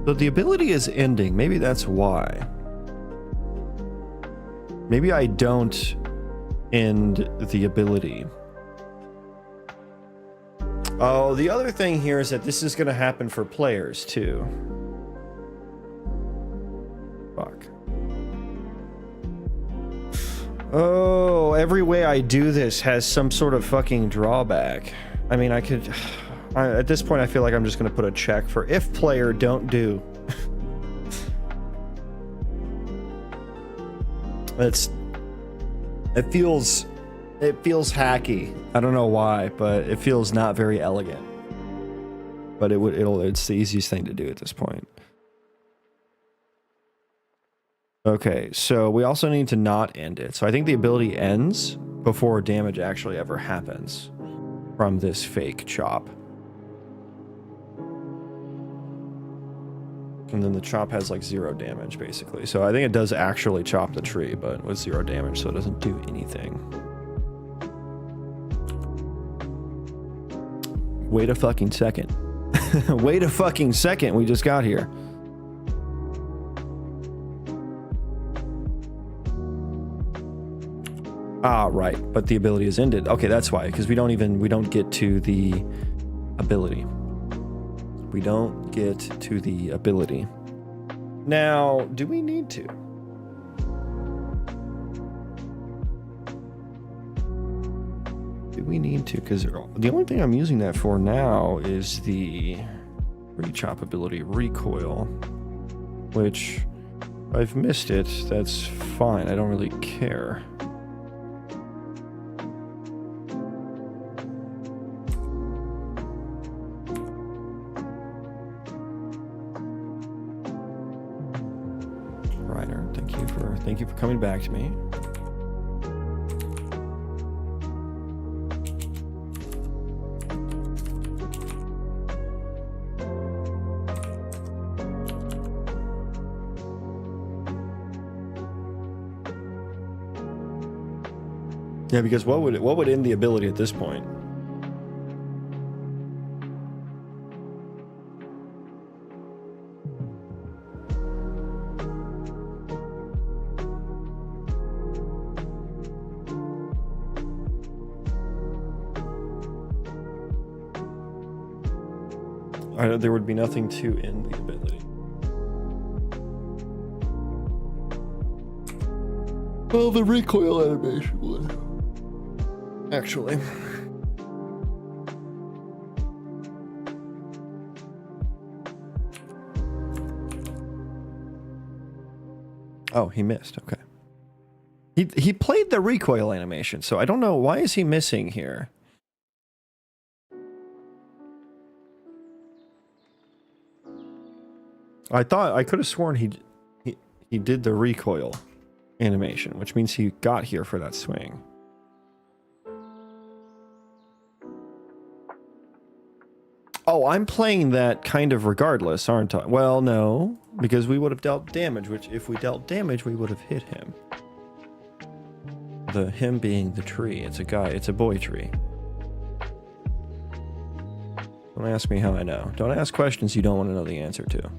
So the ability is ending. Maybe that's why. Maybe I don't end the ability. Oh, the other thing here is that this is going to happen for players too. Fuck. Oh, every way I do this has some sort of fucking drawback. I mean, I could... at this point, I feel like I'm just going to put a check for if player don't do. It feels hacky. I don't know why, but it feels not very elegant. But it's the easiest thing to do at this point. Okay, so we also need to not end it. So I think the ability ends before damage actually ever happens from this fake chop. And then the chop has like 0 damage basically. So I think it does actually chop the tree, but with 0 damage, so it doesn't do anything. Wait a fucking second. Wait a fucking second, we just got here. Ah, right, but the ability is ended. Okay, that's why, because we don't get to the ability. We don't get to the ability. Now, do we need to? Do we need to? Because the only thing I'm using that for now is the re-chop ability, recoil, which if I've missed it, that's fine. I don't really care. Thank you for coming back to me. Yeah, because what would end the ability at this point? There would be nothing to end the ability. Well, the recoil animation would. Actually. Oh, he missed. Okay. He played the recoil animation, so I don't know. Why is he missing here? I could have sworn he did the recoil animation, which means he got here for that swing. Oh, I'm playing that kind of regardless, aren't I? Well, no, because we would have dealt damage, which if we dealt damage, we would have hit him. The him being the tree. It's a guy. It's a boy tree. Don't ask me how I know. Don't ask questions you don't want to know the answer to.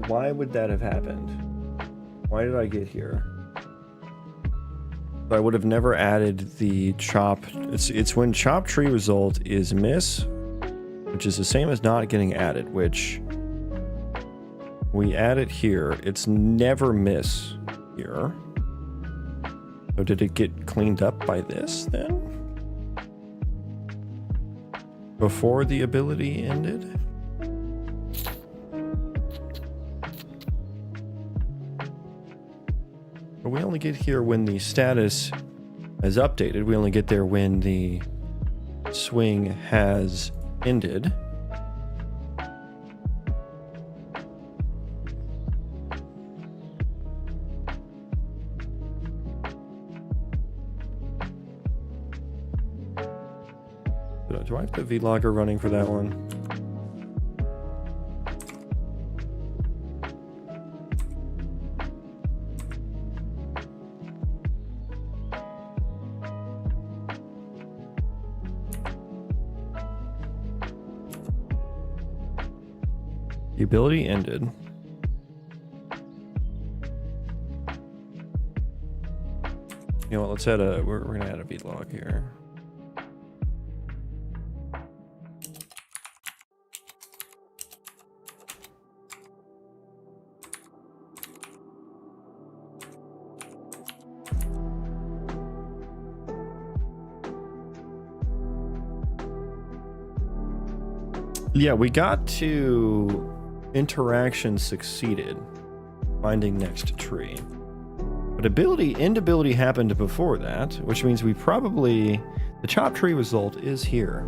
Why would that have happened? Why did I get here? I would have never added the chop. It's when chop tree result is miss, which is the same as not getting added, which we add it here. It's never miss here. So did it get cleaned up by this then? Before the ability ended? But we only get here when the status is updated. We only get there when the swing has ended. Do I have the vlogger running for that one? The ability ended. You know what, let's add a, we're gonna add a vlog here. Yeah, we got to interaction succeeded, finding next tree. But end ability happened before that, which means we probably, the chop tree result is here.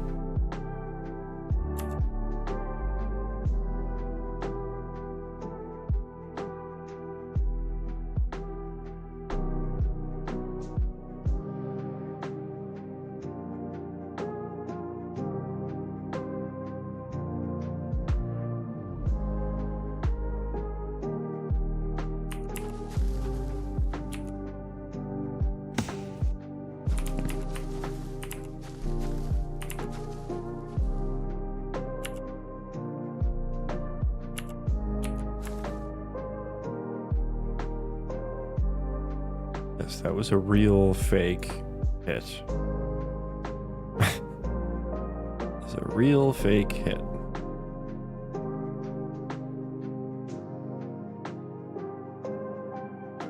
That was a real fake hit. It's a real fake hit.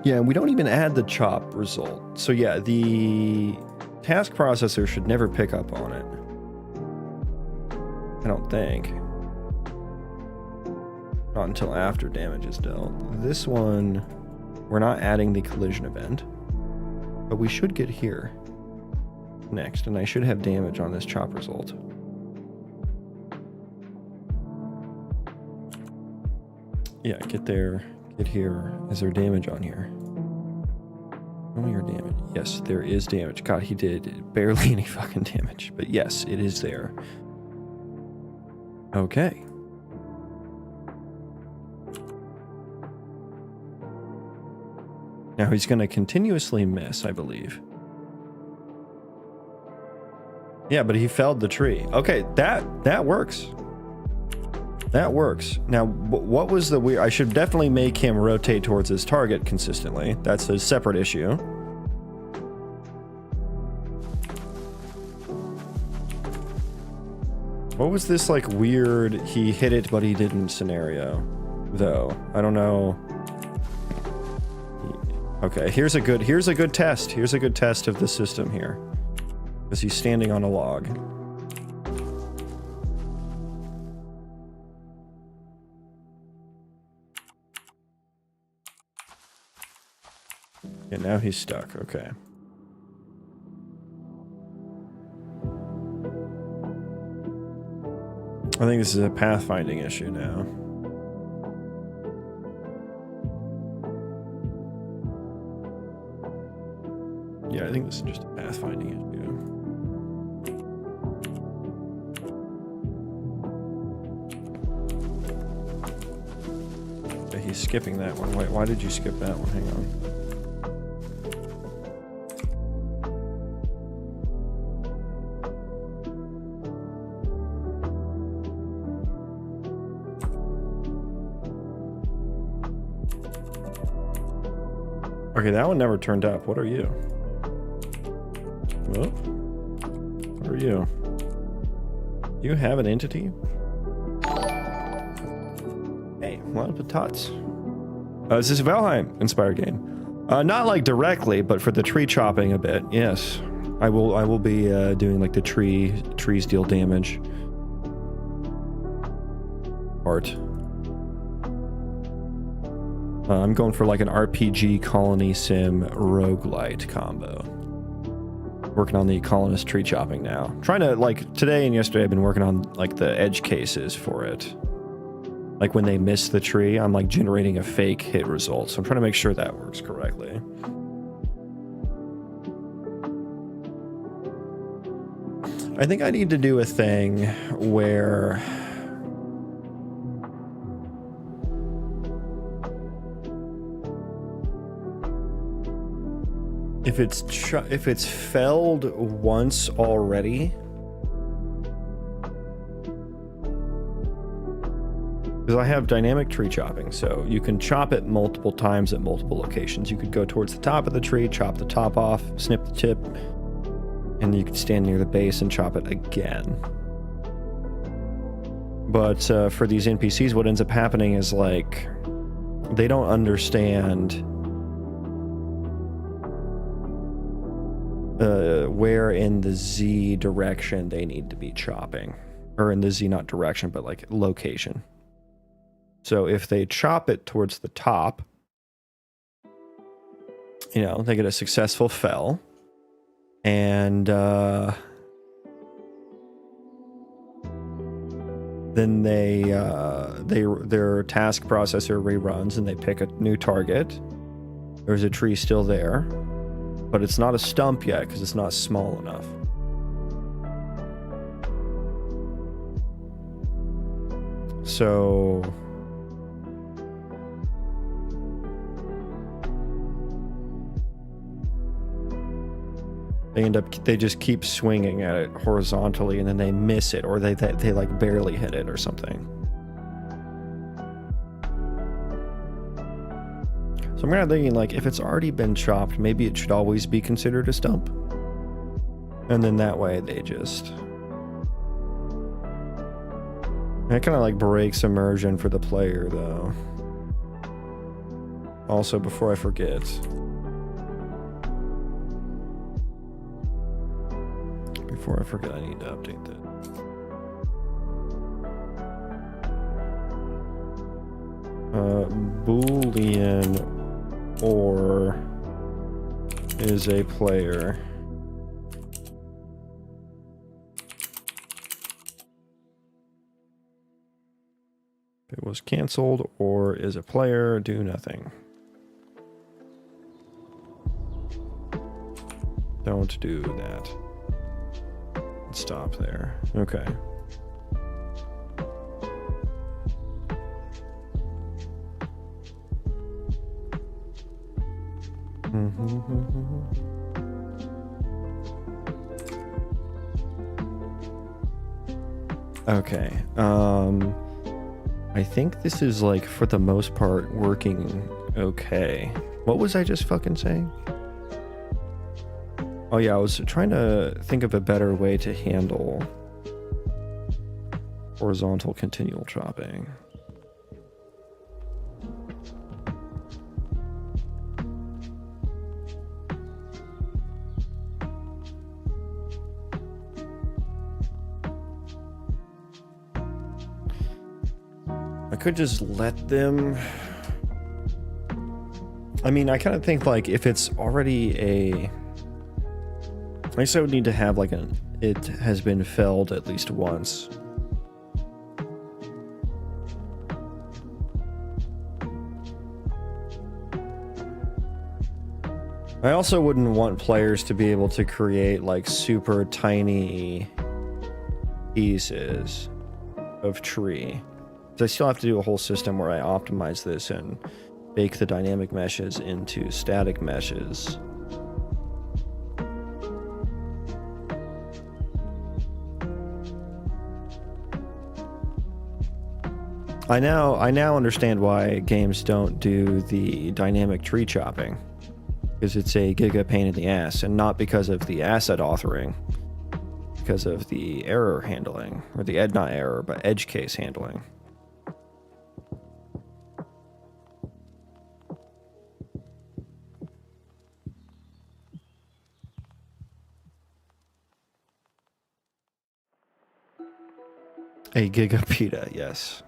Yeah, we don't even add the chop result. So yeah, the task processor should never pick up on it. I don't think. Not until after damage is dealt. This one, we're not adding the collision event. But we should get here next, and I should have damage on this chop result. Yeah, get there, get here. Is there damage on here? Show me your damage. Yes, there is damage. God, he did barely any fucking damage, but yes, it is there. Okay. Now he's going to continuously miss, I believe. Yeah, but he felled the tree. Okay, that works. That works. Now, what was the weird... I should definitely make him rotate towards his target consistently. That's a separate issue. What was this, like, weird he hit it but he didn't scenario, though? I don't know. Okay, here's a good test. Here's a good test of the system here. Because he's standing on a log. And now he's stuck. Okay. I think this is a pathfinding issue now. Yeah, I think this is just a pathfinding issue. Okay, he's skipping that one. Wait, why did you skip that one? Hang on. Okay, that one never turned up. What are you? Well, what are you? You have an entity? Hey, a lot of tots. Is this a Valheim inspired game? Not like directly, but for the tree chopping a bit. Yes, I will be doing like the trees deal damage part. I'm going for like an RPG Colony Sim Roguelite combo. Working on the colonist tree chopping now. Trying to, like, today and yesterday I've been working on like the edge cases for it. Like when they miss the tree, I'm like generating a fake hit result. So I'm trying to make sure that works correctly. I think I need to do a thing where if it's felled once already, Because I have dynamic tree chopping, so you can chop it multiple times at multiple locations. You could go towards the top of the tree, chop the top off, snip the tip, and you could stand near the base and chop it again. But for these NPCs, what ends up happening is, like, they don't understand where in the Z direction they need to be chopping. Or in the Z, not direction, but like location. So if they chop it towards the top, you know, they get a successful fell. And then their task processor reruns and they pick a new target. There's a tree still there, but it's not a stump yet because it's not small enough. So they just keep swinging at it horizontally and then they miss it, or they like barely hit it or something. So I'm kind of thinking, like, if it's already been chopped, maybe it should always be considered a stump. And then that way they just... That kind of like breaks immersion for the player, though. Also, before I forget... I need to update that. Boolean or is a player. If it was canceled or is a player, do nothing. Don't do that. Stop there. Okay. Okay. I think this is, like, for the most part working okay. What was I just fucking saying? Oh yeah, I was trying to think of a better way to handle horizontal continual chopping. I could just let them... I mean, I kind of think, like, if it's already a... I guess I would need to have, like, it has been felled at least once. I also wouldn't want players to be able to create, like, super tiny pieces of tree. So I still have to do a whole system where I optimize this and bake the dynamic meshes into static meshes. I now understand why games don't do the dynamic tree chopping, because it's a giga pain in the ass, and not because of the asset authoring, because of the error handling, or the not error, but edge case handling. A gigapeta, yes.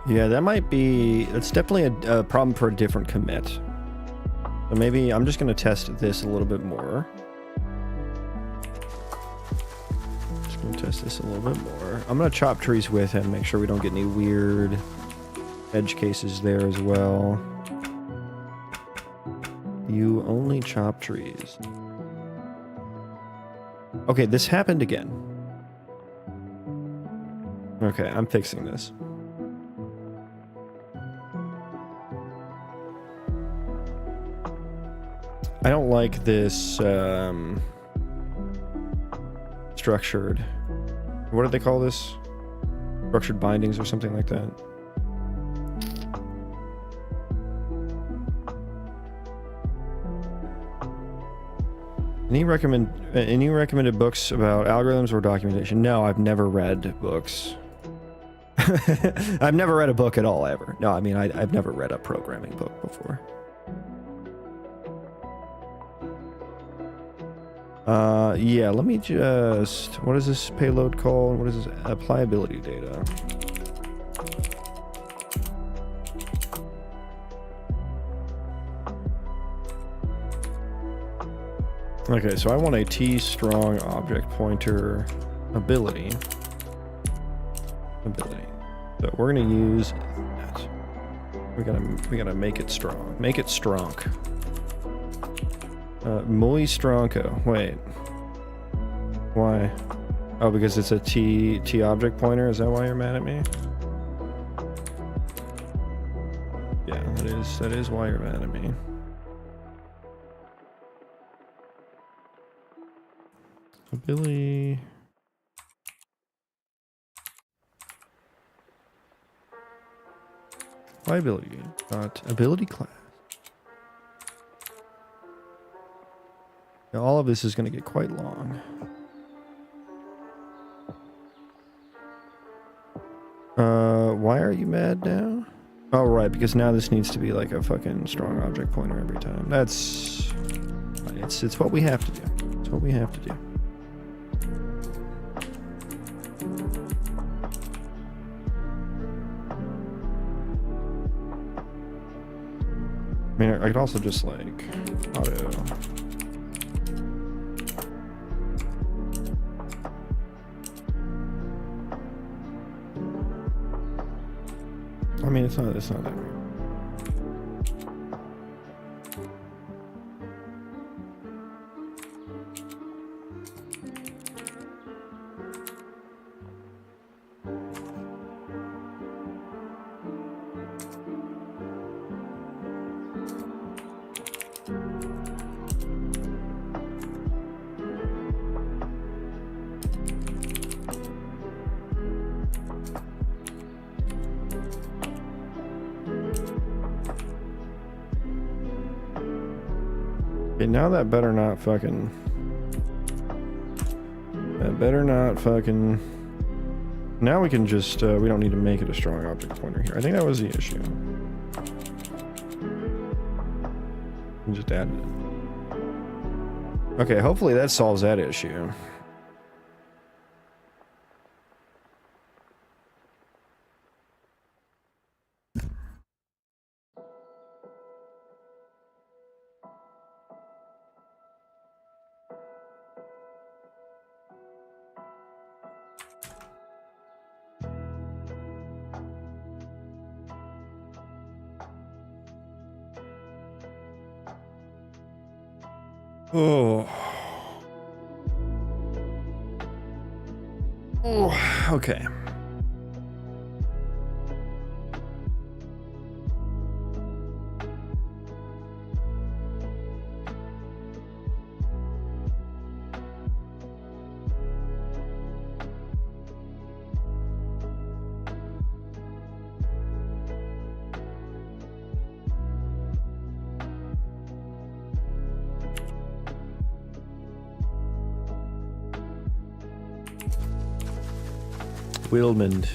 Yeah, that's definitely a problem for a different commit. So maybe I'm just going to test this a little bit more. Just going to test this a little bit more. I'm going to chop trees with him, make sure we don't get any weird edge cases there as well. You only chop trees. Okay, this happened again. Okay, I'm fixing this. I don't like this structured. What do they call this? Structured bindings or something like that. Any recommended books about algorithms or documentation? No, I've never read books. I've never read a book at all, ever. No, I mean, I've never read a programming book before. Yeah, let me just... What is this payload called? What is this? Applicability data. Okay, so I want a T-strong object pointer ability. So we're gonna use that. We gotta make it strong. Make it strong. Muy stronco. Wait. Why? Oh, because it's a T object pointer? Is that why you're mad at me? Yeah, that is why you're mad at me. Ability. Ability. Ability class. Now, all of this is going to get quite long. Why are you mad now? Oh, right, because now this needs to be like a fucking strong object pointer every time. That's... It's what we have to do. It's what we have to do. I mean, I could also just like auto. I mean, it's not that weird. Okay, now that better not fucking... That better not fucking... Now we can just, we don't need to make it a strong object pointer here. I think that was the issue. We just added it. Okay, hopefully that solves that issue. Oh. Oh, okay. Wilmond.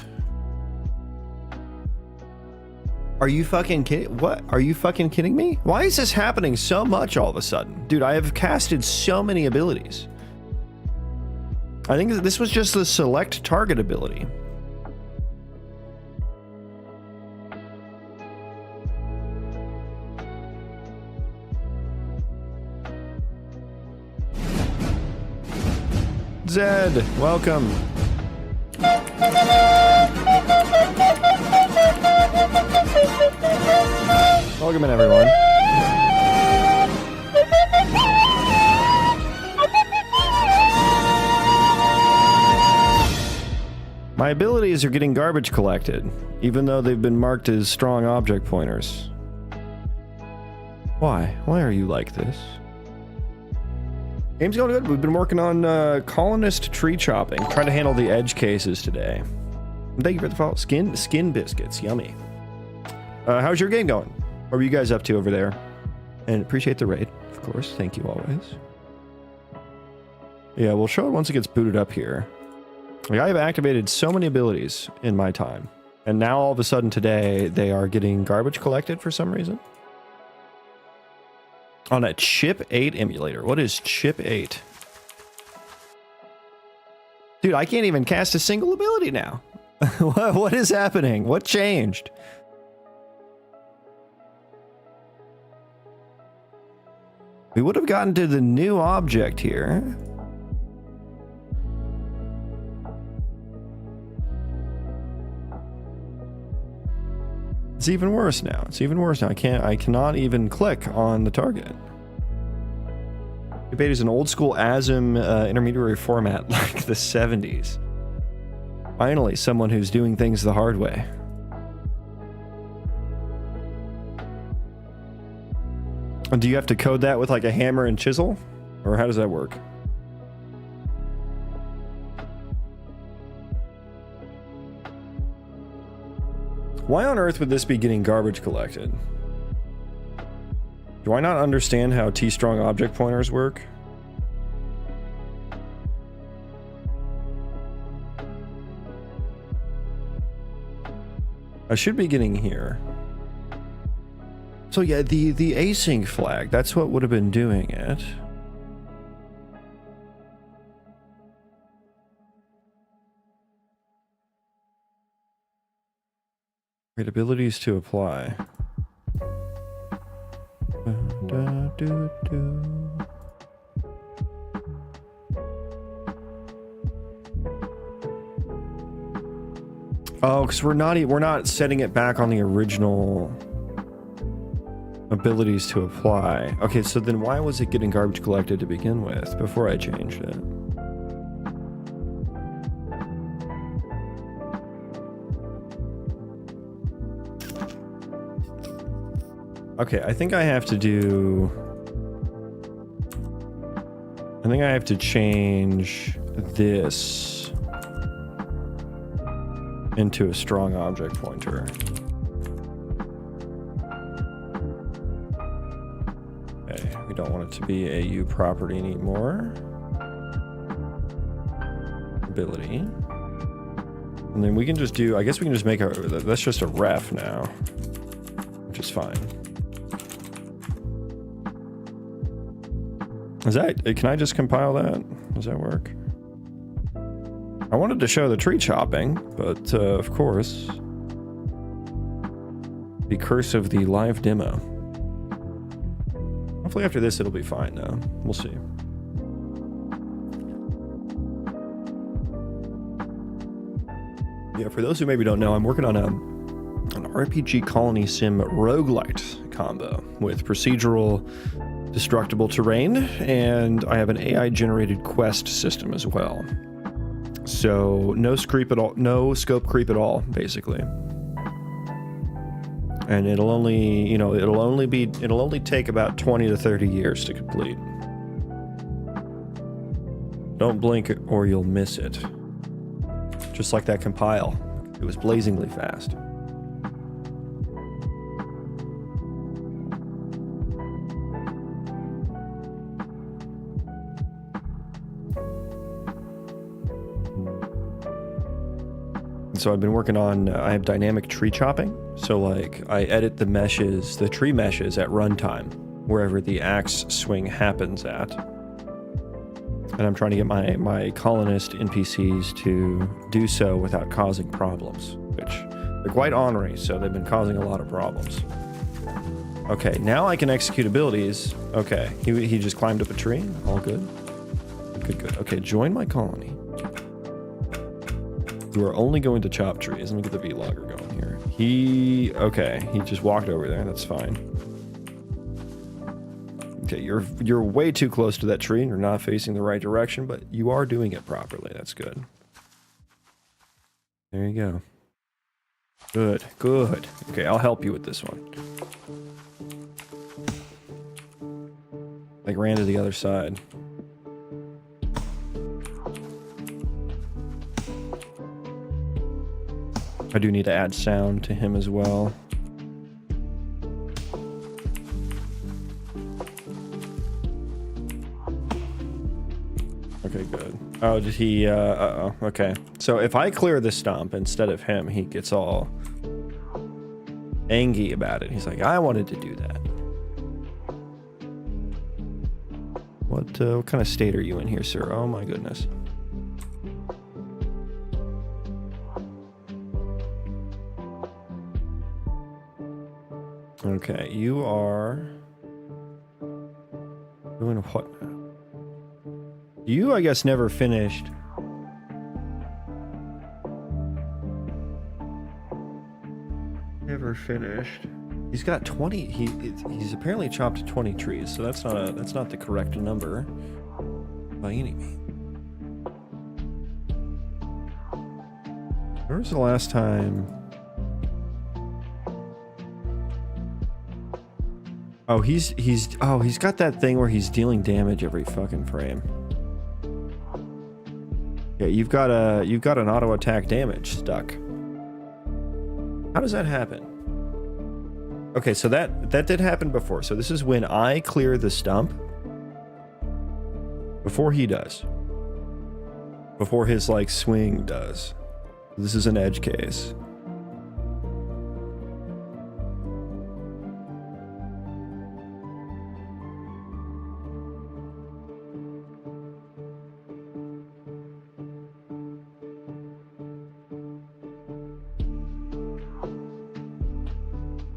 Are you fucking kidding? What? Are you fucking kidding me? Why is this happening so much all of a sudden? Dude, I have casted so many abilities. I think this was just the select target ability. Zed, welcome. Welcome in, everyone. My abilities are getting garbage collected, even though they've been marked as strong object pointers. Why? Why are you like this? Game's going good. We've been working on colonist tree chopping, trying to handle the edge cases today. Thank you for the follow. Skin biscuits, yummy. How's your game going? What were you guys up to over there? And appreciate the raid, of course. Thank you always. Yeah, we'll show it once it gets booted up here. Like, I have activated so many abilities in my time, and now all of a sudden today they are getting garbage collected for some reason. On a Chip 8 emulator. What is Chip 8? Dude, I can't even cast a single ability now. What is happening? What changed? We would have gotten to the new object here. It's even worse now. It's even worse now. I cannot even click on the target. Debate is an old school ASM intermediary format like the 70s. Finally, someone who's doing things the hard way. Do you have to code that with like a hammer and chisel? Or how does that work? Why on earth would this be getting garbage collected? Do I not understand how T-strong object pointers work? I should be getting here. So yeah, the async flag, that's what would have been doing it. Great abilities to apply. Oh, because we're not setting it back on the original abilities to apply. Okay, so then why was it getting garbage collected to begin with before I changed it? Okay, I think I have to change this into a strong object pointer. Okay, we don't want it to be a U property anymore. Ability. And then we can just do, I guess we can just make that's just a ref now, which is fine. Is that, can I just compile that? Does that work? I wanted to show the tree chopping, but of course, the curse of the live demo. Hopefully after this it'll be fine though. We'll see. Yeah, for those who maybe don't know, I'm working on an RPG Colony Sim Roguelite combo with procedural destructible terrain, and I have an AI generated quest system as well. So no scope creep at all, basically. And it'll only, it'll only take about 20 to 30 years to complete. Don't blink or you'll miss it. Just like that compile. It was blazingly fast. So I've been working on, I have dynamic tree chopping. So like I edit the meshes, the tree meshes at runtime, wherever the axe swing happens at. And I'm trying to get my colonist NPCs to do so without causing problems, which they're quite ornery, so they've been causing a lot of problems. Okay, now I can execute abilities. Okay, he just climbed up a tree, all good. Good. Okay, join my colony. You are only going to chop trees. Let me get the vlogger going here. Okay, he just walked over there. That's fine. Okay, you're way too close to that tree and you're not facing the right direction, but you are doing it properly. That's good. There you go. Good, good. Okay, I'll help you with this one. Like, ran to the other side. I do need to add sound to him as well. Okay, good. Oh, did he, uh-oh, okay. So if I clear the stump instead of him, he gets all angry about it. He's like, I wanted to do that. What kind of state are you in here, sir? Oh my goodness. Okay, you are doing what now? You, I guess, never finished. Never finished. He's got 20. He's apparently chopped 20 trees, so that's not the correct number by any means. Where was the last time? Oh, he's got that thing where he's dealing damage every fucking frame. Yeah, you've got an auto attack damage stuck. How does that happen? Okay, so that did happen before. So this is when I clear the stump before he does. Before his like swing does. This is an edge case.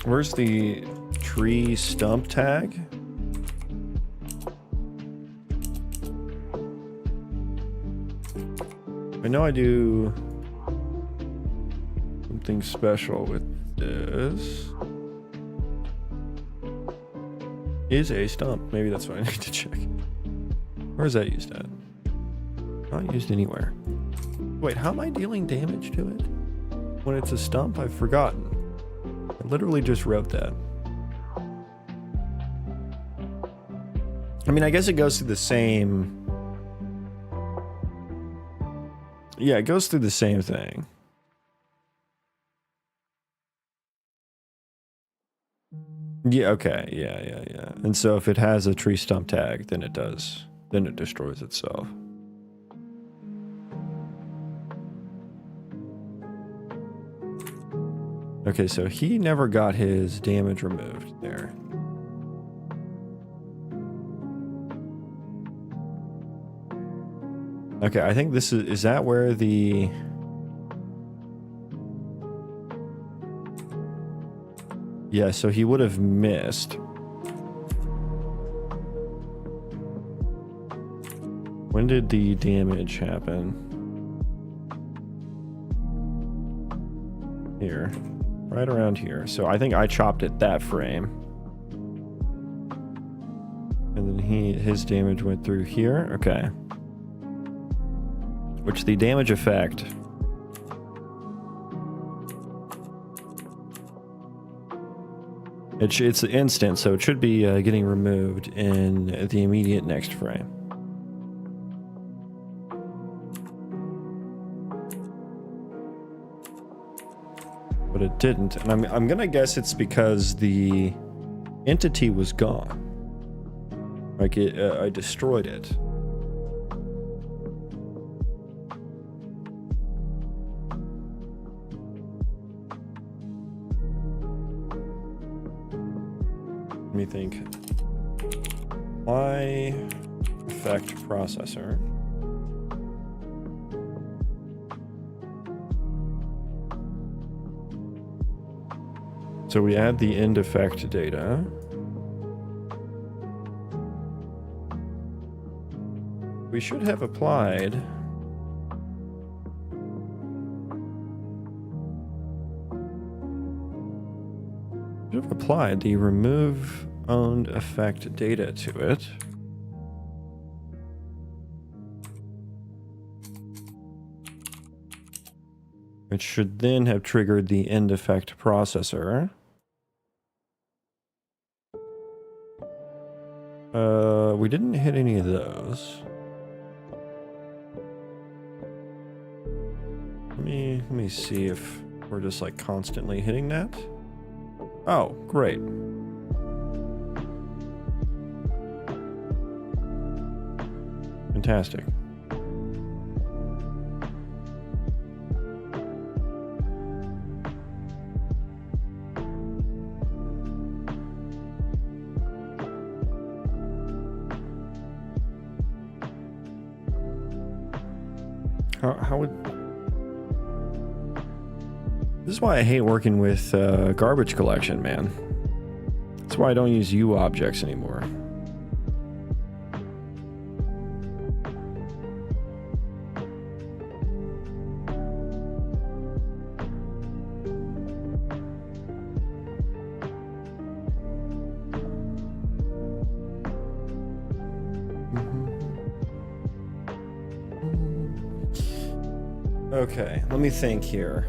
Where's the tree stump tag? I know I do something special with this. Is a stump. Maybe that's what I need to check. Where is that used at? Not used anywhere. Wait, how am I dealing damage to it? When it's a stump? I've forgotten. I literally just wrote that. I mean, I guess it goes through the same... Yeah, it goes through the same thing. Yeah, okay. Yeah. And so if it has a tree stump tag, then it does. Then it destroys itself. Okay, so he never got his damage removed there. Okay, I think this is that where the... Yeah, so he would have missed. When did the damage happen? Here. Right around here. So I think I chopped it that frame. And then his damage went through here. Okay. Which the damage effect... It's instant, so it should be getting removed in the immediate next frame. But it didn't, and I'm gonna guess it's because the entity was gone. Like I destroyed it. Let me think. Apply effect processor. So we add the end effect data. We should have applied. Should have applied the remove owned effect data to it. It should then have triggered the end effect processor. We didn't hit any of those. Let me see if we're just like constantly hitting that. Oh, great. Fantastic. How would... This is why I hate working with garbage collection, man. That's why I don't use U objects anymore. Okay, let me think here.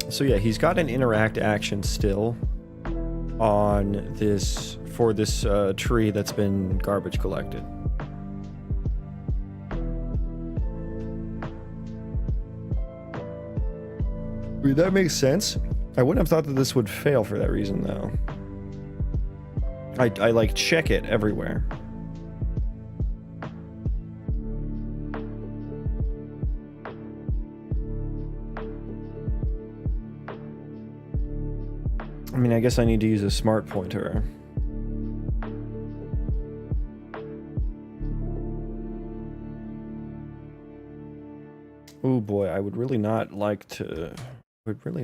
So yeah, he's got an interact action still on this, for this tree that's been garbage collected. I mean, that makes sense. I wouldn't have thought that this would fail for that reason, though. I like check it everywhere. I mean, I guess I need to use a smart pointer. Oh boy, I would really not like to... I would really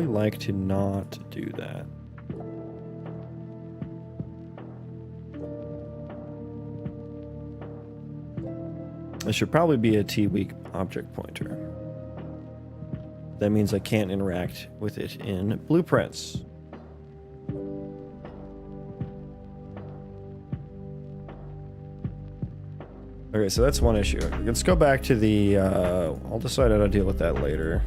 like to not do that. It should probably be a T-weak object pointer. That means I can't interact with it in blueprints. Okay, so that's one issue. Let's go back to the, I'll decide how to deal with that later.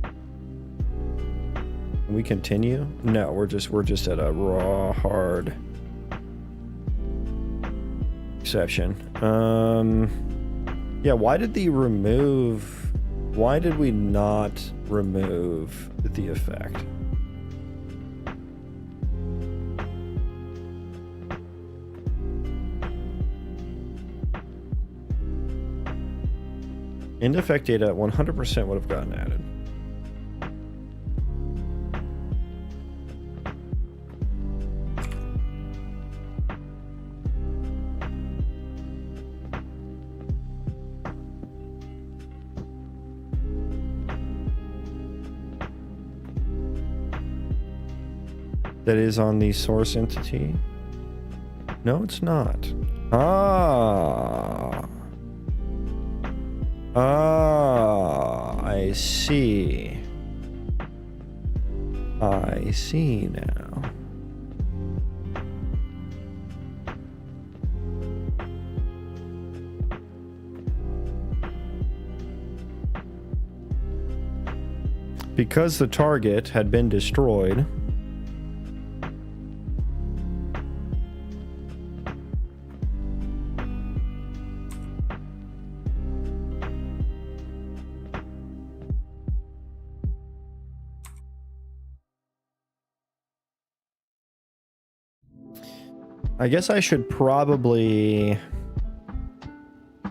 Can we continue? No, we're just at a raw, hard exception. Yeah, why did we not remove the effect? End effect data 100% would have gotten added. That is on the source entity? No, it's not. Ah, I see. I see now. Because the target had been destroyed, I guess I should probably...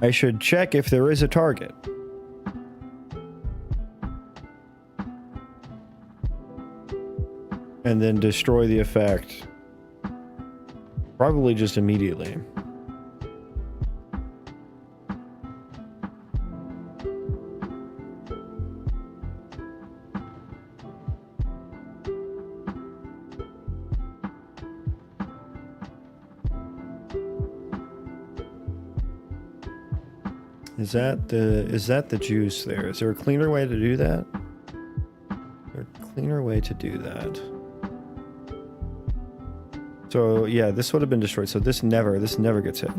I should check if there is a target. And then destroy the effect. Probably just immediately. Is that the juice there? Is there a cleaner way to do that? Is there a cleaner way to do that? So yeah, this would have been destroyed. So this never gets hit.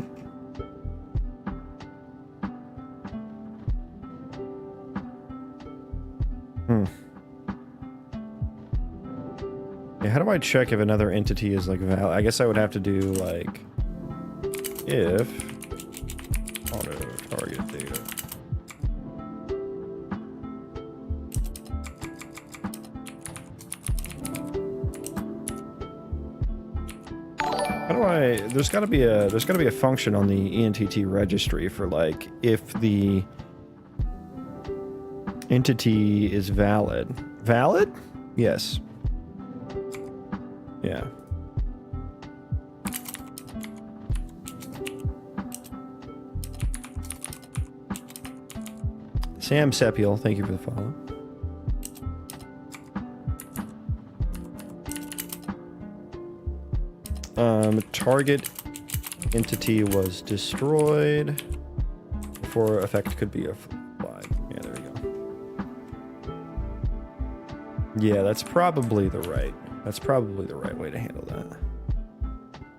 Yeah, how do I check if another entity is like valid? I guess I would have to do like if auto target data. How do I? There's got to be a function on the ENTT registry for like if the entity is valid. Valid? Yes. Yeah. Sam Sepiel, thank you for the follow. Target entity was destroyed before effect could be applied. Yeah, there we go. Yeah, that's probably the right way to handle that.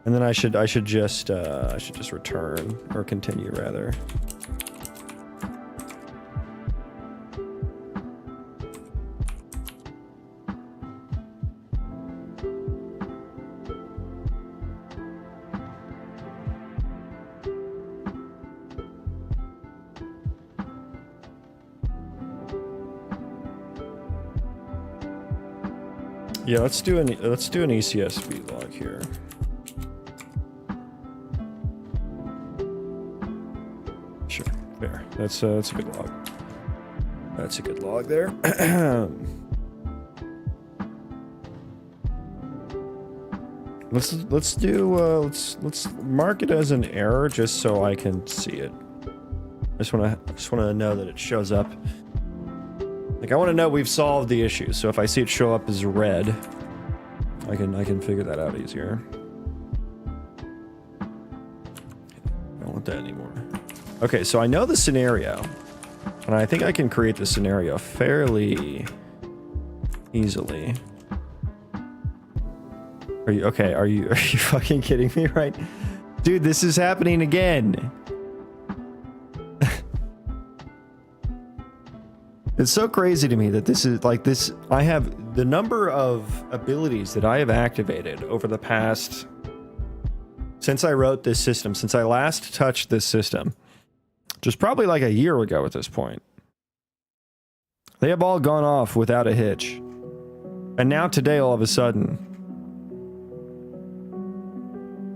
And then I should just return or continue rather. Yeah, let's do an ECS speed log here. Sure, fair. That's a good log. That's a good log there. let's mark it as an error just so I can see it. I just wanna know that it shows up. Like, I want to know we've solved the issue, so if I see it show up as red, I can figure that out easier. I don't want that anymore. Okay, so I know the scenario, and I think I can create the scenario fairly easily. Are you okay? Are you fucking kidding me, right? Dude, this is happening again. It's so crazy to me that this is like this. I have the number of abilities that I have activated over the past, since I wrote this system, since I last touched this system, just probably like a year ago at this point. They have all gone off without a hitch. And now today, all of a sudden,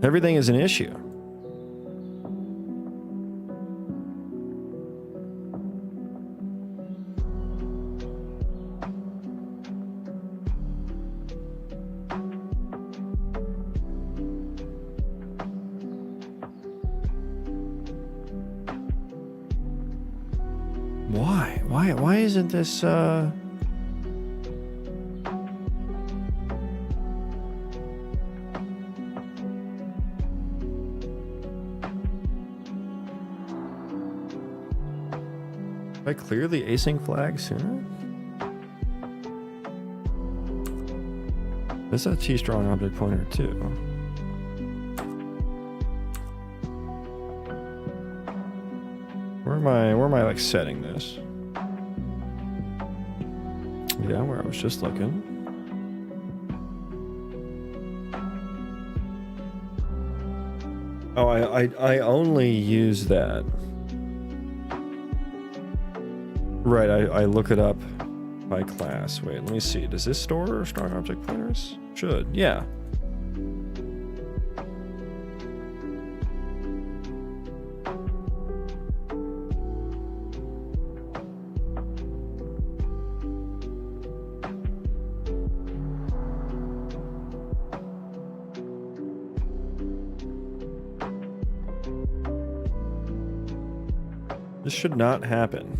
everything is an issue. Why isn't this, Did I clear the async flag sooner? That's a T-strong object pointer too. Where am I like setting this? Yeah, where I was just looking. Oh, I only use that. Right, I look it up by class. Wait, let me see. Does this store strong object pointers? Should, yeah. This should not happen.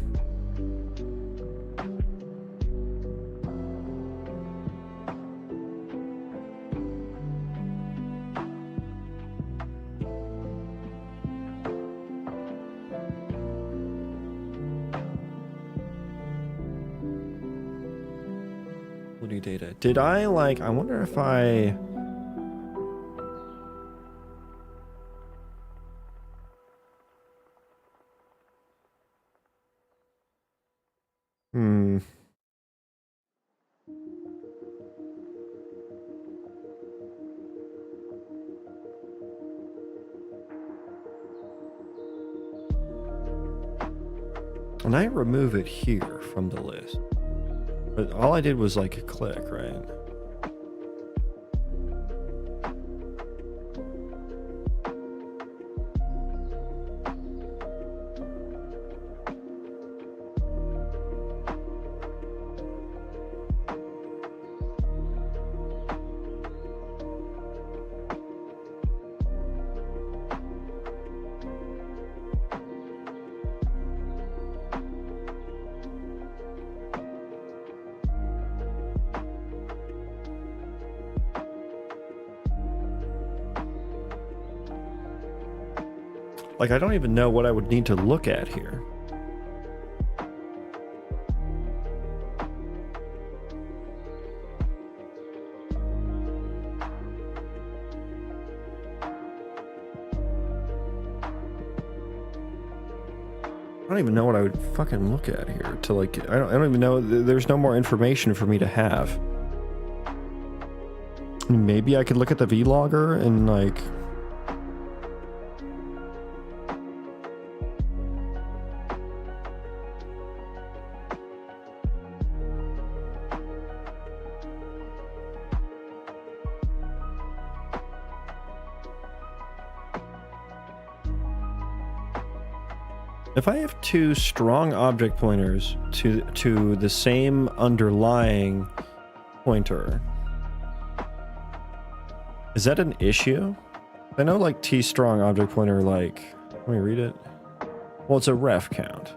Mobility data. Did I like, I wonder if I... Hmm. And I remove it here from the list. But all I did was like click, right? Like, I don't even know what I would need to look at here. I don't even know what I would fucking look at here to like, I don't even know, there's no more information for me to have. Maybe I could look at the vlogger and like... If I have two strong object pointers to the same underlying pointer, is that an issue? I know like T strong object pointer, like, let me read it. Well, it's a ref count.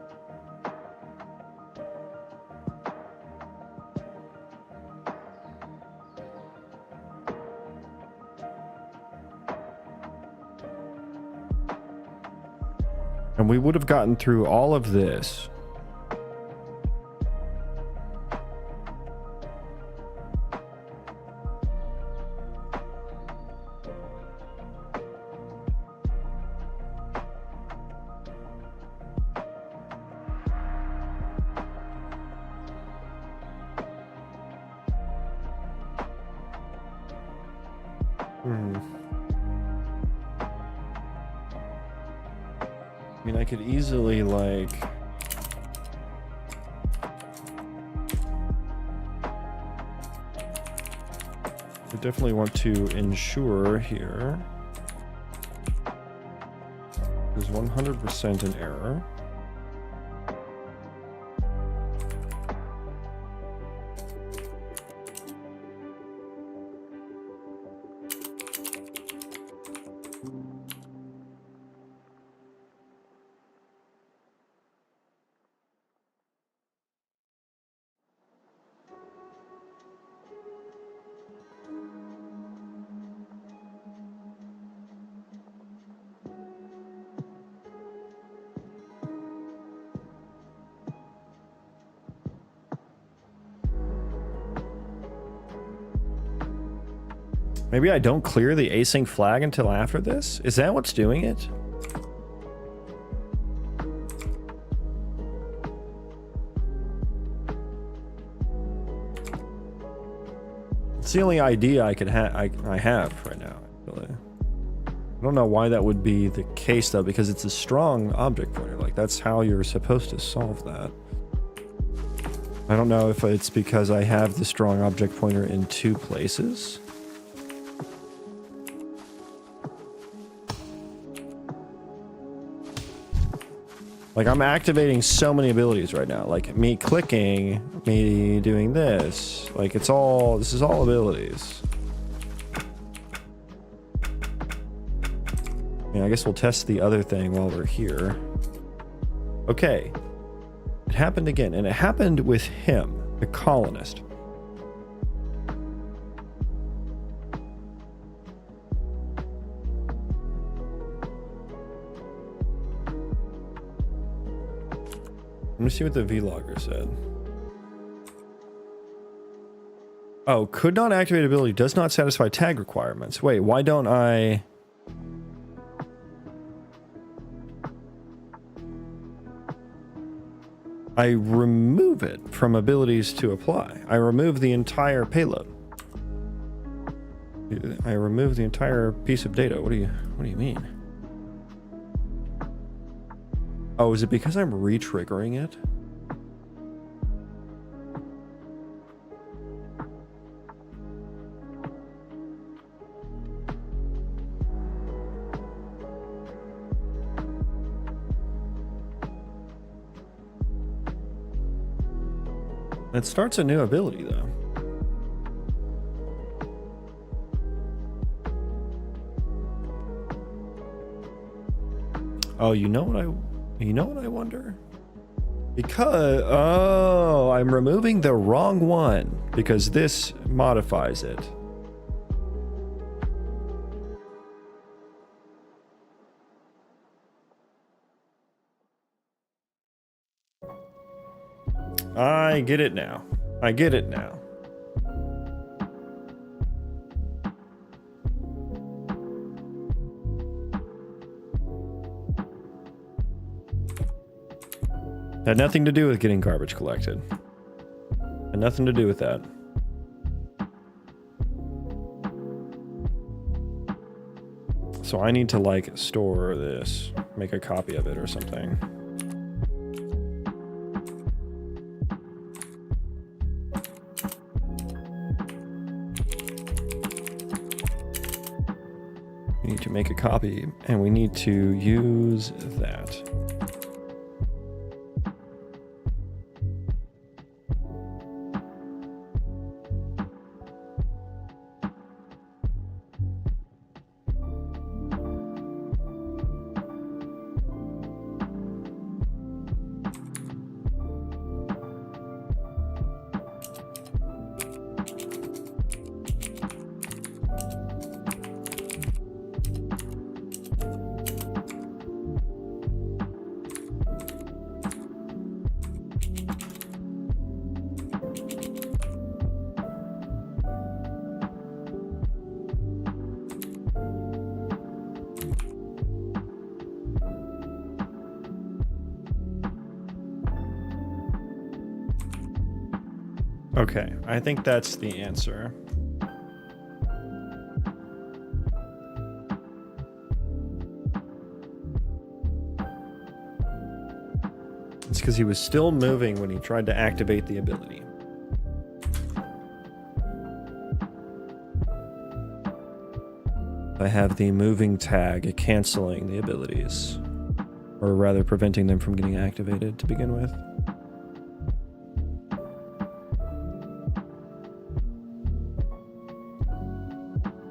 And we would have gotten through all of this. I mean, I could easily, like... I definitely want to ensure here there's 100% an error. Maybe I don't clear the async flag until after this? Is that what's doing it? It's the only idea I could I have right now, actually. I don't know why that would be the case though, because it's a strong object pointer. Like, that's how you're supposed to solve that. I don't know if it's because I have the strong object pointer in two places. Like, I'm activating so many abilities right now. Like, me clicking, me doing this. Like, it's all... This is all abilities. I mean, I guess we'll test the other thing while we're here. Okay. It happened again. And it happened with him, the colonist. Let me see what the vlogger said. Oh, could not activate ability does not satisfy tag requirements. Wait, why don't I... I remove it from abilities to apply. I remove the entire payload. I remove the entire piece of data. What do you mean? Oh, is it because I'm re-triggering it? It starts a new ability, though. Oh, you know what I wonder? Because, oh, I'm removing the wrong one because this modifies it. I get it now. I get it now. Had nothing to do with getting garbage collected. Had nothing to do with that. So I need to like store this, make a copy of it or something. We need to make a copy and we need to use that. Okay, I think that's the answer. It's because he was still moving when he tried to activate the ability. I have the moving tag canceling the abilities, or rather preventing them from getting activated to begin with.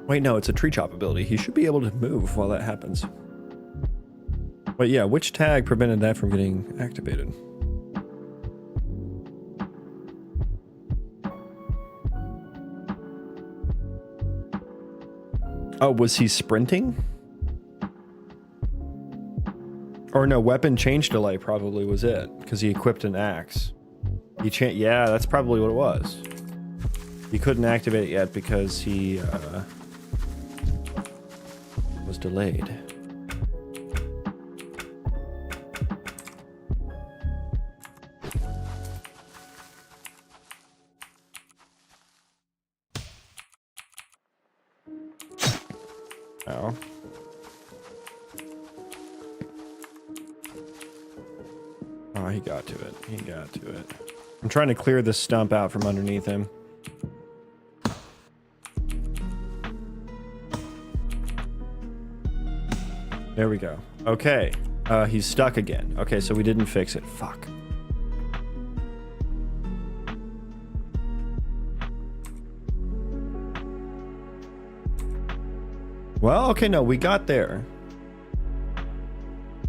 Wait, no, it's a tree chop ability. He should be able to move while that happens. Wait, yeah, which tag prevented that from getting activated? Oh, was he sprinting? Or no, weapon change delay probably was it, because he equipped an axe. Yeah, that's probably what it was. He couldn't activate it yet because he was delayed. Oh. Oh, he got to it. He got to it. I'm trying to clear this stump out from underneath him. There we go. Okay. He's stuck again. Okay, so we didn't fix it. Fuck. Well, okay, no, we got there.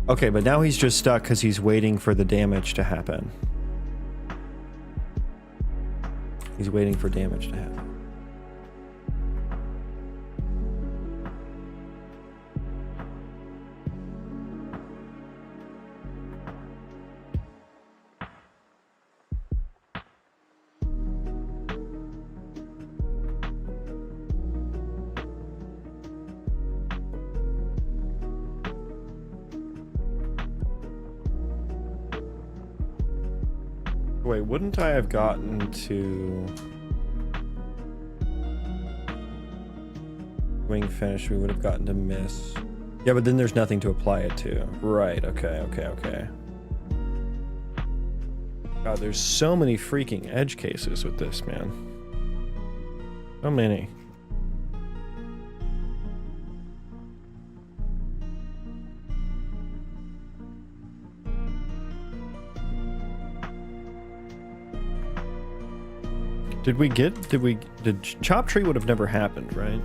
Okay, but now he's just stuck because he's waiting for the damage to happen. He's waiting for damage to happen. Wait, wouldn't I have gotten to wing finish? We would have gotten to miss. Yeah, but then there's nothing to apply it to. Right, okay. God, there's so many freaking edge cases with this, man. So many. Did chop tree would have never happened, right?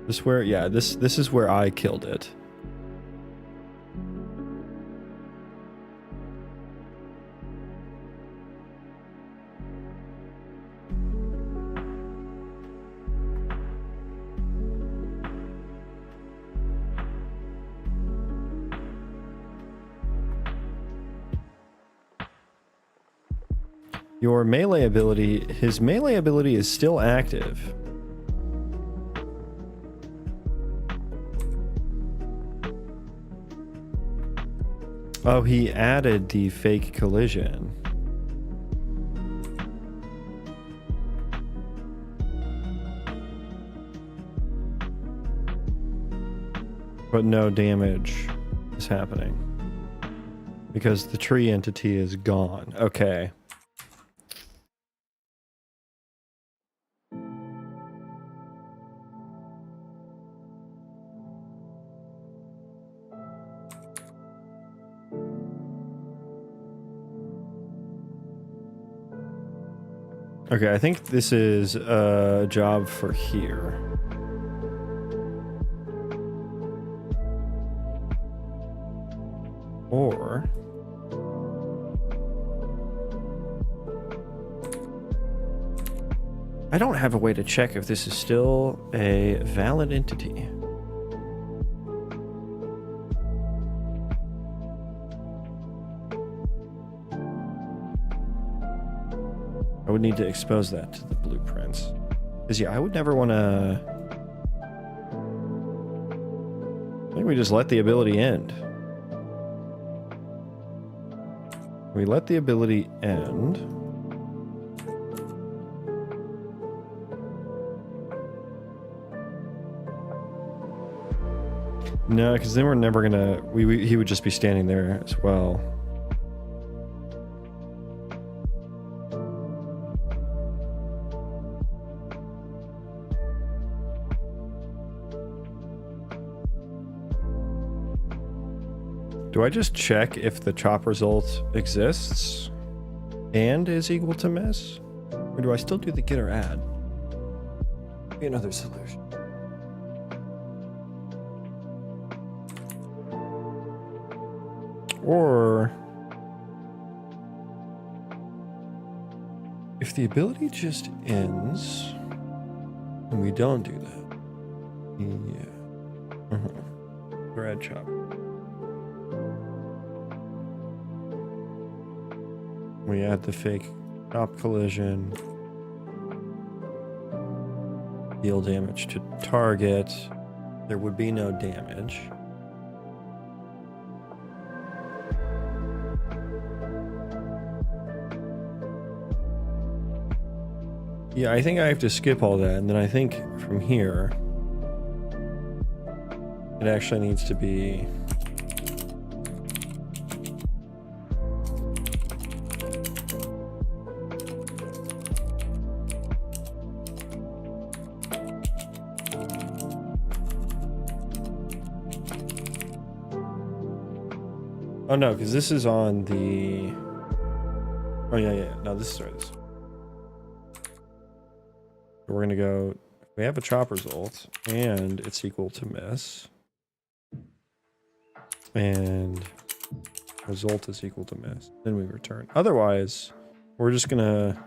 This where, yeah, this is where I killed it. Your melee ability, his melee ability is still active. Oh, he added the fake collision. But no damage is happening. Because the tree entity is gone. Okay. Okay, I think this is a job for here. Or... I don't have a way to check if this is still a valid entity. I would need to expose that to the blueprints. Because yeah, I would never want to... I think we just let the ability end. We let the ability end. No, because then we're never gonna... He would just be standing there as well. Do I just check if the chop result exists and is equal to miss? Or do I still do the get or add? Be another solution. Or if the ability just ends and we don't do that. Yeah. Grad chop. We add the fake chop collision. Deal damage to target. There would be no damage. Yeah, I think I have to skip all that, and then I think from here it actually needs to be oh no, because this is on the... Oh yeah. No, this is right. This. We're gonna go... We have a chop result, and it's equal to miss. And result is equal to miss. Then we return. Otherwise, we're just gonna...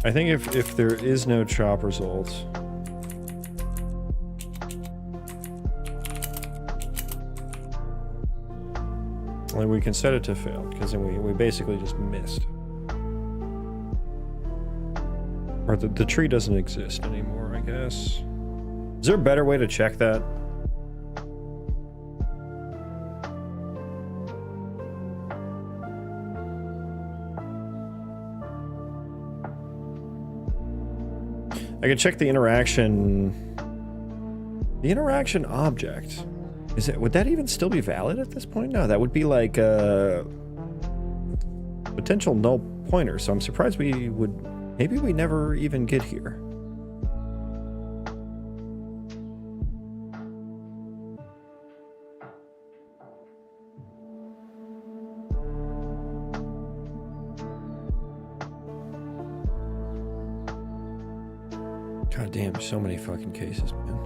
I think if there is no chop result, Well, we can set it to fail, because then we basically just missed. Or the tree doesn't exist anymore, I guess. Is there a better way to check that? I can check the interaction. The interaction object. Would that even still be valid at this point? No, that would be like a potential null pointer. So I'm surprised we would. Maybe we never even get here. God damn, so many fucking cases, man.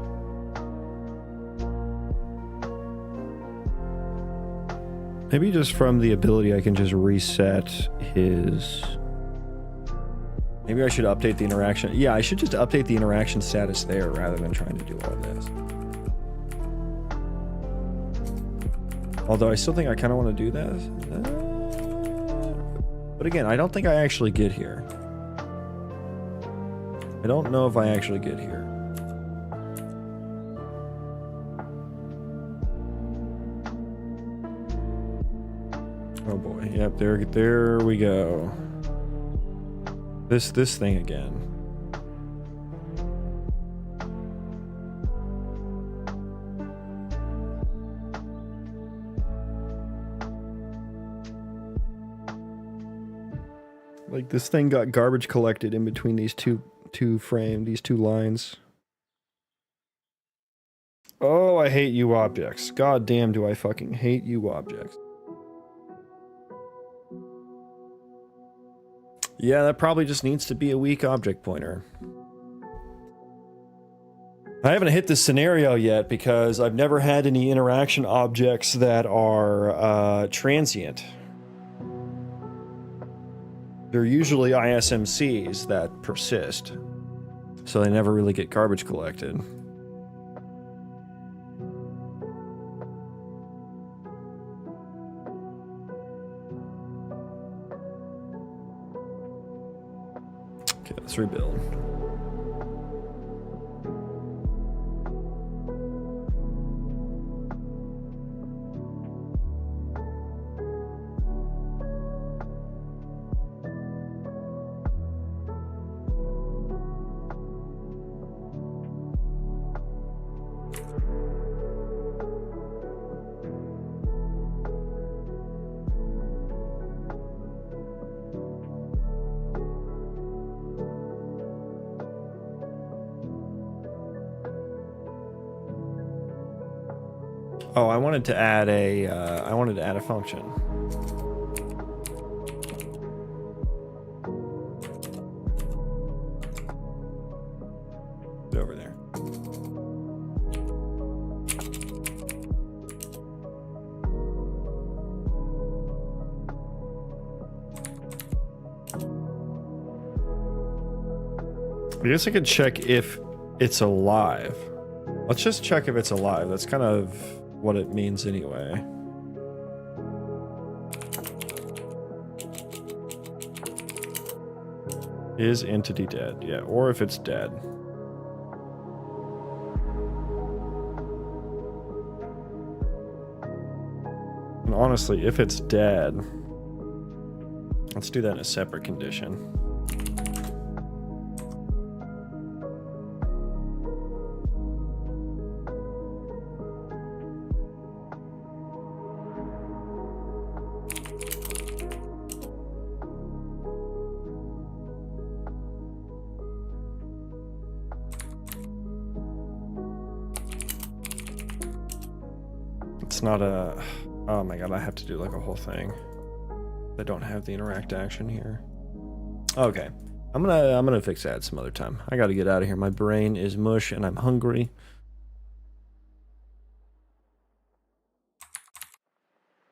Maybe just from the ability I can just reset his... Maybe I should update the interaction. Yeah, I should just update the interaction status there rather than trying to do all this. Although I still think I kind of want to do that. But again, I don't think I actually get here. I don't know if I actually get here. Oh boy. Yep, there we go. This thing again. Like this thing got garbage collected in between these two lines. Oh, I hate you objects. God damn, do I fucking hate you objects. Yeah, that probably just needs to be a weak object pointer. I haven't hit this scenario yet because I've never had any interaction objects that are transient. They're usually ISMCs that persist, so they never really get garbage collected. Okay, let's rebuild. Oh, I wanted to add a function. Over there. I guess I could check if it's alive. Let's just check if it's alive. That's kind of what it means anyway. Is entity dead? Yeah, or if it's dead. And honestly, if it's dead, let's do that in a separate condition. Not a... Oh my god, I have to do like a whole thing. I don't have the interact action here. Okay. I'm gonna fix that some other time. I gotta get out of here. My brain is mush and I'm hungry.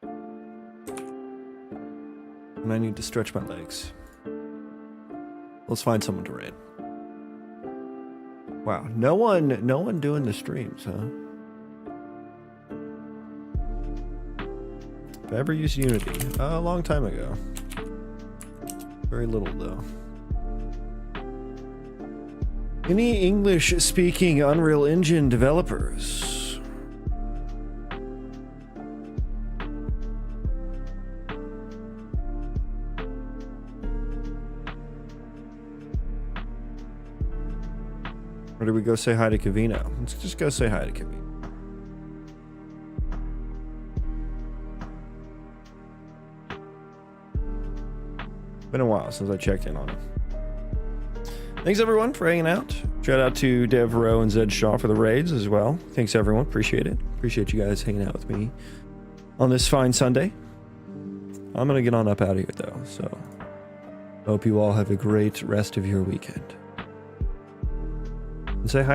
And I need to stretch my legs. Let's find someone to raid. Wow, no one doing the streams, huh? I've ever used Unity. A long time ago. Very little, though. Any English-speaking Unreal Engine developers? Or do we go say hi to Kavino? Let's just go say hi to Kavino. Been a while since I checked in on him. Thanks everyone for hanging out. Shout out to Dev Rowe and Zed Shaw for the raids as well. Thanks everyone, appreciate it. Appreciate you guys hanging out with me on this fine Sunday. I'm gonna get on up out of here though, so hope you all have a great rest of your weekend. And say hi.